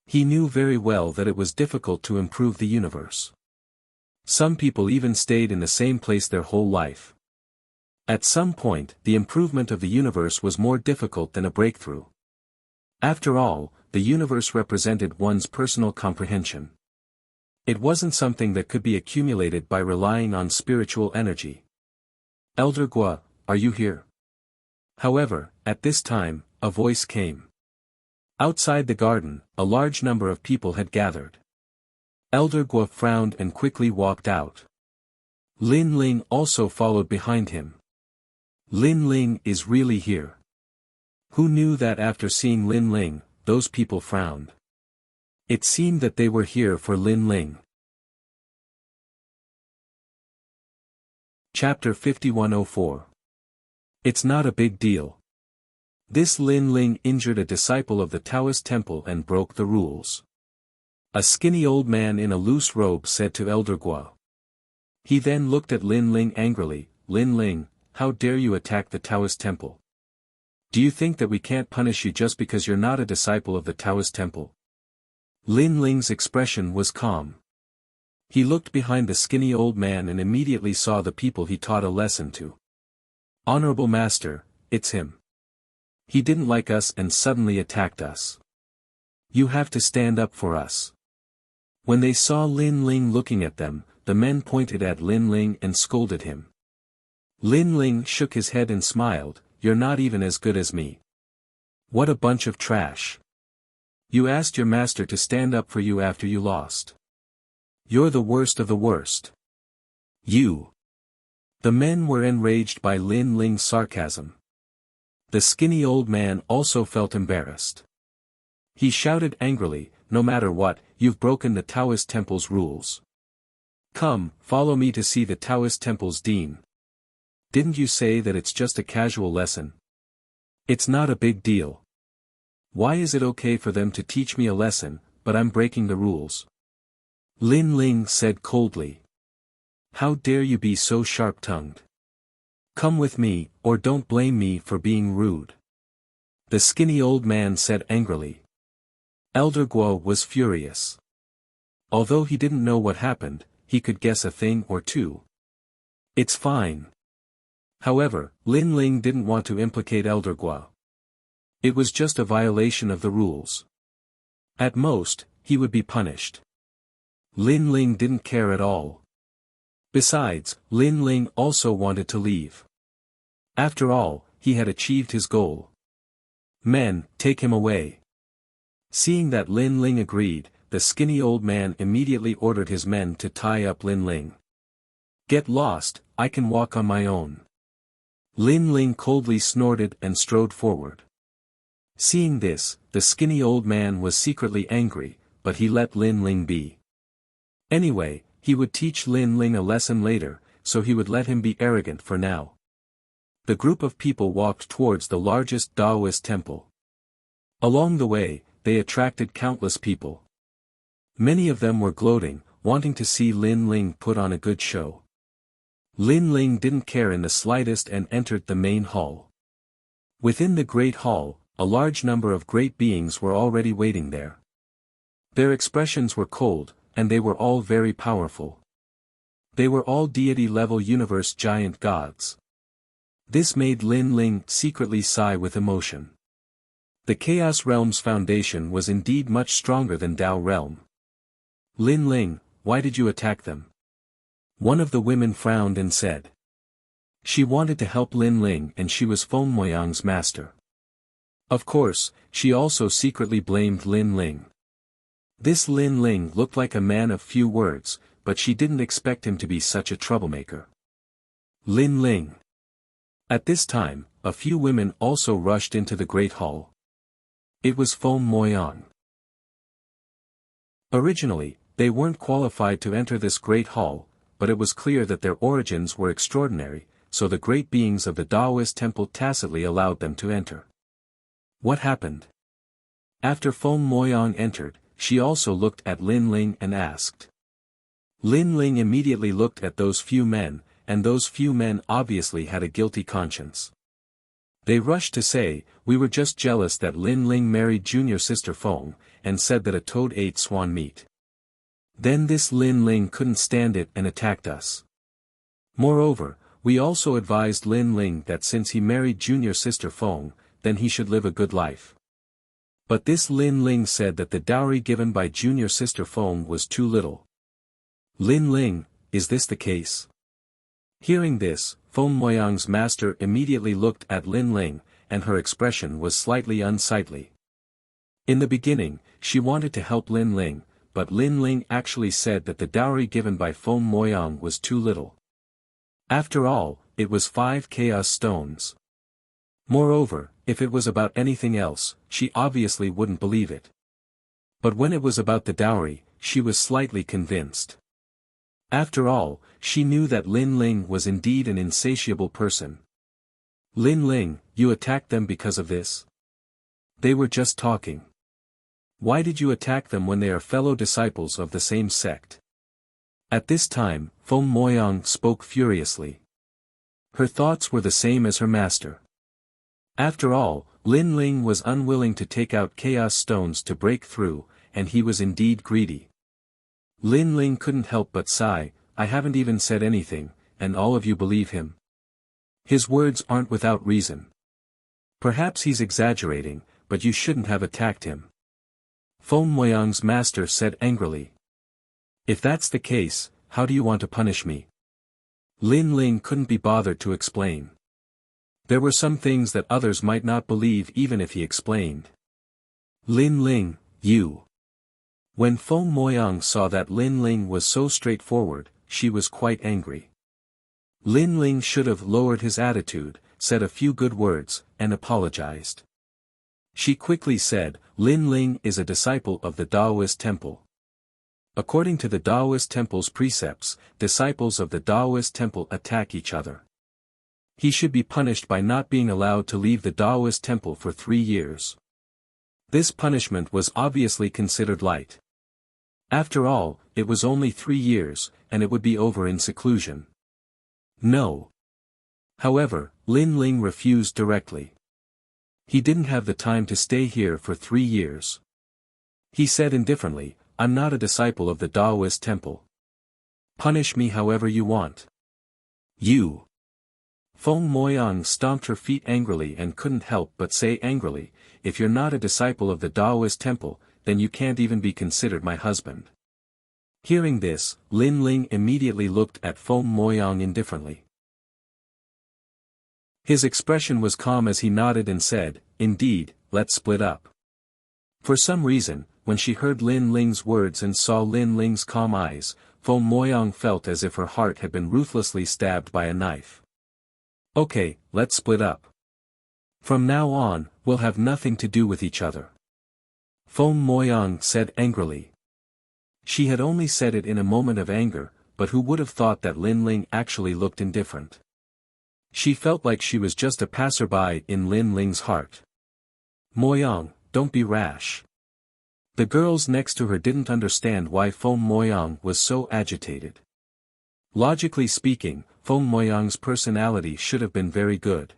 He knew very well that it was difficult to improve the universe. Some people even stayed in the same place their whole life. At some point, the improvement of the universe was more difficult than a breakthrough. After all, the universe represented one's personal comprehension. It wasn't something that could be accumulated by relying on spiritual energy. Elder Guo, are you here? However, at this time, a voice came. Outside the garden, a large number of people had gathered. Elder Guo frowned and quickly walked out. Lin Ling also followed behind him. Lin Ling is really here. Who knew that after seeing Lin Ling, those people frowned? It seemed that they were here for Lin Ling. Chapter 5104. It's not a big deal. This Lin Ling injured a disciple of the Taoist temple and broke the rules. A skinny old man in a loose robe said to Elder Guo. He then looked at Lin Ling angrily. Lin Ling, how dare you attack the Taoist temple? Do you think that we can't punish you just because you're not a disciple of the Taoist temple? Lin Ling's expression was calm. He looked behind the skinny old man and immediately saw the people he taught a lesson to. Honorable Master, it's him. He didn't like us and suddenly attacked us. You have to stand up for us. When they saw Lin Ling looking at them, the men pointed at Lin Ling and scolded him. Lin Ling shook his head and smiled, you're not even as good as me. What a bunch of trash. You asked your master to stand up for you after you lost. You're the worst of the worst. You. The men were enraged by Lin Ling's sarcasm. The skinny old man also felt embarrassed. He shouted angrily, no matter what, you've broken the Taoist temple's rules. Come, follow me to see the Taoist temple's dean. Didn't you say that it's just a casual lesson? It's not a big deal. Why is it okay for them to teach me a lesson, but I'm breaking the rules? Lin Ling said coldly. How dare you be so sharp-tongued? Come with me, or don't blame me for being rude. The skinny old man said angrily. Elder Guo was furious. Although he didn't know what happened, he could guess a thing or two. It's fine. However, Lin Ling didn't want to implicate Elder Guo. It was just a violation of the rules. At most, he would be punished. Lin Ling didn't care at all. Besides, Lin Ling also wanted to leave. After all, he had achieved his goal. Men, take him away. Seeing that Lin Ling agreed, the skinny old man immediately ordered his men to tie up Lin Ling. Get lost, I can walk on my own. Lin Ling coldly snorted and strode forward. Seeing this, the skinny old man was secretly angry, but he let Lin Ling be. Anyway, he would teach Lin Ling a lesson later, so he would let him be arrogant for now. The group of people walked towards the largest Taoist temple. Along the way, they attracted countless people. Many of them were gloating, wanting to see Lin Ling put on a good show. Lin Ling didn't care in the slightest and entered the main hall. Within the great hall, a large number of great beings were already waiting there. Their expressions were cold, and they were all very powerful. They were all deity-level universe giant gods. This made Lin Ling secretly sigh with emotion. The Chaos Realm's foundation was indeed much stronger than Tao Realm. Lin Ling, why did you attack them? One of the women frowned and said. She wanted to help Lin Ling and she was Feng Moyang's master. Of course, she also secretly blamed Lin Ling. This Lin Ling looked like a man of few words, but she didn't expect him to be such a troublemaker. Lin Ling. At this time, a few women also rushed into the great hall. It was Feng Moyang. Originally, they weren't qualified to enter this great hall, but it was clear that their origins were extraordinary, so the great beings of the Taoist temple tacitly allowed them to enter. What happened? After Feng Moyang entered, she also looked at Lin Ling and asked. Lin Ling immediately looked at those few men, and those few men obviously had a guilty conscience. They rushed to say, "We were just jealous that Lin Ling married junior sister Feng, and said that a toad ate swan meat. Then this Lin Ling couldn't stand it and attacked us. Moreover, we also advised Lin Ling that since he married junior sister Feng, then he should live a good life. But this Lin Ling said that the dowry given by junior sister Feng was too little. Lin Ling, is this the case?" Hearing this, Feng Moyang's master immediately looked at Lin Ling, and her expression was slightly unsightly. In the beginning, she wanted to help Lin Ling, but Lin Ling actually said that the dowry given by Feng Moyang was too little. After all, it was 5 chaos stones. Moreover, if it was about anything else, she obviously wouldn't believe it. But when it was about the dowry, she was slightly convinced. After all, she knew that Lin Ling was indeed an insatiable person. "Lin Ling, you attacked them because of this? They were just talking. Why did you attack them when they are fellow disciples of the same sect?" At this time, Feng Moyang spoke furiously. Her thoughts were the same as her master. After all, Lin Ling was unwilling to take out chaos stones to break through, and he was indeed greedy. Lin Ling couldn't help but sigh, "I haven't even said anything, and all of you believe him. His words aren't without reason. Perhaps he's exaggerating, but you shouldn't have attacked him." Feng Moyang's master said angrily. "If that's the case, how do you want to punish me?" Lin Ling couldn't be bothered to explain. There were some things that others might not believe even if he explained. "Lin Ling, you..." When Feng Moyang saw that Lin Ling was so straightforward, she was quite angry. Lin Ling should have lowered his attitude, said a few good words, and apologized. She quickly said, "Lin Ling is a disciple of the Taoist temple. According to the Taoist temple's precepts, disciples of the Taoist temple attack each other. He should be punished by not being allowed to leave the Taoist temple for 3 years. This punishment was obviously considered light. After all, it was only 3 years, and it would be over in seclusion. No." However, Lin Ling refused directly. He didn't have the time to stay here for 3 years. He said indifferently, "I'm not a disciple of the Taoist temple. Punish me however you want." "You..." Feng Moyang stomped her feet angrily and couldn't help but say angrily, "If you're not a disciple of the Taoist temple, then you can't even be considered my husband." Hearing this, Lin Ling immediately looked at Feng Moyang indifferently. His expression was calm as he nodded and said, "Indeed, let's split up." For some reason, when she heard Lin Ling's words and saw Lin Ling's calm eyes, Feng Moyang felt as if her heart had been ruthlessly stabbed by a knife. "Okay, let's split up. From now on, we'll have nothing to do with each other," Feng Moyang said angrily. She had only said it in a moment of anger, but who would have thought that Lin Ling actually looked indifferent? She felt like she was just a passerby in Lin Ling's heart. "Moyang, don't be rash." The girls next to her didn't understand why Feng Moyang was so agitated. Logically speaking, Feng Moyang's personality should have been very good.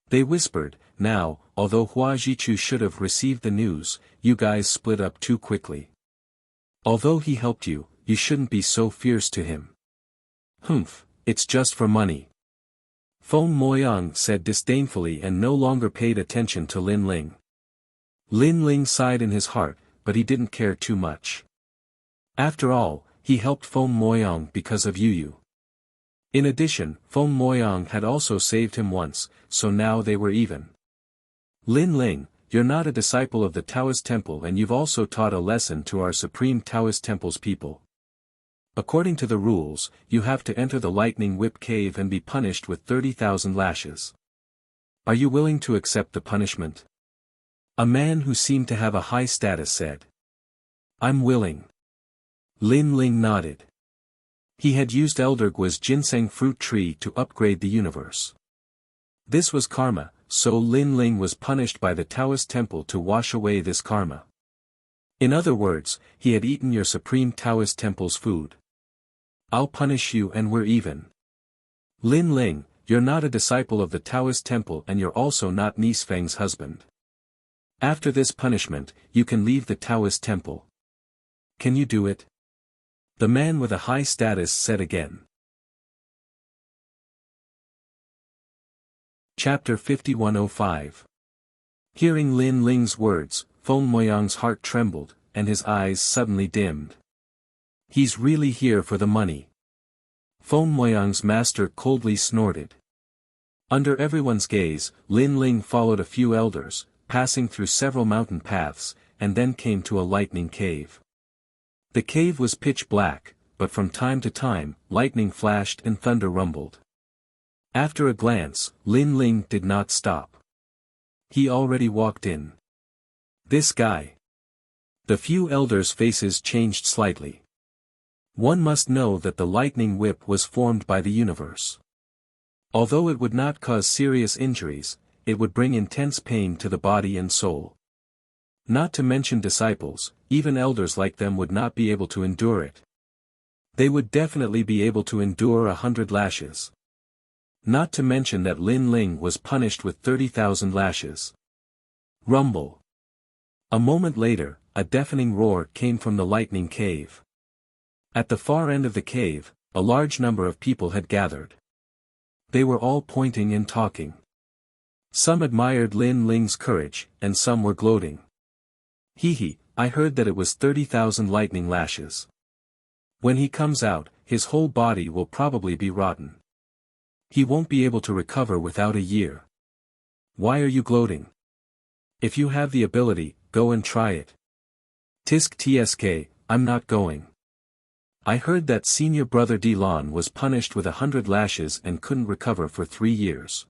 They whispered, "Now, although Hua Jichu should have received the news, you guys split up too quickly. Although he helped you, you shouldn't be so fierce to him." "Humph, it's just for money," Feng Moyang said disdainfully and no longer paid attention to Lin Ling. Lin Ling sighed in his heart, but he didn't care too much. After all, he helped Feng Moyang because of Yu. In addition, Feng Moyang had also saved him once, so now they were even. "Lin Ling, you're not a disciple of the Taoist temple and you've also taught a lesson to our supreme Taoist temple's people. According to the rules, you have to enter the lightning whip cave and be punished with 30,000 lashes. Are you willing to accept the punishment?" A man who seemed to have a high status said. "I'm willing." Lin Ling nodded. He had used Elder Gua's ginseng fruit tree to upgrade the universe. This was karma, so Lin Ling was punished by the Taoist temple to wash away this karma. In other words, he had eaten your supreme Taoist temple's food. I'll punish you and we're even. Lin Ling, you're not a disciple of the Taoist temple and you're also not Nice Feng's husband. After this punishment, you can leave the Taoist temple. Can you do it? The man with a high status said again. Chapter 5105. Hearing Lin Ling's words, Feng Moyang's heart trembled, and his eyes suddenly dimmed. He's really here for the money. Feng Moyang's master coldly snorted. Under everyone's gaze, Lin Ling followed a few elders, passing through several mountain paths, and then came to a lightning cave. The cave was pitch black, but from time to time, lightning flashed and thunder rumbled. After a glance, Lin Ling did not stop. He already walked in. This guy. The few elders' faces changed slightly. One must know that the lightning whip was formed by the universe. Although it would not cause serious injuries, it would bring intense pain to the body and soul. Not to mention disciples, even elders like them would not be able to endure it. They would definitely be able to endure 100 lashes. Not to mention that Lin Ling was punished with 30,000 lashes. Rumble. A moment later, a deafening roar came from the lightning cave. At the far end of the cave, a large number of people had gathered. They were all pointing and talking. Some admired Lin Ling's courage, and some were gloating. Hee, I heard that it was 30,000 lightning lashes. When he comes out, his whole body will probably be rotten. He won't be able to recover without a year. Why are you gloating? If you have the ability, go and try it. Tisk tsk, I'm not going. I heard that senior brother Dilan was punished with 100 lashes and couldn't recover for 3 years.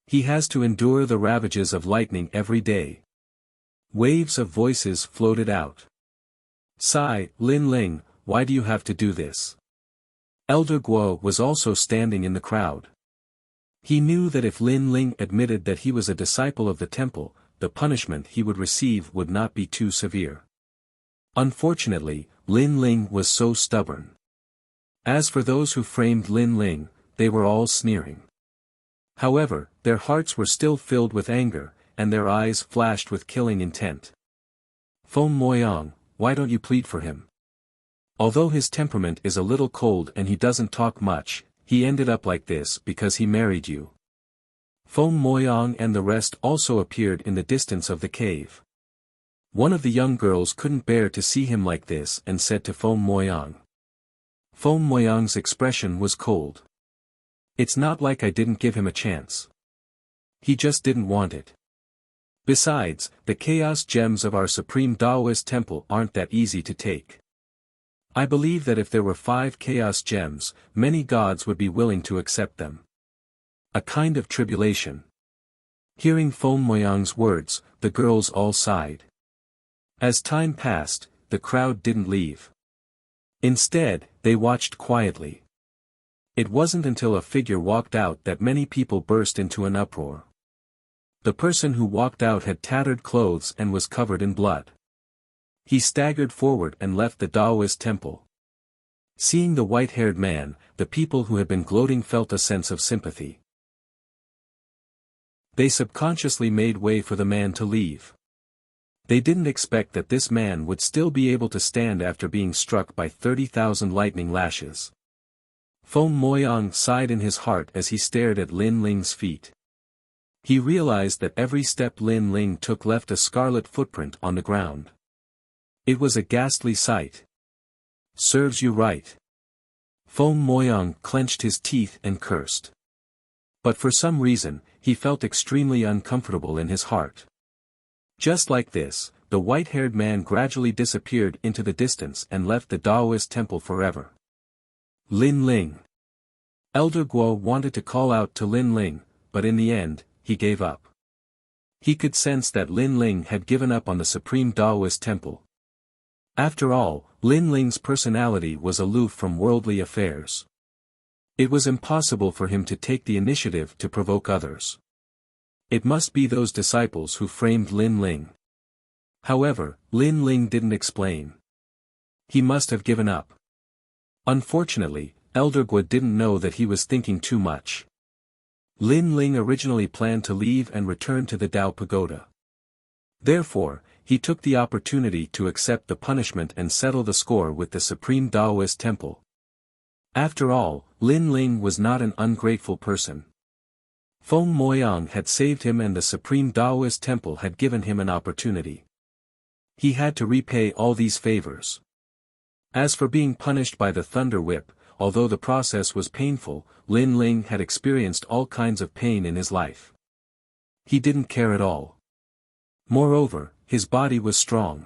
He has to endure the ravages of lightning every day. Waves of voices floated out. Sigh, Lin Ling, why do you have to do this? Elder Guo was also standing in the crowd. He knew that if Lin Ling admitted that he was a disciple of the temple, the punishment he would receive would not be too severe. Unfortunately, Lin Ling was so stubborn. As for those who framed Lin Ling, they were all sneering. However, their hearts were still filled with anger, and their eyes flashed with killing intent. Feng Moyang, why don't you plead for him? Although his temperament is a little cold and he doesn't talk much, he ended up like this because he married you. Feng Moyang and the rest also appeared in the distance of the cave. One of the young girls couldn't bear to see him like this and said to Feng Moyang. Feng Moyang's expression was cold. It's not like I didn't give him a chance. He just didn't want it. Besides, the chaos gems of our supreme Taoist temple aren't that easy to take. I believe that if there were 5 chaos gems, many gods would be willing to accept them. A kind of tribulation. Hearing Feng Moyang's words, the girls all sighed. As time passed, the crowd didn't leave. Instead, they watched quietly. It wasn't until a figure walked out that many people burst into an uproar. The person who walked out had tattered clothes and was covered in blood. He staggered forward and left the Taoist temple. Seeing the white-haired man, the people who had been gloating felt a sense of sympathy. They subconsciously made way for the man to leave. They didn't expect that this man would still be able to stand after being struck by 30,000 lightning lashes. Feng Moyang sighed in his heart as he stared at Lin Ling's feet. He realized that every step Lin Ling took left a scarlet footprint on the ground. It was a ghastly sight. Serves you right. Feng Moyang clenched his teeth and cursed. But for some reason, he felt extremely uncomfortable in his heart. Just like this, the white-haired man gradually disappeared into the distance and left the Taoist temple forever. Lin Ling. Elder Guo wanted to call out to Lin Ling, but in the end, he gave up. He could sense that Lin Ling had given up on the supreme Taoist temple. After all, Lin Ling's personality was aloof from worldly affairs. It was impossible for him to take the initiative to provoke others. It must be those disciples who framed Lin Ling. However, Lin Ling didn't explain. He must have given up. Unfortunately, Elder Gua didn't know that he was thinking too much. Lin Ling originally planned to leave and return to the Dao Pagoda. Therefore, he took the opportunity to accept the punishment and settle the score with the Supreme Daoist Temple. After all, Lin Ling was not an ungrateful person. Feng Moyang had saved him and the Supreme Daoist Temple had given him an opportunity. He had to repay all these favors. As for being punished by the Thunder Whip, although the process was painful, Lin Ling had experienced all kinds of pain in his life. He didn't care at all. Moreover, his body was strong.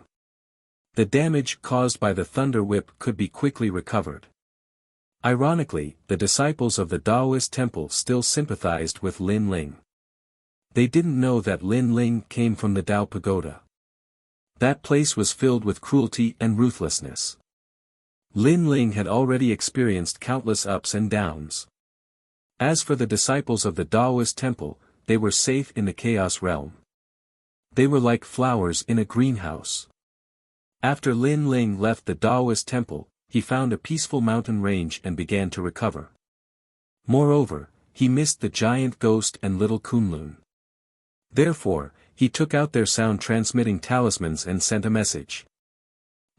The damage caused by the Thunder Whip could be quickly recovered. Ironically, the disciples of the Daoist Temple still sympathized with Lin Ling. They didn't know that Lin Ling came from the Dao Pagoda. That place was filled with cruelty and ruthlessness. Lin Ling had already experienced countless ups and downs. As for the disciples of the Daoist Temple, they were safe in the Chaos Realm. They were like flowers in a greenhouse. After Lin Ling left the Daoist Temple, he found a peaceful mountain range and began to recover. Moreover, he missed the giant ghost and little Kunlun. Therefore, he took out their sound-transmitting talismans and sent a message.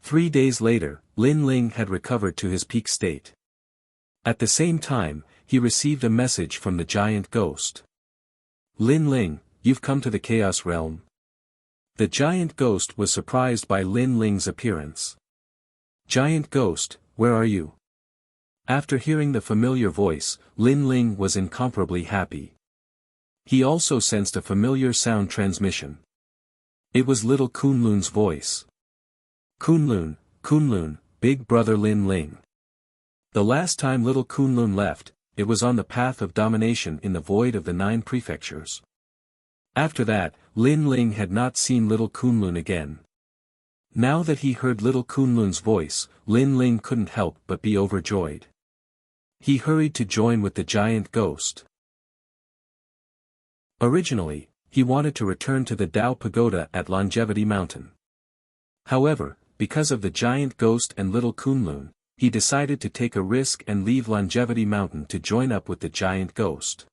3 days later, Lin Ling had recovered to his peak state. At the same time, he received a message from the giant ghost. Lin Ling, you've come to the Chaos Realm. The giant ghost was surprised by Lin Ling's appearance. Giant ghost, where are you? After hearing the familiar voice, Lin Ling was incomparably happy. He also sensed a familiar sound transmission. It was little Kunlun's voice. Kunlun, Kunlun, big brother Lin Ling. The last time little Kunlun left, it was on the path of domination in the void of the 9 prefectures. After that, Lin Ling had not seen little Kunlun again. Now that he heard little Kunlun's voice, Lin Ling couldn't help but be overjoyed. He hurried to join with the giant ghost. Originally, he wanted to return to the Dao Pagoda at Longevity Mountain. However, because of the giant ghost and little Kunlun, he decided to take a risk and leave Longevity Mountain to join up with the giant ghost.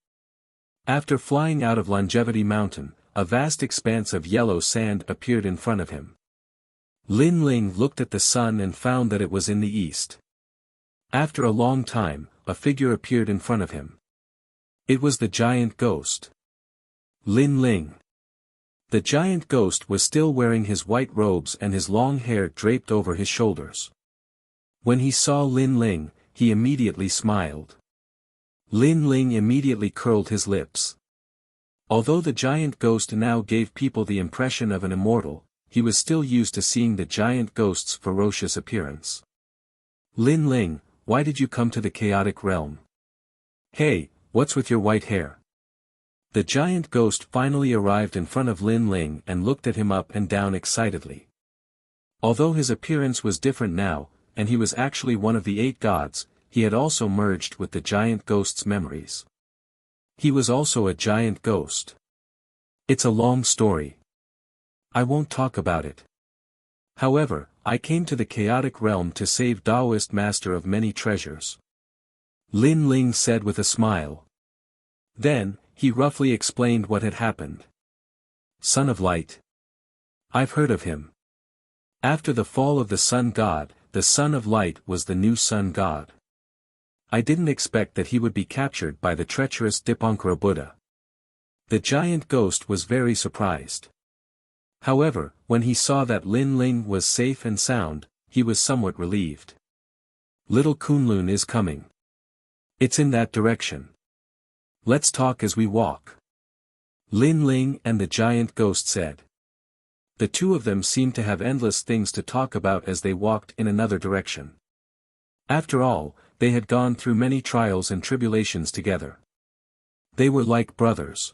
After flying out of Longevity Mountain, a vast expanse of yellow sand appeared in front of him. Lin Ling looked at the sun and found that it was in the east. After a long time, a figure appeared in front of him. It was the giant ghost. Lin Ling. The giant ghost was still wearing his white robes and his long hair draped over his shoulders. When he saw Lin Ling, he immediately smiled. Lin Ling immediately curled his lips. Although the giant ghost now gave people the impression of an immortal, he was still used to seeing the giant ghost's ferocious appearance. Lin Ling, why did you come to the chaotic realm? Hey, what's with your white hair? The giant ghost finally arrived in front of Lin Ling and looked at him up and down excitedly. Although his appearance was different now, and he was actually one of the 8 gods, he had also merged with the giant ghost's memories. He was also a giant ghost. It's a long story. I won't talk about it. However, I came to the chaotic realm to save Daoist master of many treasures. Lin Ling said with a smile. Then, he roughly explained what had happened. Son of Light. I've heard of him. After the fall of the Sun God, the Son of Light was the new Sun God. I didn't expect that he would be captured by the treacherous Dipankara Buddha. The giant ghost was very surprised. However, when he saw that Lin Ling was safe and sound, he was somewhat relieved. Little Kunlun is coming. It's in that direction. Let's talk as we walk. Lin Ling and the giant ghost said. The two of them seemed to have endless things to talk about as they walked in another direction. After all, they had gone through many trials and tribulations together. They were like brothers.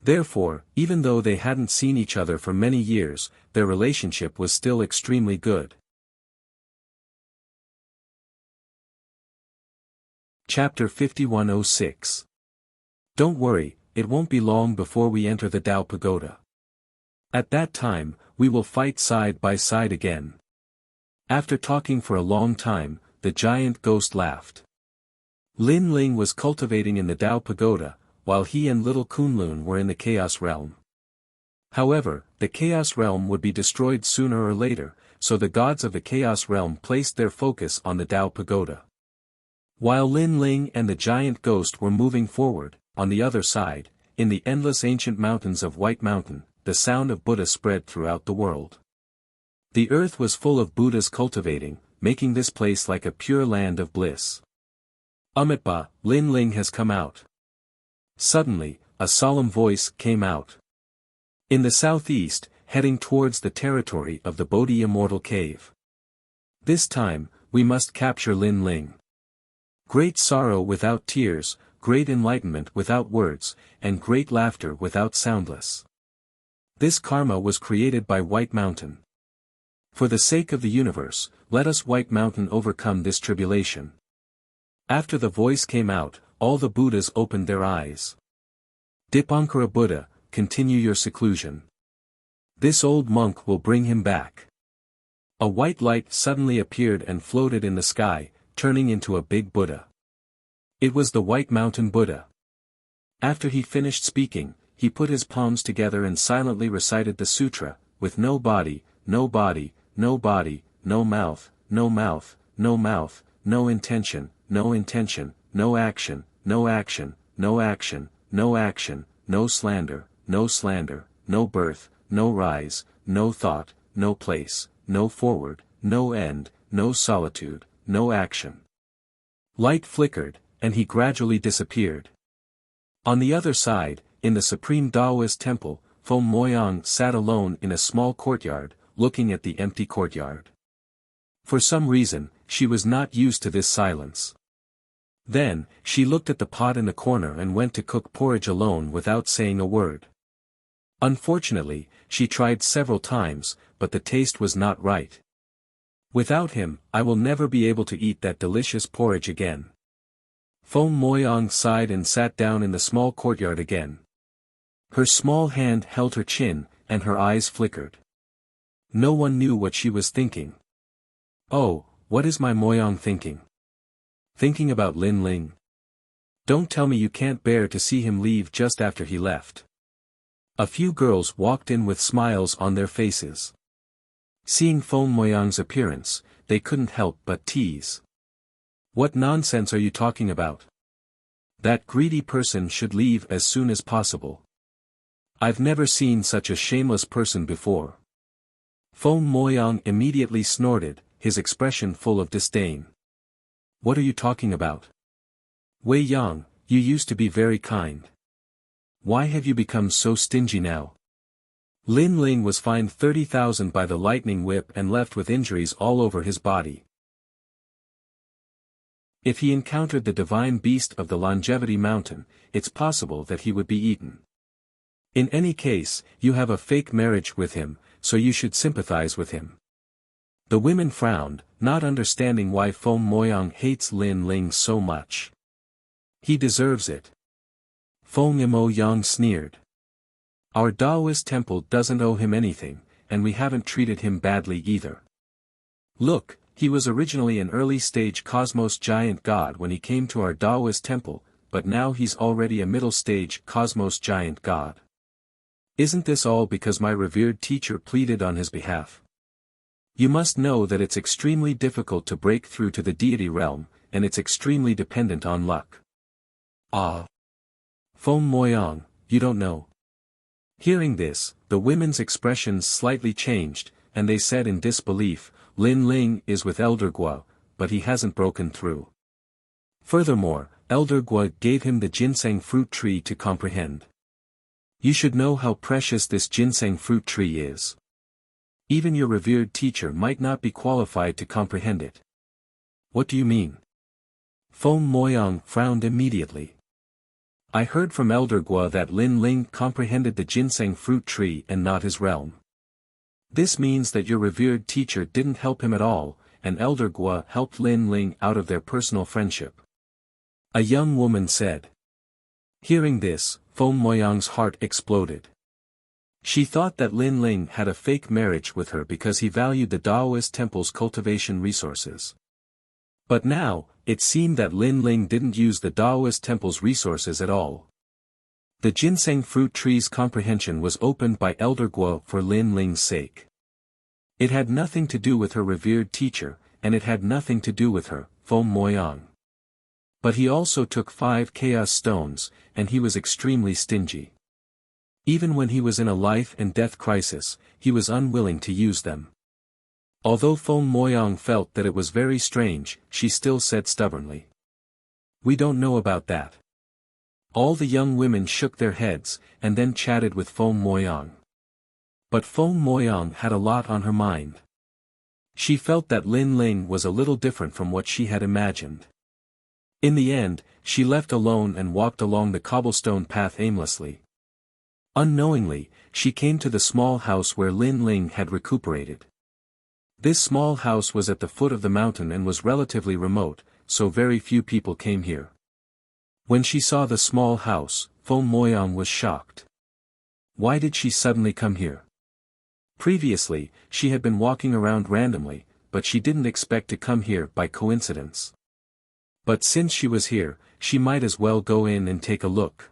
Therefore, even though they hadn't seen each other for many years, their relationship was still extremely good. Chapter 5106. Don't worry, it won't be long before we enter the Dao Pagoda. At that time, we will fight side by side again. After talking for a long time, the giant ghost laughed. Lin Ling was cultivating in the Tao Pagoda, while he and little Kunlun were in the Chaos Realm. However, the Chaos Realm would be destroyed sooner or later, so the gods of the Chaos Realm placed their focus on the Tao Pagoda. While Lin Ling and the giant ghost were moving forward, on the other side, in the endless ancient mountains of White Mountain, the sound of Buddha spread throughout the world. The earth was full of Buddhas cultivating, making this place like a pure land of bliss. Amitba, Lin Ling has come out. Suddenly, a solemn voice came out. In the southeast, heading towards the territory of the Bodhi Immortal Cave. This time, we must capture Lin Ling. Great sorrow without tears, great enlightenment without words, and great laughter without soundless. This karma was created by White Mountain. For the sake of the universe, let us White Mountain overcome this tribulation. After the voice came out, all the Buddhas opened their eyes. Dipankara Buddha, continue your seclusion. This old monk will bring him back. A white light suddenly appeared and floated in the sky, turning into a big Buddha. It was the White Mountain Buddha. After he finished speaking, he put his palms together and silently recited the sutra, with no body, no body, no body, no mouth, no mouth, no mouth, no intention, no intention, no action, no action, no action, no action, no slander, no slander, no birth, no rise, no thought, no place, no forward, no end, no solitude, no action. Light flickered, and he gradually disappeared. On the other side, in the Supreme Taoist Temple, Feng Moyang sat alone in a small courtyard, looking at the empty courtyard. For some reason, she was not used to this silence. Then, she looked at the pot in the corner and went to cook porridge alone without saying a word. Unfortunately, she tried several times, but the taste was not right. Without him, I will never be able to eat that delicious porridge again. Feng Moyang sighed and sat down in the small courtyard again. Her small hand held her chin, and her eyes flickered. No one knew what she was thinking. Oh, what is my Moyang thinking? Thinking about Lin Ling? Don't tell me you can't bear to see him leave just after he left. A few girls walked in with smiles on their faces. Seeing Feng Moyang's appearance, they couldn't help but tease. What nonsense are you talking about? That greedy person should leave as soon as possible. I've never seen such a shameless person before. Feng Moyang immediately snorted, his expression full of disdain. What are you talking about? Wei Yang, you used to be very kind. Why have you become so stingy now? Lin Ling was fined 30,000 by the lightning whip and left with injuries all over his body. If he encountered the divine beast of the Longevity Mountain, it's possible that he would be eaten. In any case, you have a fake marriage with him, so you should sympathize with him. The women frowned, not understanding why Feng Moyang hates Lin Ling so much. He deserves it. Feng Moyang sneered. Our Taoist temple doesn't owe him anything, and we haven't treated him badly either. Look, he was originally an early-stage cosmos giant god when he came to our Taoist temple, but now he's already a middle-stage cosmos giant god. Isn't this all because my revered teacher pleaded on his behalf? You must know that it's extremely difficult to break through to the deity realm, and it's extremely dependent on luck. Ah! Feng Moyang, you don't know. Hearing this, the women's expressions slightly changed, and they said in disbelief, Lin Ling is with Elder Guo, but he hasn't broken through. Furthermore, Elder Guo gave him the ginseng fruit tree to comprehend. You should know how precious this ginseng fruit tree is. Even your revered teacher might not be qualified to comprehend it. What do you mean? Feng Moyang frowned immediately. I heard from Elder Guo that Lin Ling comprehended the ginseng fruit tree and not his realm. This means that your revered teacher didn't help him at all, and Elder Guo helped Lin Ling out of their personal friendship. A young woman said. Hearing this, Feng Moyang's heart exploded. She thought that Lin Ling had a fake marriage with her because he valued the Taoist temple's cultivation resources. But now, it seemed that Lin Ling didn't use the Taoist temple's resources at all. The ginseng fruit tree's comprehension was opened by Elder Guo for Lin Ling's sake. It had nothing to do with her revered teacher, and it had nothing to do with her, Feng Moyang. But he also took 5 chaos stones, and he was extremely stingy. Even when he was in a life and death crisis, he was unwilling to use them. Although Feng Moyang felt that it was very strange, she still said stubbornly, "We don't know about that." All the young women shook their heads, and then chatted with Feng Moyang. But Feng Moyang had a lot on her mind. She felt that Lin Ling was a little different from what she had imagined. In the end, she left alone and walked along the cobblestone path aimlessly. Unknowingly, she came to the small house where Lin Ling had recuperated. This small house was at the foot of the mountain and was relatively remote, so very few people came here. When she saw the small house, Feng Moyang was shocked. Why did she suddenly come here? Previously, she had been walking around randomly, but she didn't expect to come here by coincidence. But since she was here, she might as well go in and take a look.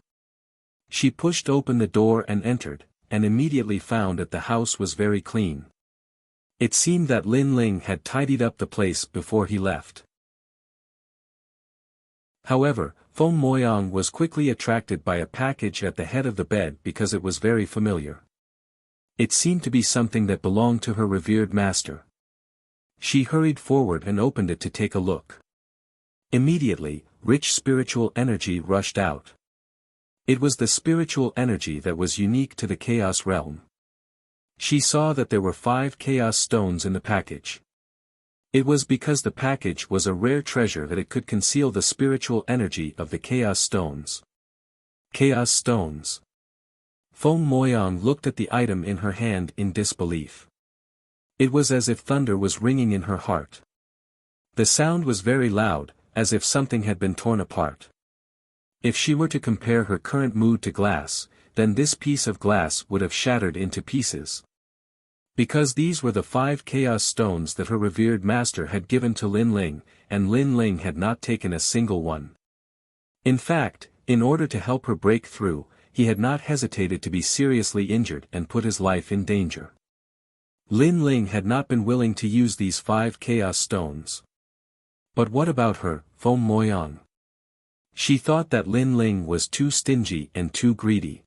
She pushed open the door and entered, and immediately found that the house was very clean. It seemed that Lin Ling had tidied up the place before he left. However, Feng Moyang was quickly attracted by a package at the head of the bed because it was very familiar. It seemed to be something that belonged to her revered master. She hurried forward and opened it to take a look. Immediately, rich spiritual energy rushed out. It was the spiritual energy that was unique to the Chaos realm. She saw that there were 5 Chaos stones in the package. It was because the package was a rare treasure that it could conceal the spiritual energy of the Chaos stones. Chaos stones. Feng Moyang looked at the item in her hand in disbelief. It was as if thunder was ringing in her heart. The sound was very loud, as if something had been torn apart. If she were to compare her current mood to glass, then this piece of glass would have shattered into pieces. Because these were the 5 chaos stones that her revered master had given to Lin Ling, and Lin Ling had not taken a single one. In fact, in order to help her break through, he had not hesitated to be seriously injured and put his life in danger. Lin Ling had not been willing to use these 5 chaos stones. But what about her, Feng Moyang? She thought that Lin Ling was too stingy and too greedy.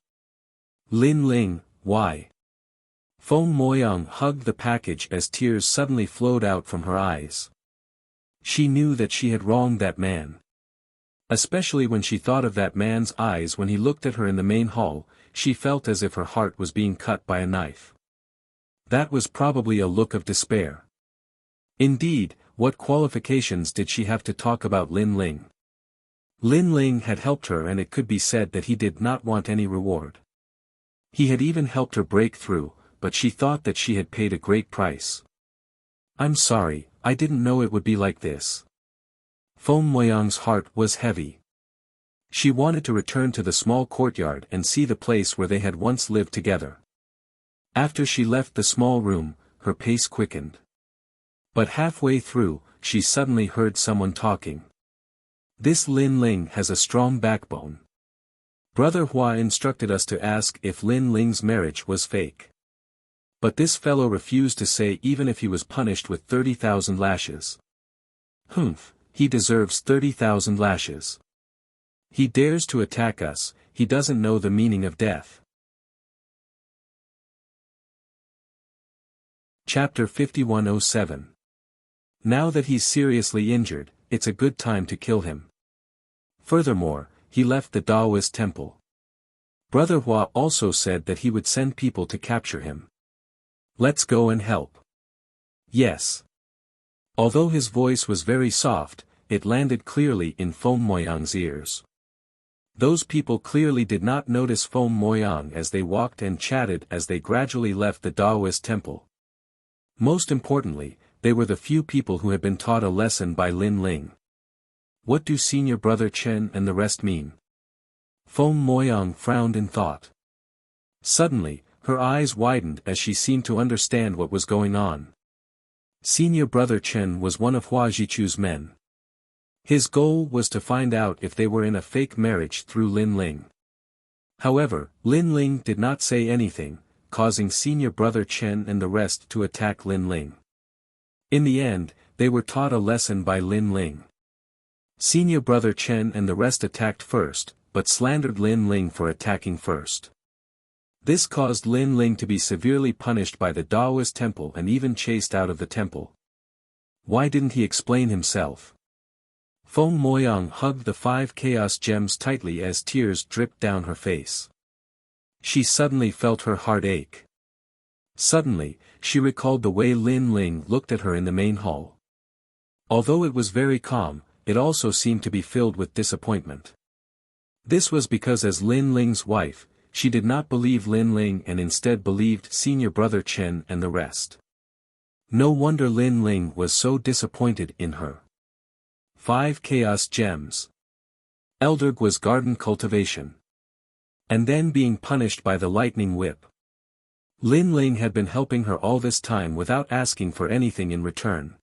Lin Ling, why? Feng Moyang hugged the package as tears suddenly flowed out from her eyes. She knew that she had wronged that man. Especially when she thought of that man's eyes when he looked at her in the main hall, she felt as if her heart was being cut by a knife. That was probably a look of despair. Indeed, what qualifications did she have to talk about Lin Ling? Lin Ling had helped her, and it could be said that he did not want any reward. He had even helped her break through, but she thought that she had paid a great price. "I'm sorry, I didn't know it would be like this." Feng Moyang's heart was heavy. She wanted to return to the small courtyard and see the place where they had once lived together. After she left the small room, her pace quickened. But halfway through, she suddenly heard someone talking. "This Lin Ling has a strong backbone. Brother Hua instructed us to ask if Lin Ling's marriage was fake. But this fellow refused to say even if he was punished with 30,000 lashes. Humph, he deserves 30,000 lashes. He dares to attack us, he doesn't know the meaning of death." Chapter 5107. Now that he's seriously injured, it's a good time to kill him. Furthermore, he left the Taoist temple. Brother Hua also said that he would send people to capture him. Let's go and help. Yes. Although his voice was very soft, it landed clearly in Feng Moyang's ears. Those people clearly did not notice Feng Moyang as they walked and chatted as they gradually left the Taoist temple. Most importantly, they were the few people who had been taught a lesson by Lin Ling. What do Senior Brother Chen and the rest mean? Feng Moyang frowned in thought. Suddenly, her eyes widened as she seemed to understand what was going on. Senior Brother Chen was one of Hua Jichu's men. His goal was to find out if they were in a fake marriage through Lin Ling. However, Lin Ling did not say anything, causing senior brother Chen and the rest to attack Lin Ling. In the end, they were taught a lesson by Lin Ling. Senior brother Chen and the rest attacked first, but slandered Lin Ling for attacking first. This caused Lin Ling to be severely punished by the Daoist temple and even chased out of the temple. Why didn't he explain himself? Feng Moyang hugged the 5 chaos gems tightly as tears dripped down her face. She suddenly felt her heart ache. Suddenly, she recalled the way Lin Ling looked at her in the main hall. Although it was very calm, it also seemed to be filled with disappointment. This was because as Lin Ling's wife, she did not believe Lin Ling and instead believed senior brother Chen and the rest. No wonder Lin Ling was so disappointed in her. 5 chaos gems. Elder Gua's garden cultivation. And then being punished by the lightning whip. Lin Ling had been helping her all this time without asking for anything in return.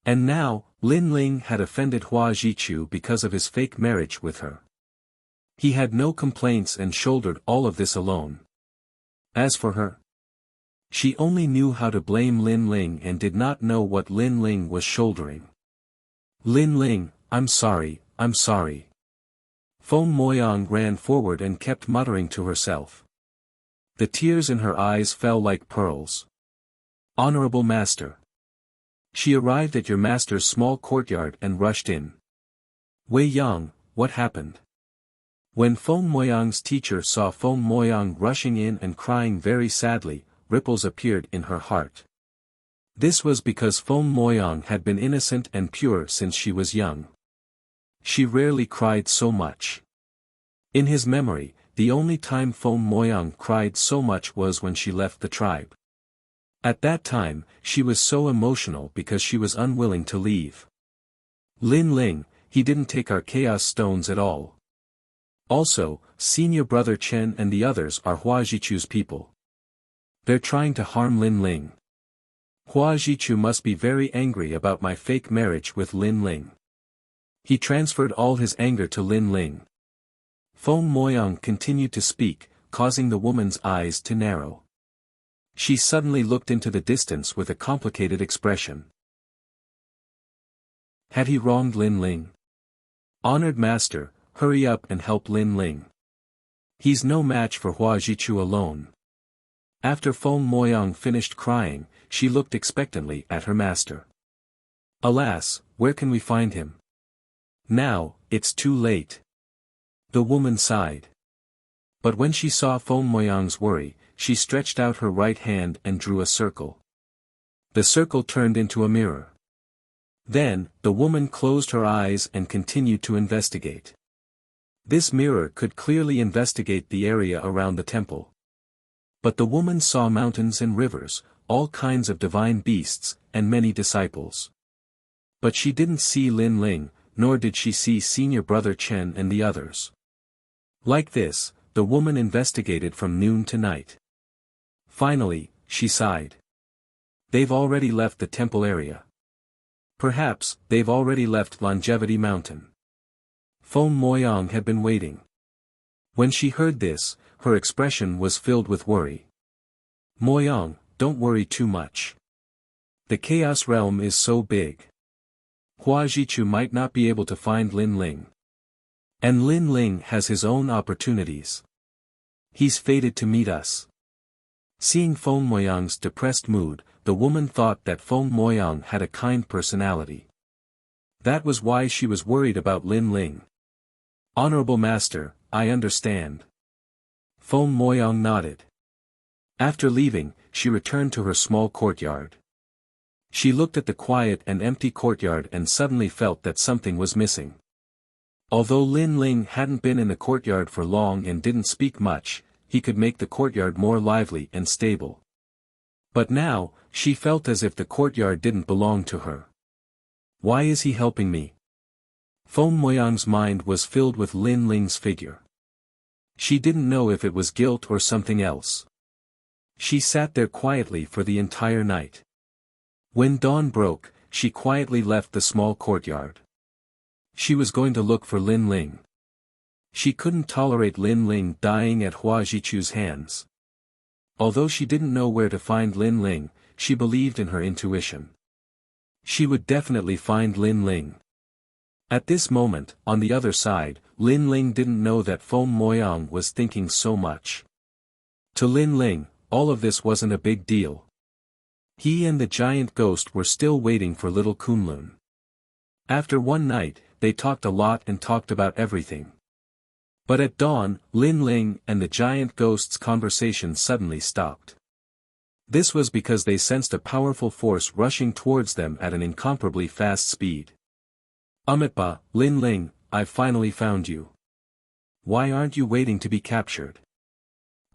And now, Lin Ling had offended Hua Jichu because of his fake marriage with her. He had no complaints and shouldered all of this alone. As for her, she only knew how to blame Lin Ling and did not know what Lin Ling was shouldering. Lin Ling, I'm sorry, I'm sorry. Feng Moyang ran forward and kept muttering to herself. The tears in her eyes fell like pearls. Honorable Master. She arrived at your master's small courtyard and rushed in. Wei Yang, what happened? When Feng Moyang's teacher saw Feng Moyang rushing in and crying very sadly, ripples appeared in her heart. This was because Feng Moyang had been innocent and pure since she was young. She rarely cried so much. In his memory, the only time Feng Moyang cried so much was when she left the tribe. At that time, she was so emotional because she was unwilling to leave. Lin Ling, he didn't take our chaos stones at all. Also, senior brother Chen and the others are Hua Jichu's people. They're trying to harm Lin Ling. Hua Jichu must be very angry about my fake marriage with Lin Ling. He transferred all his anger to Lin Ling. Feng Moyang continued to speak, causing the woman's eyes to narrow. She suddenly looked into the distance with a complicated expression. Had he wronged Lin Ling? Honored Master, hurry up and help Lin Ling. He's no match for Hua Jichu alone. After Feng Moyang finished crying, she looked expectantly at her master. Alas, where can we find him? Now, it's too late. The woman sighed. But when she saw Feng Moyang's worry, she stretched out her right hand and drew a circle. The circle turned into a mirror. Then, the woman closed her eyes and continued to investigate. This mirror could clearly investigate the area around the temple. But the woman saw mountains and rivers, all kinds of divine beasts, and many disciples. But she didn't see Lin Ling, nor did she see senior brother Chen and the others. Like this, the woman investigated from noon to night. Finally, she sighed. They've already left the temple area. Perhaps, they've already left Longevity Mountain. Feng Moyang had been waiting. When she heard this, her expression was filled with worry. Moyang, don't worry too much. The Chaos Realm is so big. Hua Jichu might not be able to find Lin Ling. And Lin Ling has his own opportunities. He's fated to meet us. Seeing Feng Moyang's depressed mood, the woman thought that Feng Moyang had a kind personality. That was why she was worried about Lin Ling. Honorable Master, I understand. Feng Moyang nodded. After leaving, she returned to her small courtyard. She looked at the quiet and empty courtyard and suddenly felt that something was missing. Although Lin Ling hadn't been in the courtyard for long and didn't speak much, he could make the courtyard more lively and stable. But now, she felt as if the courtyard didn't belong to her. Why is he helping me? Feng Moyang's mind was filled with Lin Ling's figure. She didn't know if it was guilt or something else. She sat there quietly for the entire night. When dawn broke, she quietly left the small courtyard. She was going to look for Lin Ling. She couldn't tolerate Lin Ling dying at Hua Jichu's hands. Although she didn't know where to find Lin Ling, she believed in her intuition. She would definitely find Lin Ling. At this moment, on the other side, Lin Ling didn't know that Feng Moyang was thinking so much. To Lin Ling, all of this wasn't a big deal. He and the giant ghost were still waiting for little Kunlun. After one night, they talked a lot and talked about everything. But at dawn, Lin Ling and the giant ghost's conversation suddenly stopped. This was because they sensed a powerful force rushing towards them at an incomparably fast speed. Amitba, Lin Ling, I've finally found you. Why aren't you waiting to be captured?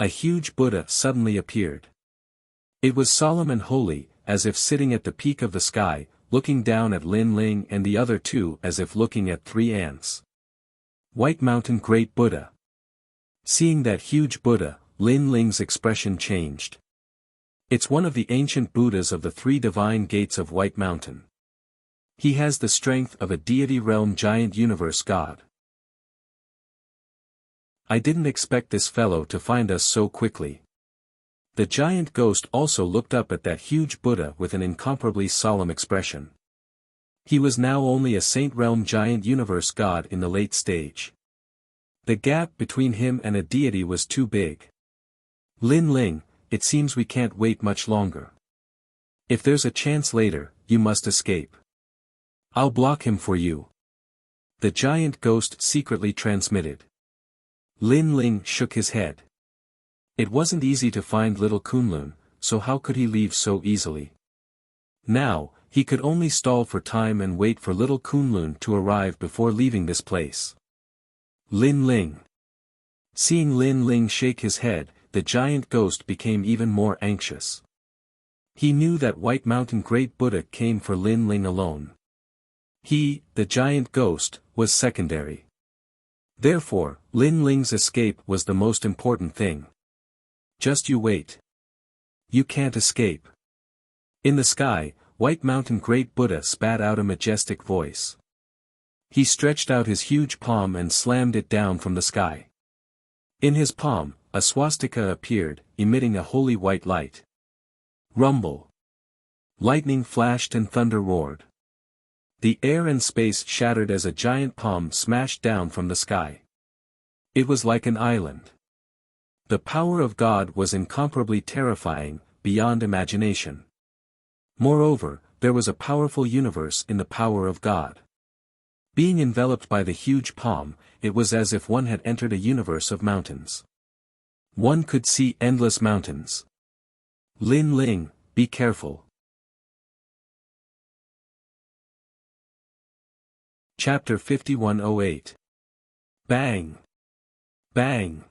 A huge Buddha suddenly appeared. It was solemn and holy, as if sitting at the peak of the sky, looking down at Lin Ling and the other two as if looking at three ants. White Mountain Great Buddha. Seeing that huge Buddha, Lin Ling's expression changed. It's one of the ancient Buddhas of the three divine gates of White Mountain. He has the strength of a deity realm giant universe god. I didn't expect this fellow to find us so quickly. The giant ghost also looked up at that huge Buddha with an incomparably solemn expression. He was now only a saint realm giant universe god in the late stage. The gap between him and a deity was too big. Lin Ling, it seems we can't wait much longer. If there's a chance later, you must escape. I'll block him for you. The giant ghost secretly transmitted. Lin Ling shook his head. It wasn't easy to find little Kunlun, so how could he leave so easily? Now, he could only stall for time and wait for little Kunlun to arrive before leaving this place. Lin Ling. Seeing Lin Ling shake his head, the giant ghost became even more anxious. He knew that White Mountain Great Buddha came for Lin Ling alone. He, the giant ghost, was secondary. Therefore, Lin Ling's escape was the most important thing. Just you wait. You can't escape. In the sky, White Mountain Great Buddha spat out a majestic voice. He stretched out his huge palm and slammed it down from the sky. In his palm, a swastika appeared, emitting a holy white light. Rumble. Lightning flashed and thunder roared. The air and space shattered as a giant palm smashed down from the sky. It was like an island. The power of God was incomparably terrifying, beyond imagination. Moreover, there was a powerful universe in the power of God. Being enveloped by the huge palm, it was as if one had entered a universe of mountains. One could see endless mountains. Lin Ling, be careful. Chapter 5108. Bang! Bang!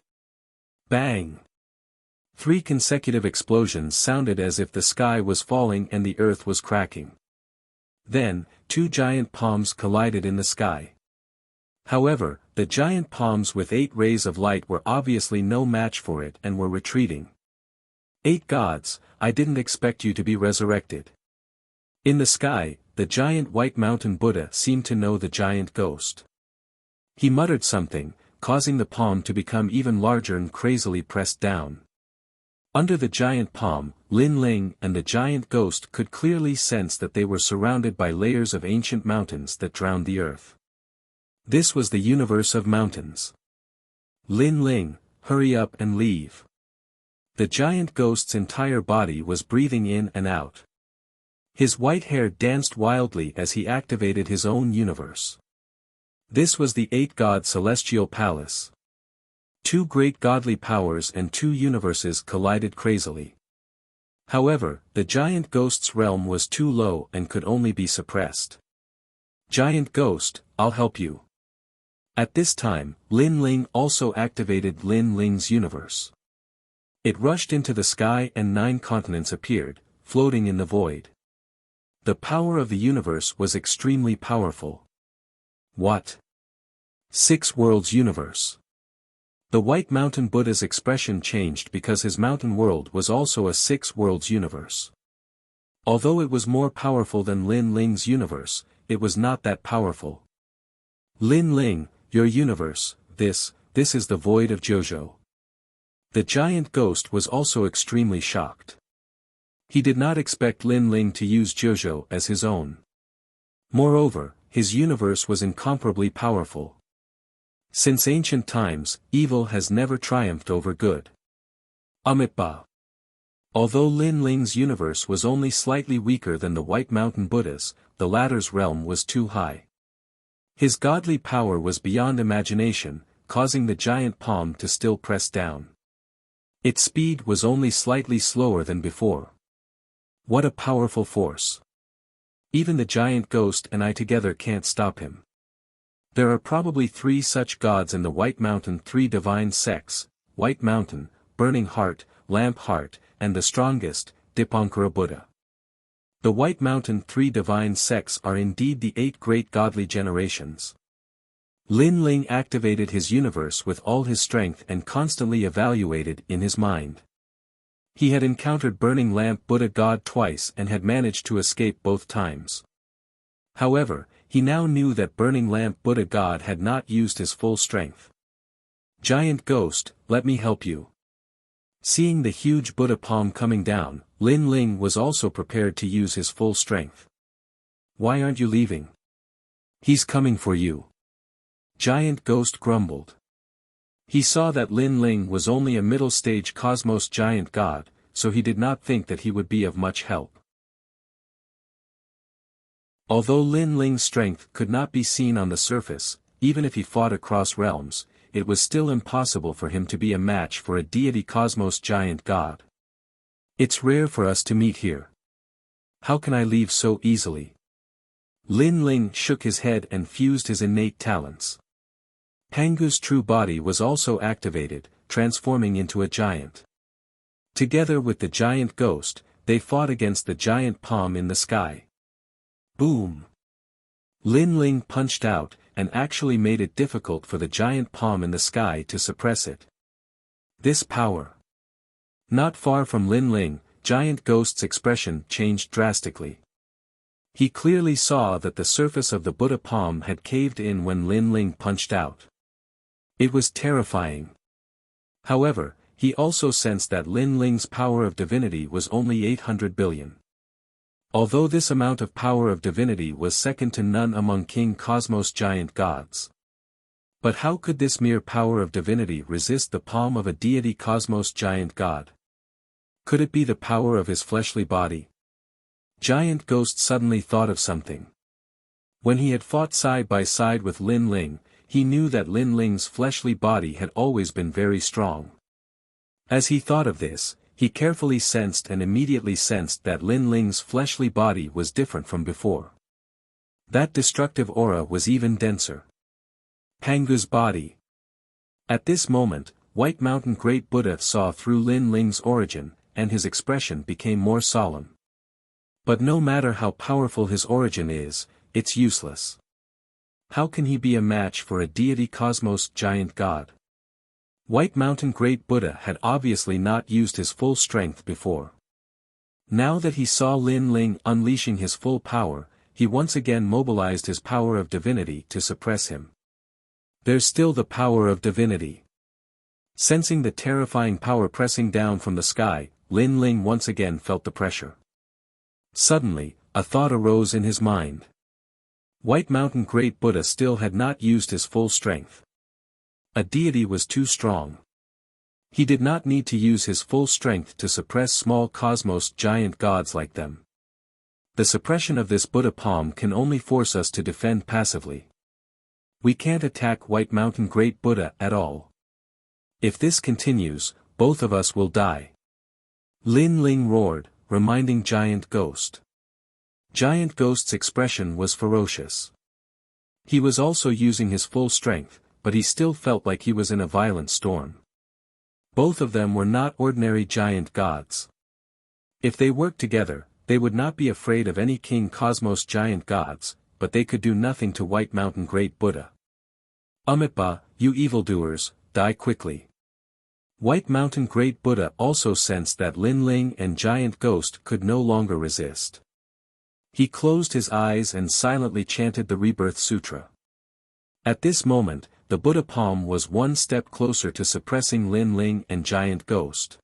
Bang! 3 consecutive explosions sounded as if the sky was falling and the earth was cracking. Then, 2 giant palms collided in the sky. However, the giant palms with 8 rays of light were obviously no match for it and were retreating. 8 gods, I didn't expect you to be resurrected. In the sky, the giant White Mountain Buddha seemed to know the giant ghost. He muttered something, causing the palm to become even larger and crazily pressed down. Under the giant palm, Lin Ling and the giant ghost could clearly sense that they were surrounded by layers of ancient mountains that drowned the earth. This was the universe of mountains. Lin Ling, hurry up and leave. The giant ghost's entire body was breathing in and out. His white hair danced wildly as he activated his own universe. This was the 8-god celestial palace. 2 great godly powers and 2 universes collided crazily. However, the giant ghost's realm was too low and could only be suppressed. Giant ghost, I'll help you. At this time, Lin Ling also activated Lin Ling's universe. It rushed into the sky and 9 continents appeared, floating in the void. The power of the universe was extremely powerful. What? 6 worlds universe. The White Mountain Buddha's expression changed because his mountain world was also a 6 worlds universe. Although it was more powerful than Lin Ling's universe, it was not that powerful. Lin Ling, your universe, this is the void of Jojo. The giant ghost was also extremely shocked. He did not expect Lin Ling to use Jojo as his own. Moreover, his universe was incomparably powerful. Since ancient times, evil has never triumphed over good. Amitabha. Although Lin Ling's universe was only slightly weaker than the White Mountain Buddha's, the latter's realm was too high. His godly power was beyond imagination, causing the giant palm to still press down. Its speed was only slightly slower than before. What a powerful force! Even the giant ghost and I together can't stop him. There are probably 3 such gods in the White Mountain, 3 divine sects: White Mountain, Burning Heart, Lamp Heart, and the strongest, Dipankara Buddha. The White Mountain 3 divine sects are indeed the 8 great godly generations. Lin Ling activated his universe with all his strength and constantly evaluated in his mind. He had encountered Burning Lamp Buddha God twice and had managed to escape both times. However, he now knew that Burning Lamp Buddha God had not used his full strength. Giant ghost, let me help you. Seeing the huge Buddha palm coming down, Lin Ling was also prepared to use his full strength. Why aren't you leaving? He's coming for you. Giant ghost grumbled. He saw that Lin Ling was only a middle-stage cosmos giant god, so he did not think that he would be of much help. Although Lin Ling's strength could not be seen on the surface, even if he fought across realms, it was still impossible for him to be a match for a deity cosmos giant god. It's rare for us to meet here. How can I leave so easily? Lin Ling shook his head and fused his innate talents. Pangu's true body was also activated, transforming into a giant. Together with the giant ghost, they fought against the giant palm in the sky. Boom! Lin Ling punched out, and actually made it difficult for the giant palm in the sky to suppress it. This power. Not far from Lin Ling, giant ghost's expression changed drastically. He clearly saw that the surface of the Buddha palm had caved in when Lin Ling punched out. It was terrifying. However, he also sensed that Lin Ling's power of divinity was only 800 billion. Although this amount of power of divinity was second to none among King Cosmos giant gods. But how could this mere power of divinity resist the palm of a deity cosmos giant god? Could it be the power of his fleshly body? Giant Ghost suddenly thought of something. When he had fought side by side with Lin Ling, he knew that Lin Ling's fleshly body had always been very strong. As he thought of this, he carefully sensed and immediately sensed that Lin Ling's fleshly body was different from before. That destructive aura was even denser. Pangu's body. At this moment, White Mountain Great Buddha saw through Lin Ling's origin, and his expression became more solemn. But no matter how powerful his origin is, it's useless. How can he be a match for a deity cosmos giant god? White Mountain Great Buddha had obviously not used his full strength before. Now that he saw Lin Ling unleashing his full power, he once again mobilized his power of divinity to suppress him. There's still the power of divinity. Sensing the terrifying power pressing down from the sky, Lin Ling once again felt the pressure. Suddenly, a thought arose in his mind. White Mountain Great Buddha still had not used his full strength. A deity was too strong. He did not need to use his full strength to suppress small cosmos giant gods like them. The suppression of this Buddha palm can only force us to defend passively. We can't attack White Mountain Great Buddha at all. If this continues, both of us will die. Lin Ling roared, reminding Giant Ghost. Giant Ghost's expression was ferocious. He was also using his full strength, but he still felt like he was in a violent storm. Both of them were not ordinary giant gods. If they worked together, they would not be afraid of any King Cosmos giant gods, but they could do nothing to White Mountain Great Buddha. Amitabha, you evildoers, die quickly. White Mountain Great Buddha also sensed that Lin Ling and Giant Ghost could no longer resist. He closed his eyes and silently chanted the Rebirth Sutra. At this moment, the Buddha palm was one step closer to suppressing Lin Ling and Giant Ghost.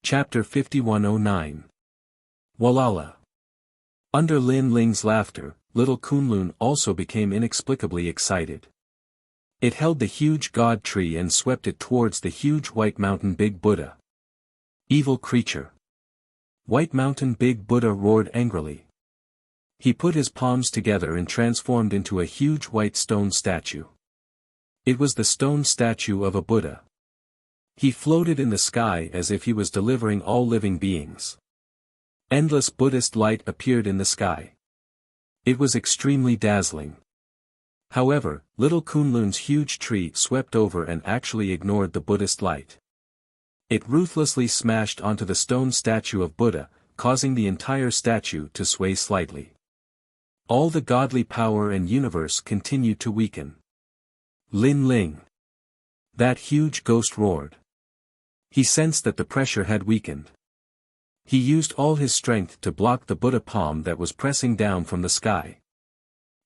Chapter 5109. Walala. Under Lin Ling's laughter, little Kunlun also became inexplicably excited. It held the huge god tree and swept it towards the huge White Mountain Big Buddha. Evil creature! White Mountain Big Buddha roared angrily. He put his palms together and transformed into a huge white stone statue. It was the stone statue of a Buddha. He floated in the sky as if he was delivering all living beings. Endless Buddhist light appeared in the sky. It was extremely dazzling. However, little Kunlun's huge tree swept over and actually ignored the Buddhist light. It ruthlessly smashed onto the stone statue of Buddha, causing the entire statue to sway slightly. All the godly power and universe continued to weaken. Lin Ling! That huge ghost roared. He sensed that the pressure had weakened. He used all his strength to block the Buddha palm that was pressing down from the sky.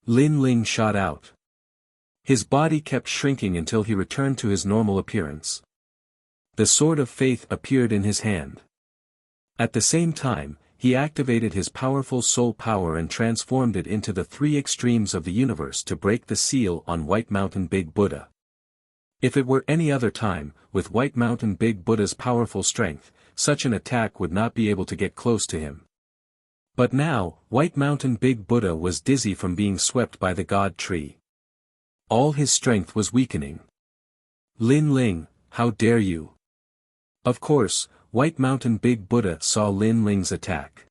Lin Ling shot out. His body kept shrinking until he returned to his normal appearance. The Sword of Faith appeared in his hand. At the same time, he activated his powerful soul power and transformed it into the three extremes of the universe to break the seal on White Mountain Big Buddha. If it were any other time, with White Mountain Big Buddha's powerful strength, such an attack would not be able to get close to him. But now, White Mountain Big Buddha was dizzy from being swept by the God Tree. All his strength was weakening. Lin Ling, how dare you! Of course, White Mountain Big Buddha saw Lin Ling's attack.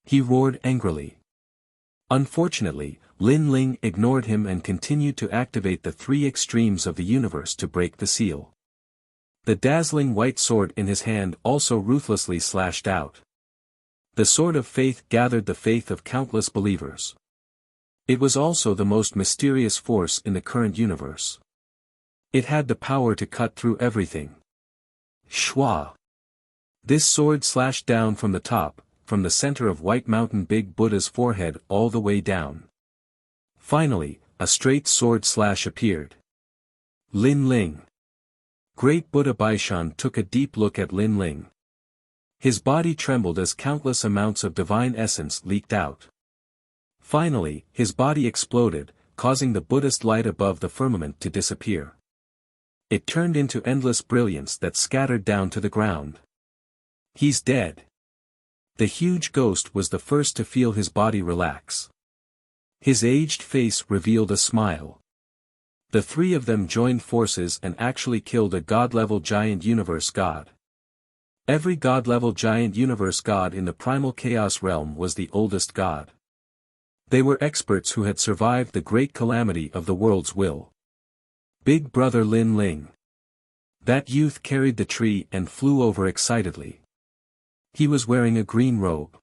He roared angrily. Unfortunately, Lin Ling ignored him and continued to activate the three extremes of the universe to break the seal. The dazzling white sword in his hand also ruthlessly slashed out. The Sword of Faith gathered the faith of countless believers. It was also the most mysterious force in the current universe. It had the power to cut through everything. Shwa! This sword slashed down from the top, from the center of White Mountain Big Buddha's forehead all the way down. Finally, a straight sword slash appeared. Lin Ling. Great Buddha Baishan took a deep look at Lin Ling. His body trembled as countless amounts of divine essence leaked out. Finally, his body exploded, causing the Buddhist light above the firmament to disappear. It turned into endless brilliance that scattered down to the ground. He's dead. The huge ghost was the first to feel his body relax. His aged face revealed a smile. The three of them joined forces and actually killed a god-level giant universe god. Every god-level giant universe god in the primal chaos realm was the oldest god. They were experts who had survived the great calamity of the world's will. Big Brother Lin Ling. That youth carried the tree and flew over excitedly. He was wearing a green robe.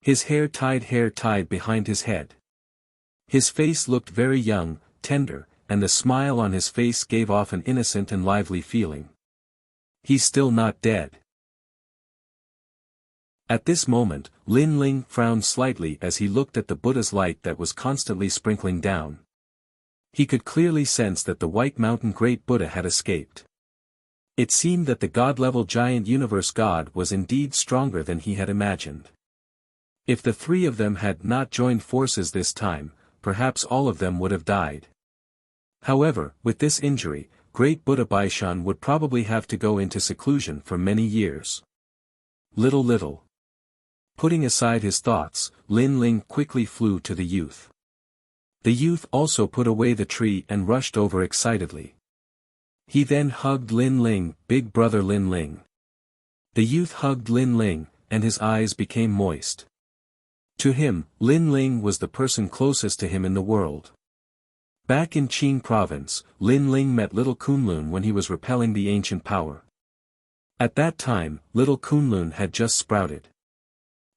His hair tied behind his head. His face looked very young, tender, and the smile on his face gave off an innocent and lively feeling. He's still not dead. At this moment, Lin Ling frowned slightly as he looked at the Buddha's light that was constantly sprinkling down. He could clearly sense that the White Mountain Great Buddha had escaped. It seemed that the god-level giant universe god was indeed stronger than he had imagined. If the three of them had not joined forces this time, perhaps all of them would have died. However, with this injury, Great Buddha Baishan would probably have to go into seclusion for many years. Little. Putting aside his thoughts, Lin Ling quickly flew to the youth. The youth also put away the tree and rushed over excitedly. He then hugged Lin Ling, Big Brother Lin Ling. The youth hugged Lin Ling, and his eyes became moist. To him, Lin Ling was the person closest to him in the world. Back in Qing province, Lin Ling met little Kunlun when he was repelling the ancient power. At that time, little Kunlun had just sprouted.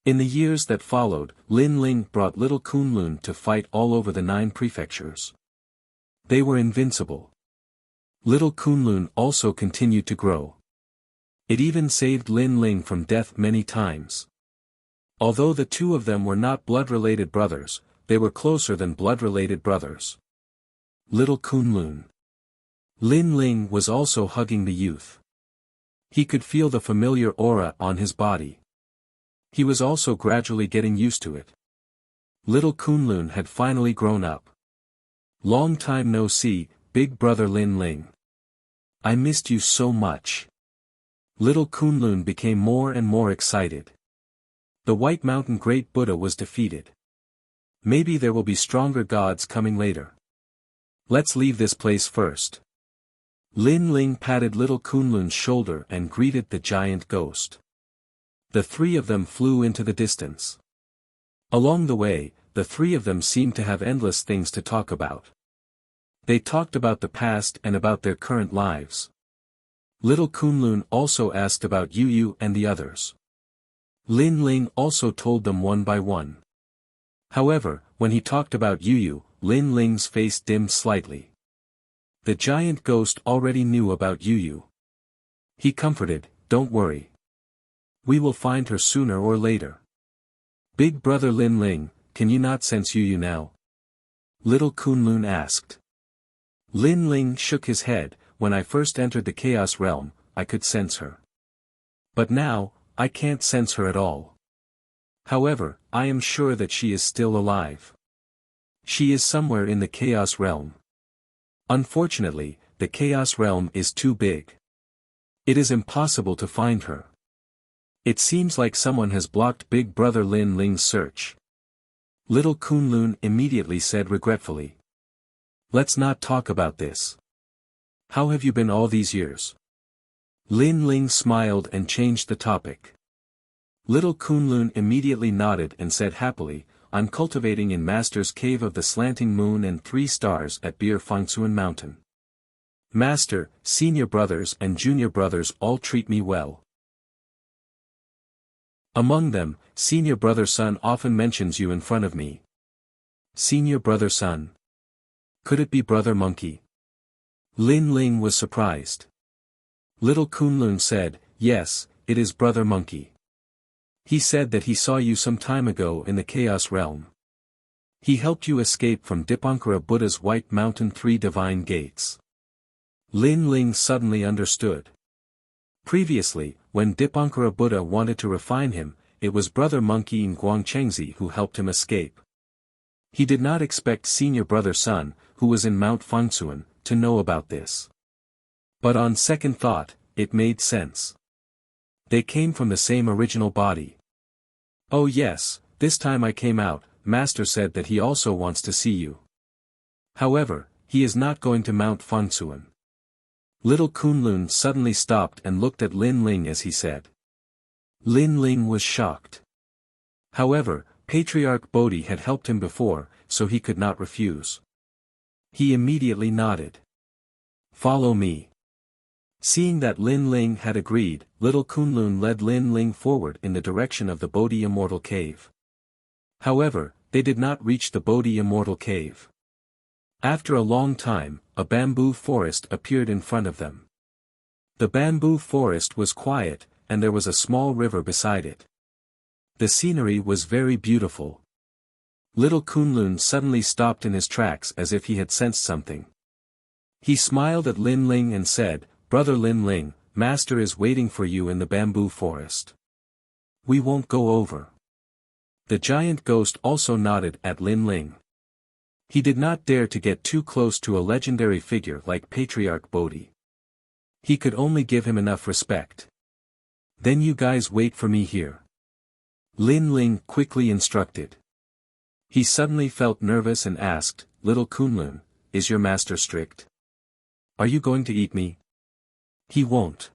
In the years that followed, Lin Ling brought little Kunlun to fight all over the 9 prefectures. They were invincible. Little Kunlun also continued to grow. It even saved Lin Ling from death many times. Although the two of them were not blood-related brothers, they were closer than blood-related brothers. Little Kunlun. Lin Ling was also hugging the youth. He could feel the familiar aura on his body. He was also gradually getting used to it. Little Kunlun had finally grown up. Long time no see, big brother Lin Ling. I missed you so much. Little Kunlun became more and more excited. The White Mountain Great Buddha was defeated. Maybe there will be stronger gods coming later. Let's leave this place first. Lin Ling patted little Kunlun's shoulder and greeted the giant ghost. The three of them flew into the distance. Along the way, the three of them seemed to have endless things to talk about. They talked about the past and about their current lives. Little Kunlun also asked about Yu Yu and the others. Lin Ling also told them one by one. However, when he talked about Yu Yu, Lin Ling's face dimmed slightly. The giant ghost already knew about Yu Yu. He comforted, "Don't worry. We will find her sooner or later." "Big brother Lin Ling, can you not sense Yu Yu now?" Little Kunlun asked. Lin Ling shook his head. "When I first entered the Chaos Realm, I could sense her. But now, I can't sense her at all. However, I am sure that she is still alive. She is somewhere in the Chaos Realm. Unfortunately, the Chaos Realm is too big. It is impossible to find her. It seems like someone has blocked Big Brother Lin Ling's search." Little Kunlun immediately said regretfully. "Let's not talk about this. How have you been all these years?" Lin Ling smiled and changed the topic. Little Kunlun immediately nodded and said happily, "I'm cultivating in Master's Cave of the Slanting Moon and 3 Stars at Bir Fangsuan Mountain. Master, senior brothers and junior brothers all treat me well. Among them, senior brother Sun often mentions you in front of me." Senior brother Sun? Could it be brother Monkey? Lin Ling was surprised. Little Kunlun said, "Yes, it is brother Monkey. He said that he saw you some time ago in the Chaos Realm. He helped you escape from Dipankara Buddha's White Mountain 3 Divine Gates." Lin Ling suddenly understood. Previously, when Dipankara Buddha wanted to refine him, it was brother Monkey in Guangchengzi who helped him escape. He did not expect senior brother Sun, who was in Mount Fangsuan, to know about this. But on second thought, it made sense. They came from the same original body. "Oh yes, this time I came out, Master said that he also wants to see you. However, he is not going to Mount Fangsuan." Little Kunlun suddenly stopped and looked at Lin Ling as he said. Lin Ling was shocked. However, Patriarch Bodhi had helped him before, so he could not refuse. He immediately nodded. "Follow me." Seeing that Lin Ling had agreed, Little Kunlun led Lin Ling forward in the direction of the Bodhi Immortal Cave. However, they did not reach the Bodhi Immortal Cave. After a long time, a bamboo forest appeared in front of them. The bamboo forest was quiet, and there was a small river beside it. The scenery was very beautiful. Little Kunlun suddenly stopped in his tracks as if he had sensed something. He smiled at Lin Ling and said, "Brother Lin Ling, Master is waiting for you in the bamboo forest. We won't go over." The giant ghost also nodded at Lin Ling. He did not dare to get too close to a legendary figure like Patriarch Bodhi. He could only give him enough respect. "Then you guys wait for me here," Lin Ling quickly instructed. He suddenly felt nervous and asked, "Little Kunlun, is your master strict? Are you going to eat me?" "He won't.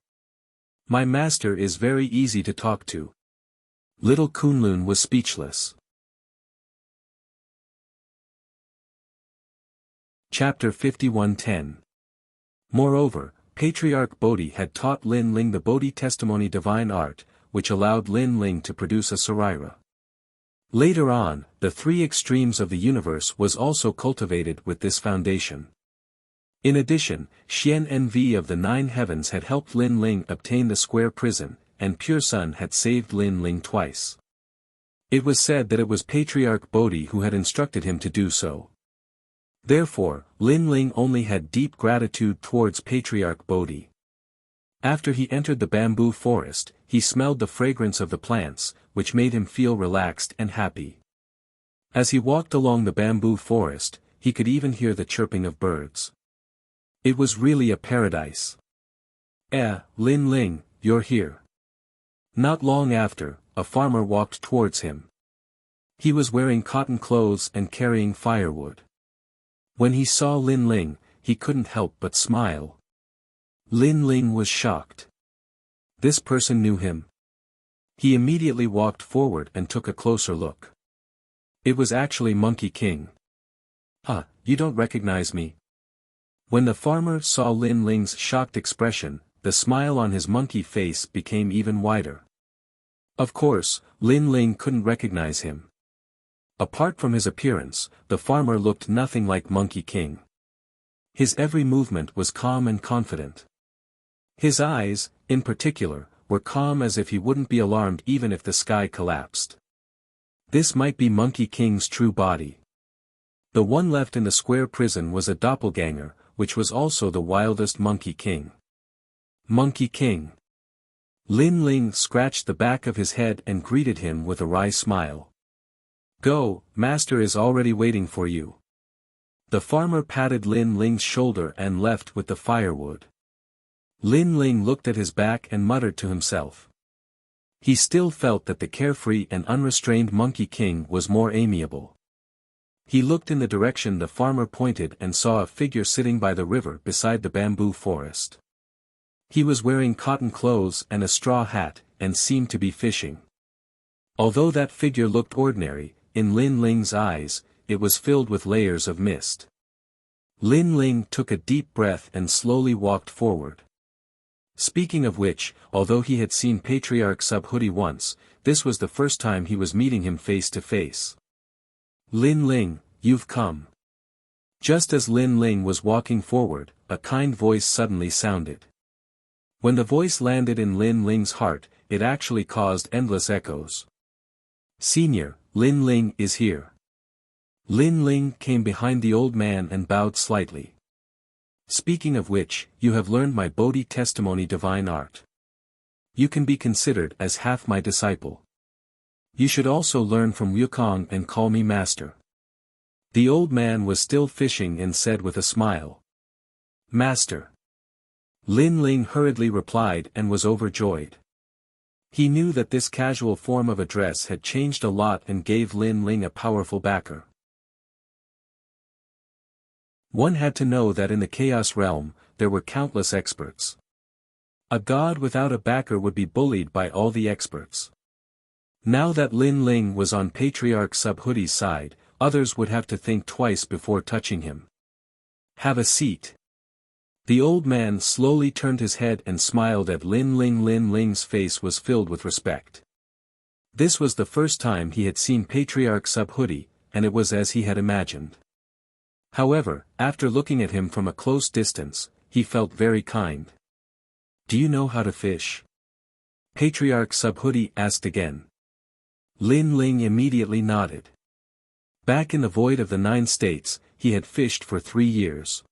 My master is very easy to talk to." Little Kunlun was speechless. Chapter 51:10. Moreover, Patriarch Bodhi had taught Lin Ling the Bodhi Testimony divine art, which allowed Lin Ling to produce a Saraira. Later on, the 3 extremes of the universe was also cultivated with this foundation. In addition, Xian Nv of the 9 heavens had helped Lin Ling obtain the square prison, and Pure Sun had saved Lin Ling twice. It was said that it was Patriarch Bodhi who had instructed him to do so. Therefore, Lin Ling only had deep gratitude towards Patriarch Bodhi. After he entered the bamboo forest, he smelled the fragrance of the plants, which made him feel relaxed and happy. As he walked along the bamboo forest, he could even hear the chirping of birds. It was really a paradise. Lin Ling, you're here. Not long after, a farmer walked towards him. He was wearing cotton clothes and carrying firewood. When he saw Lin Ling, he couldn't help but smile. Lin Ling was shocked. This person knew him. He immediately walked forward and took a closer look. It was actually Monkey King. You don't recognize me? When the farmer saw Lin Ling's shocked expression, the smile on his monkey face became even wider. Of course, Lin Ling couldn't recognize him. Apart from his appearance, the farmer looked nothing like Monkey King. His every movement was calm and confident. His eyes, in particular, were calm as if he wouldn't be alarmed even if the sky collapsed. This might be Monkey King's true body. The one left in the square prison was a doppelganger, which was also the wildest Monkey King. Monkey King. Lin Ling scratched the back of his head and greeted him with a wry smile. Go, master is already waiting for you. The farmer patted Lin Ling's shoulder and left with the firewood. Lin Ling looked at his back and muttered to himself. He still felt that the carefree and unrestrained Monkey King was more amiable. He looked in the direction the farmer pointed and saw a figure sitting by the river beside the bamboo forest. He was wearing cotton clothes and a straw hat, and seemed to be fishing. Although that figure looked ordinary, in Lin Ling's eyes, it was filled with layers of mist. Lin Ling took a deep breath and slowly walked forward. Speaking of which, although he had seen Patriarch Subhuti once, this was the first time he was meeting him face to face. Lin Ling, you've come. Just as Lin Ling was walking forward, a kind voice suddenly sounded. When the voice landed in Lin Ling's heart, it actually caused endless echoes. Senior, Lin Ling is here. Lin Ling came behind the old man and bowed slightly. Speaking of which, you have learned my Bodhi testimony divine art. You can be considered as half my disciple. You should also learn from Wukong and call me master. The old man was still fishing and said with a smile. Master. Lin Ling hurriedly replied and was overjoyed. He knew that this casual form of address had changed a lot and gave Lin Ling a powerful backer. One had to know that in the Chaos Realm, there were countless experts. A god without a backer would be bullied by all the experts. Now that Lin Ling was on Patriarch Subhuti's side, others would have to think twice before touching him. Have a seat. The old man slowly turned his head and smiled at Lin Ling. Lin Ling's face was filled with respect. This was the first time he had seen Patriarch Subhuti, and it was as he had imagined. However, after looking at him from a close distance, he felt very kind. Do you know how to fish? Patriarch Subhuti asked again. Lin Ling immediately nodded. Back in the void of the 9 states, he had fished for 3 years.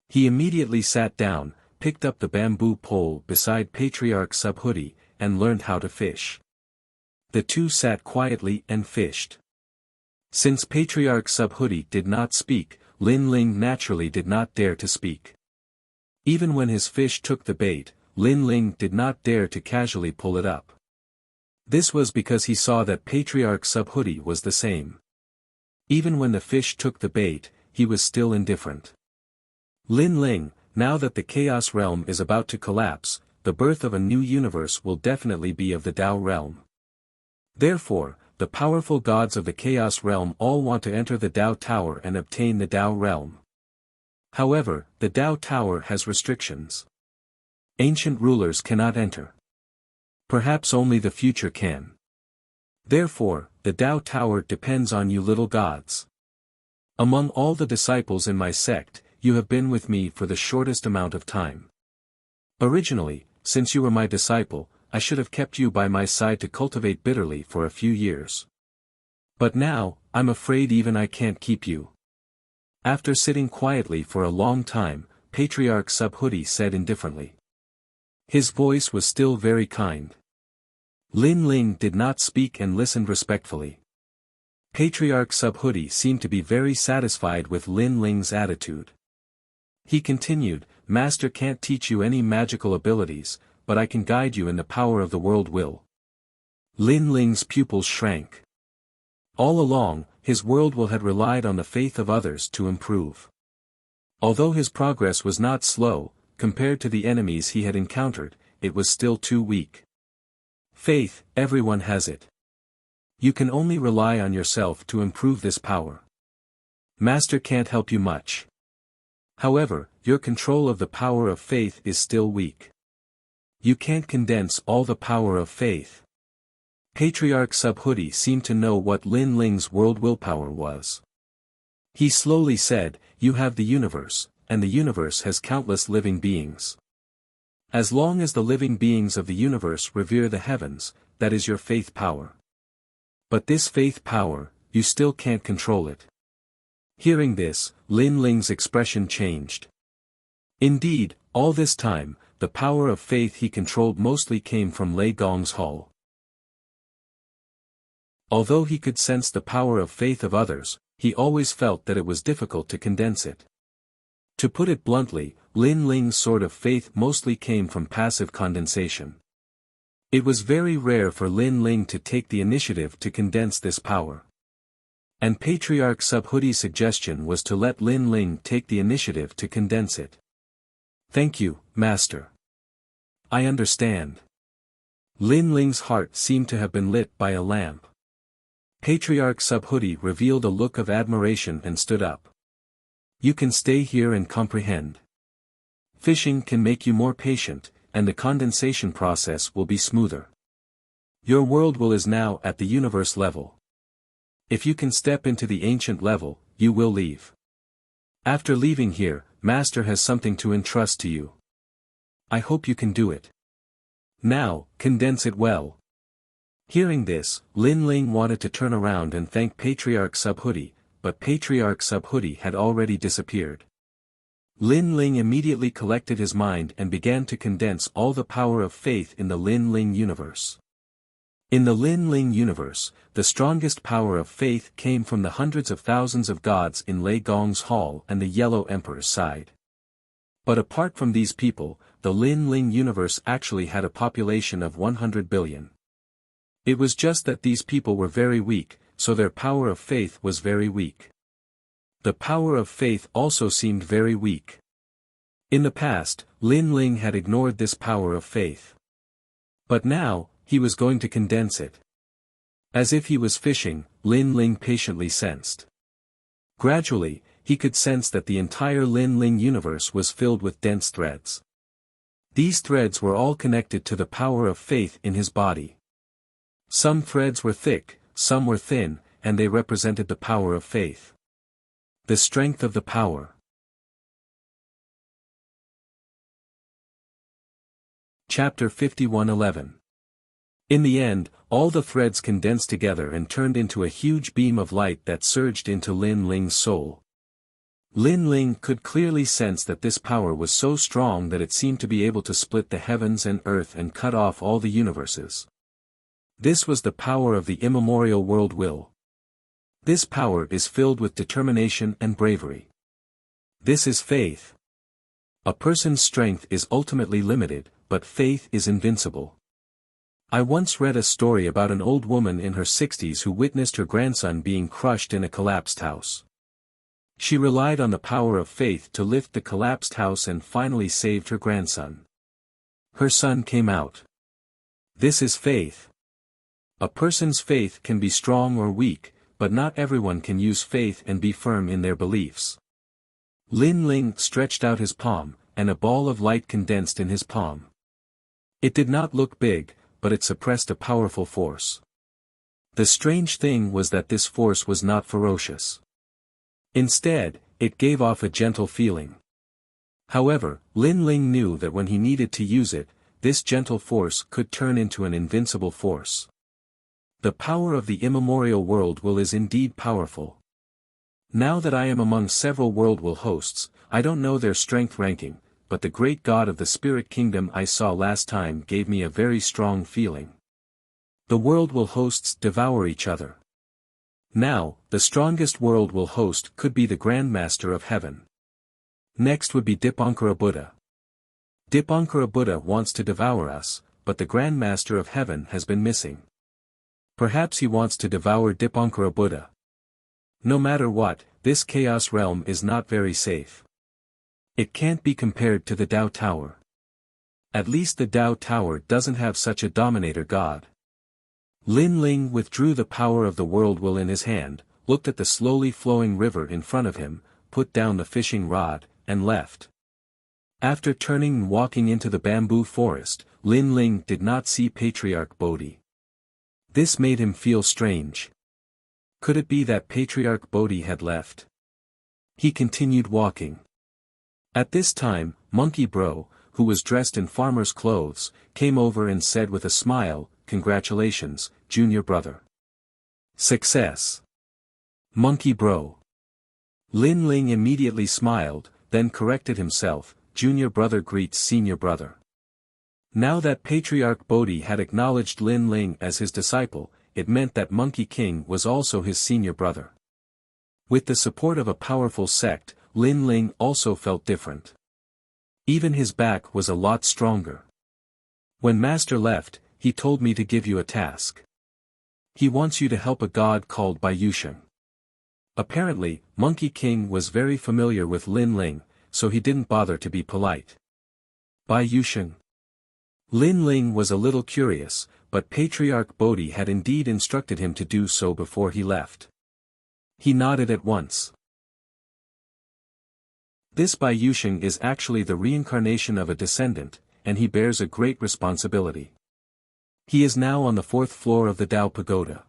He immediately sat down, picked up the bamboo pole beside Patriarch Subhuti, and learned how to fish. The two sat quietly and fished. Since Patriarch Subhuti did not speak, Lin Ling naturally did not dare to speak. Even when his fish took the bait, Lin Ling did not dare to casually pull it up. This was because he saw that Patriarch Subhuti was the same. Even when the fish took the bait, he was still indifferent. Lin Ling, now that the Chaos Realm is about to collapse, the birth of a new universe will definitely be of the Tao Realm. Therefore, the powerful gods of the Chaos Realm all want to enter the Tao Tower and obtain the Tao Realm. However, the Tao Tower has restrictions. Ancient rulers cannot enter. Perhaps only the future can. Therefore, the Tao Tower depends on you little gods. Among all the disciples in my sect, you have been with me for the shortest amount of time. Originally, since you were my disciple, I should have kept you by my side to cultivate bitterly for a few years. But now, I'm afraid even I can't keep you. After sitting quietly for a long time, Patriarch Subhuti said indifferently. His voice was still very kind. Lin Ling did not speak and listened respectfully. Patriarch Subhuti seemed to be very satisfied with Lin Ling's attitude. He continued, Master can't teach you any magical abilities, but I can guide you in the power of the world will. Lin Ling's pupils shrank. All along, his world will had relied on the faith of others to improve. Although his progress was not slow, compared to the enemies he had encountered, it was still too weak. Faith, everyone has it. You can only rely on yourself to improve this power. Master can't help you much. However, your control of the power of faith is still weak. You can't condense all the power of faith. Patriarch Subhuti seemed to know what Lin Ling's world willpower was. He slowly said, You have the universe, and the universe has countless living beings. As long as the living beings of the universe revere the heavens, that is your faith power. But this faith power, you still can't control it. Hearing this, Lin Ling's expression changed. Indeed, all this time, the power of faith he controlled mostly came from Lei Gong's hall. Although he could sense the power of faith of others, he always felt that it was difficult to condense it. To put it bluntly, Lin Ling's sort of faith mostly came from passive condensation. It was very rare for Lin Ling to take the initiative to condense this power. And Patriarch Subhuti's suggestion was to let Lin Ling take the initiative to condense it. Thank you, Master. I understand. Lin Ling's heart seemed to have been lit by a lamp. Patriarch Subhuti revealed a look of admiration and stood up. You can stay here and comprehend. Fishing can make you more patient, and the condensation process will be smoother. Your world will is now at the universe level. If you can step into the ancient level, you will leave. After leaving here, Master has something to entrust to you. I hope you can do it. Now, condense it well. Hearing this, Lin Ling wanted to turn around and thank Patriarch Subhuti, but Patriarch Subhuti had already disappeared. Lin Ling immediately collected his mind and began to condense all the power of faith in the Lin Ling universe. In the Lin Ling universe, the strongest power of faith came from the hundreds of thousands of gods in Lei Gong's hall and the Yellow Emperor's side. But apart from these people, the Lin Ling universe actually had a population of 100 billion. It was just that these people were very weak, so their power of faith was very weak. The power of faith also seemed very weak. In the past, Lin Ling had ignored this power of faith. But now, he was going to condense it. As if he was fishing, Lin Ling patiently sensed. Gradually, he could sense that the entire Lin Ling universe was filled with dense threads. These threads were all connected to the power of faith in his body. Some threads were thick, some were thin, and they represented the power of faith. The strength of the power. Chapter 51:11. In the end, all the threads condensed together and turned into a huge beam of light that surged into Lin Ling's soul. Lin Ling could clearly sense that this power was so strong that it seemed to be able to split the heavens and earth and cut off all the universes. This was the power of the immemorial world will. This power is filled with determination and bravery. This is faith. A person's strength is ultimately limited, but faith is invincible. I once read a story about an old woman in her 60s who witnessed her grandson being crushed in a collapsed house. She relied on the power of faith to lift the collapsed house and finally saved her grandson. Her son came out. This is faith. A person's faith can be strong or weak, but not everyone can use faith and be firm in their beliefs. Lin Ling stretched out his palm, and a ball of light condensed in his palm. It did not look big, but it suppressed a powerful force. The strange thing was that this force was not ferocious. Instead, it gave off a gentle feeling. However, Lin Ling knew that when he needed to use it, this gentle force could turn into an invincible force. The power of the immemorial world will is indeed powerful. Now that I am among several world will hosts, I don't know their strength ranking, but the great god of the spirit kingdom I saw last time gave me a very strong feeling. The world will hosts devour each other. Now, the strongest world will host could be the Grand Master of Heaven. Next would be Dipankara Buddha. Dipankara Buddha wants to devour us, but the Grand Master of Heaven has been missing. Perhaps he wants to devour Dipankara Buddha. No matter what, this chaos realm is not very safe. It can't be compared to the Tao Tower. At least the Tao Tower doesn't have such a dominator god. Lin Ling withdrew the power of the world will in his hand, looked at the slowly flowing river in front of him, put down the fishing rod, and left. After turning and walking into the bamboo forest, Lin Ling did not see Patriarch Bodhi. This made him feel strange. Could it be that Patriarch Bodhi had left? He continued walking. At this time, Monkey Bro, who was dressed in farmer's clothes, came over and said with a smile, "Congratulations, junior brother. Success." Monkey Bro. Lin Ling immediately smiled, then corrected himself, "Junior brother greets senior brother." Now that Patriarch Bodhi had acknowledged Lin Ling as his disciple, it meant that Monkey King was also his senior brother. With the support of a powerful sect, Lin Ling also felt different. Even his back was a lot stronger. When Master left, he told me to give you a task. He wants you to help a god called Baiyusheng. Apparently, Monkey King was very familiar with Lin Ling, so he didn't bother to be polite. Baiyusheng. Lin Ling was a little curious, but Patriarch Bodhi had indeed instructed him to do so before he left. He nodded at once. This Baiyusheng is actually the reincarnation of a descendant, and he bears a great responsibility. He is now on the 4th floor of the Tao Pagoda.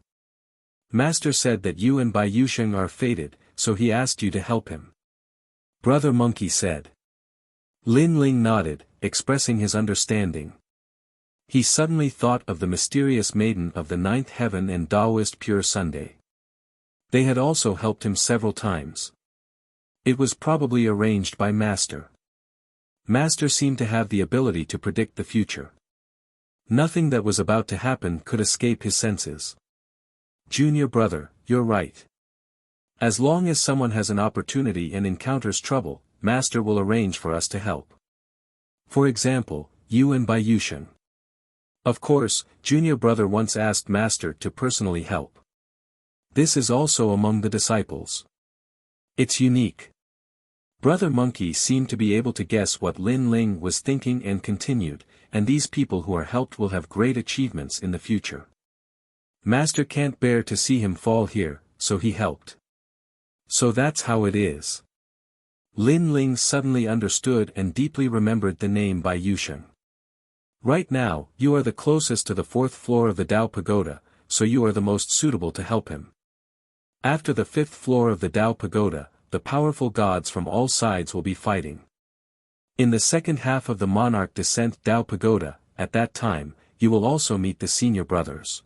Master said that you and Baiyusheng are fated, so he asked you to help him. Brother Monkey said. Lin Ling nodded, expressing his understanding. He suddenly thought of the mysterious maiden of the 9th heaven and Taoist Pure Sunday. They had also helped him several times. It was probably arranged by Master. Master seemed to have the ability to predict the future. Nothing that was about to happen could escape his senses. Junior brother, you're right. As long as someone has an opportunity and encounters trouble, Master will arrange for us to help. For example, you and Baiyusheng. Of course, junior brother once asked Master to personally help. This is also among the disciples. It's unique. Brother Monkey seemed to be able to guess what Lin Ling was thinking and continued, and these people who are helped will have great achievements in the future. Master can't bear to see him fall here, so he helped. So that's how it is. Lin Ling suddenly understood and deeply remembered the name Baiyusheng. Right now, you are the closest to the 4th floor of the Tao Pagoda, so you are the most suitable to help him. After the 5th floor of the Tao Pagoda, the powerful gods from all sides will be fighting. In the second half of the Monarch Descent Tao Pagoda, at that time, you will also meet the senior brothers.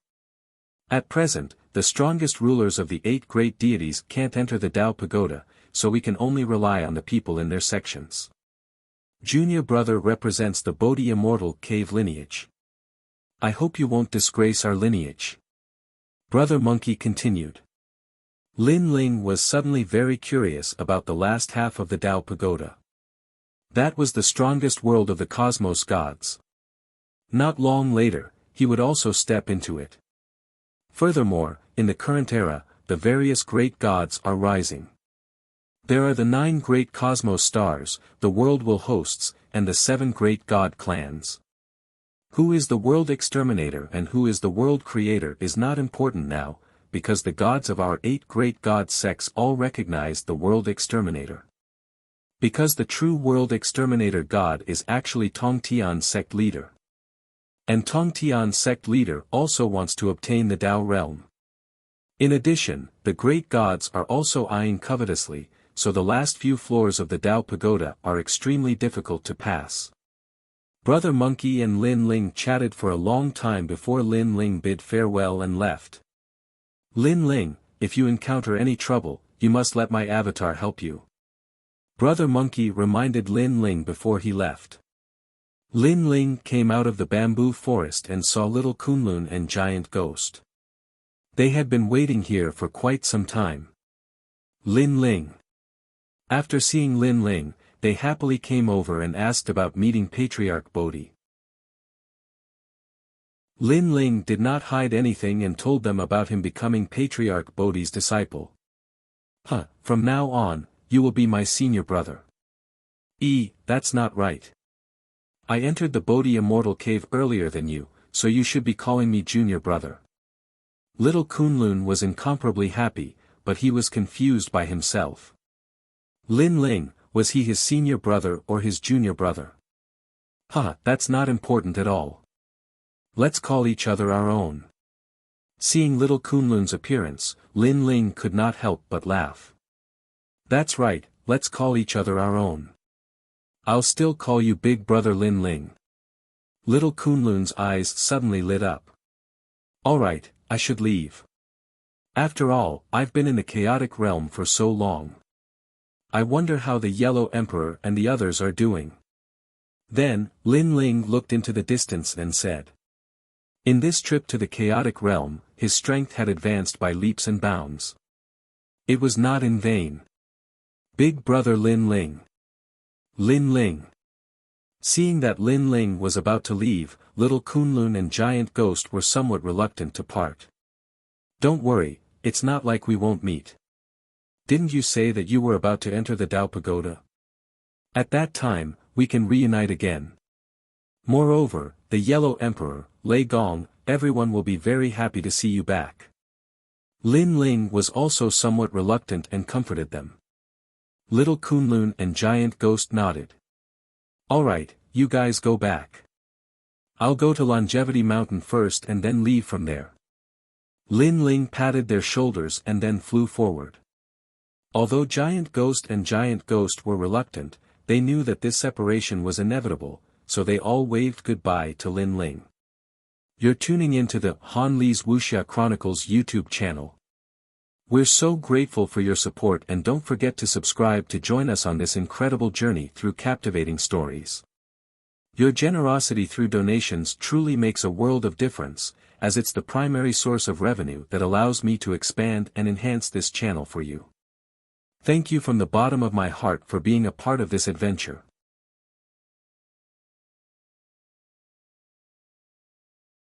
At present, the strongest rulers of the 8 great deities can't enter the Tao Pagoda, so we can only rely on the people in their sections. Junior brother represents the Bodhi immortal cave lineage. I hope you won't disgrace our lineage. Brother Monkey continued. Lin Ling was suddenly very curious about the last half of the Tao Pagoda. That was the strongest world of the cosmos gods. Not long later, he would also step into it. Furthermore, in the current era, the various great gods are rising. There are the 9 great cosmos stars, the world will hosts, and the 7 great god clans. Who is the world exterminator and who is the world creator is not important now, because the gods of our 8 great god sects all recognize the world exterminator. Because the true world exterminator god is actually Tongtian sect leader. And Tongtian sect leader also wants to obtain the Tao realm. In addition, the great gods are also eyeing covetously, so the last few floors of the Tao Pagoda are extremely difficult to pass. Brother Monkey and Lin Ling chatted for a long time before Lin Ling bid farewell and left. Lin Ling, if you encounter any trouble, you must let my avatar help you. Brother Monkey reminded Lin Ling before he left. Lin Ling came out of the bamboo forest and saw little Kunlun and Giant Ghost. They had been waiting here for quite some time. Lin Ling. After seeing Lin Ling, they happily came over and asked about meeting Patriarch Bodhi. Lin Ling did not hide anything and told them about him becoming Patriarch Bodhi's disciple. From now on, you will be my senior brother. That's not right. I entered the Bodhi Immortal Cave earlier than you, so you should be calling me junior brother. Little Kunlun was incomparably happy, but he was confused by himself. Lin Ling, was he his senior brother or his junior brother? That's not important at all. Let's call each other our own. Seeing little Kunlun's appearance, Lin Ling could not help but laugh. That's right, let's call each other our own. I'll still call you Big Brother Lin Ling. Little Kunlun's eyes suddenly lit up. Alright, I should leave. After all, I've been in the chaotic realm for so long. I wonder how the Yellow Emperor and the others are doing. Then, Lin Ling looked into the distance and said. In this trip to the chaotic realm, his strength had advanced by leaps and bounds. It was not in vain. Big Brother Lin Ling. Lin Ling. Seeing that Lin Ling was about to leave, little Kunlun and Giant Ghost were somewhat reluctant to part. Don't worry, it's not like we won't meet. Didn't you say that you were about to enter the Dao Pagoda? At that time, we can reunite again. Moreover, the Yellow Emperor, Lei Gong, everyone will be very happy to see you back. Lin Ling was also somewhat reluctant and comforted them. Little Kunlun and Giant Ghost nodded. Alright, you guys go back. I'll go to Longevity Mountain first and then leave from there. Lin Ling patted their shoulders and then flew forward. Although Giant Ghost and Giant Ghost were reluctant, they knew that this separation was inevitable, so they all waved goodbye to Lin Ling. You're tuning into the Han Li's Wuxia Chronicles YouTube channel. We're so grateful for your support and don't forget to subscribe to join us on this incredible journey through captivating stories. Your generosity through donations truly makes a world of difference, as it's the primary source of revenue that allows me to expand and enhance this channel for you. Thank you from the bottom of my heart for being a part of this adventure.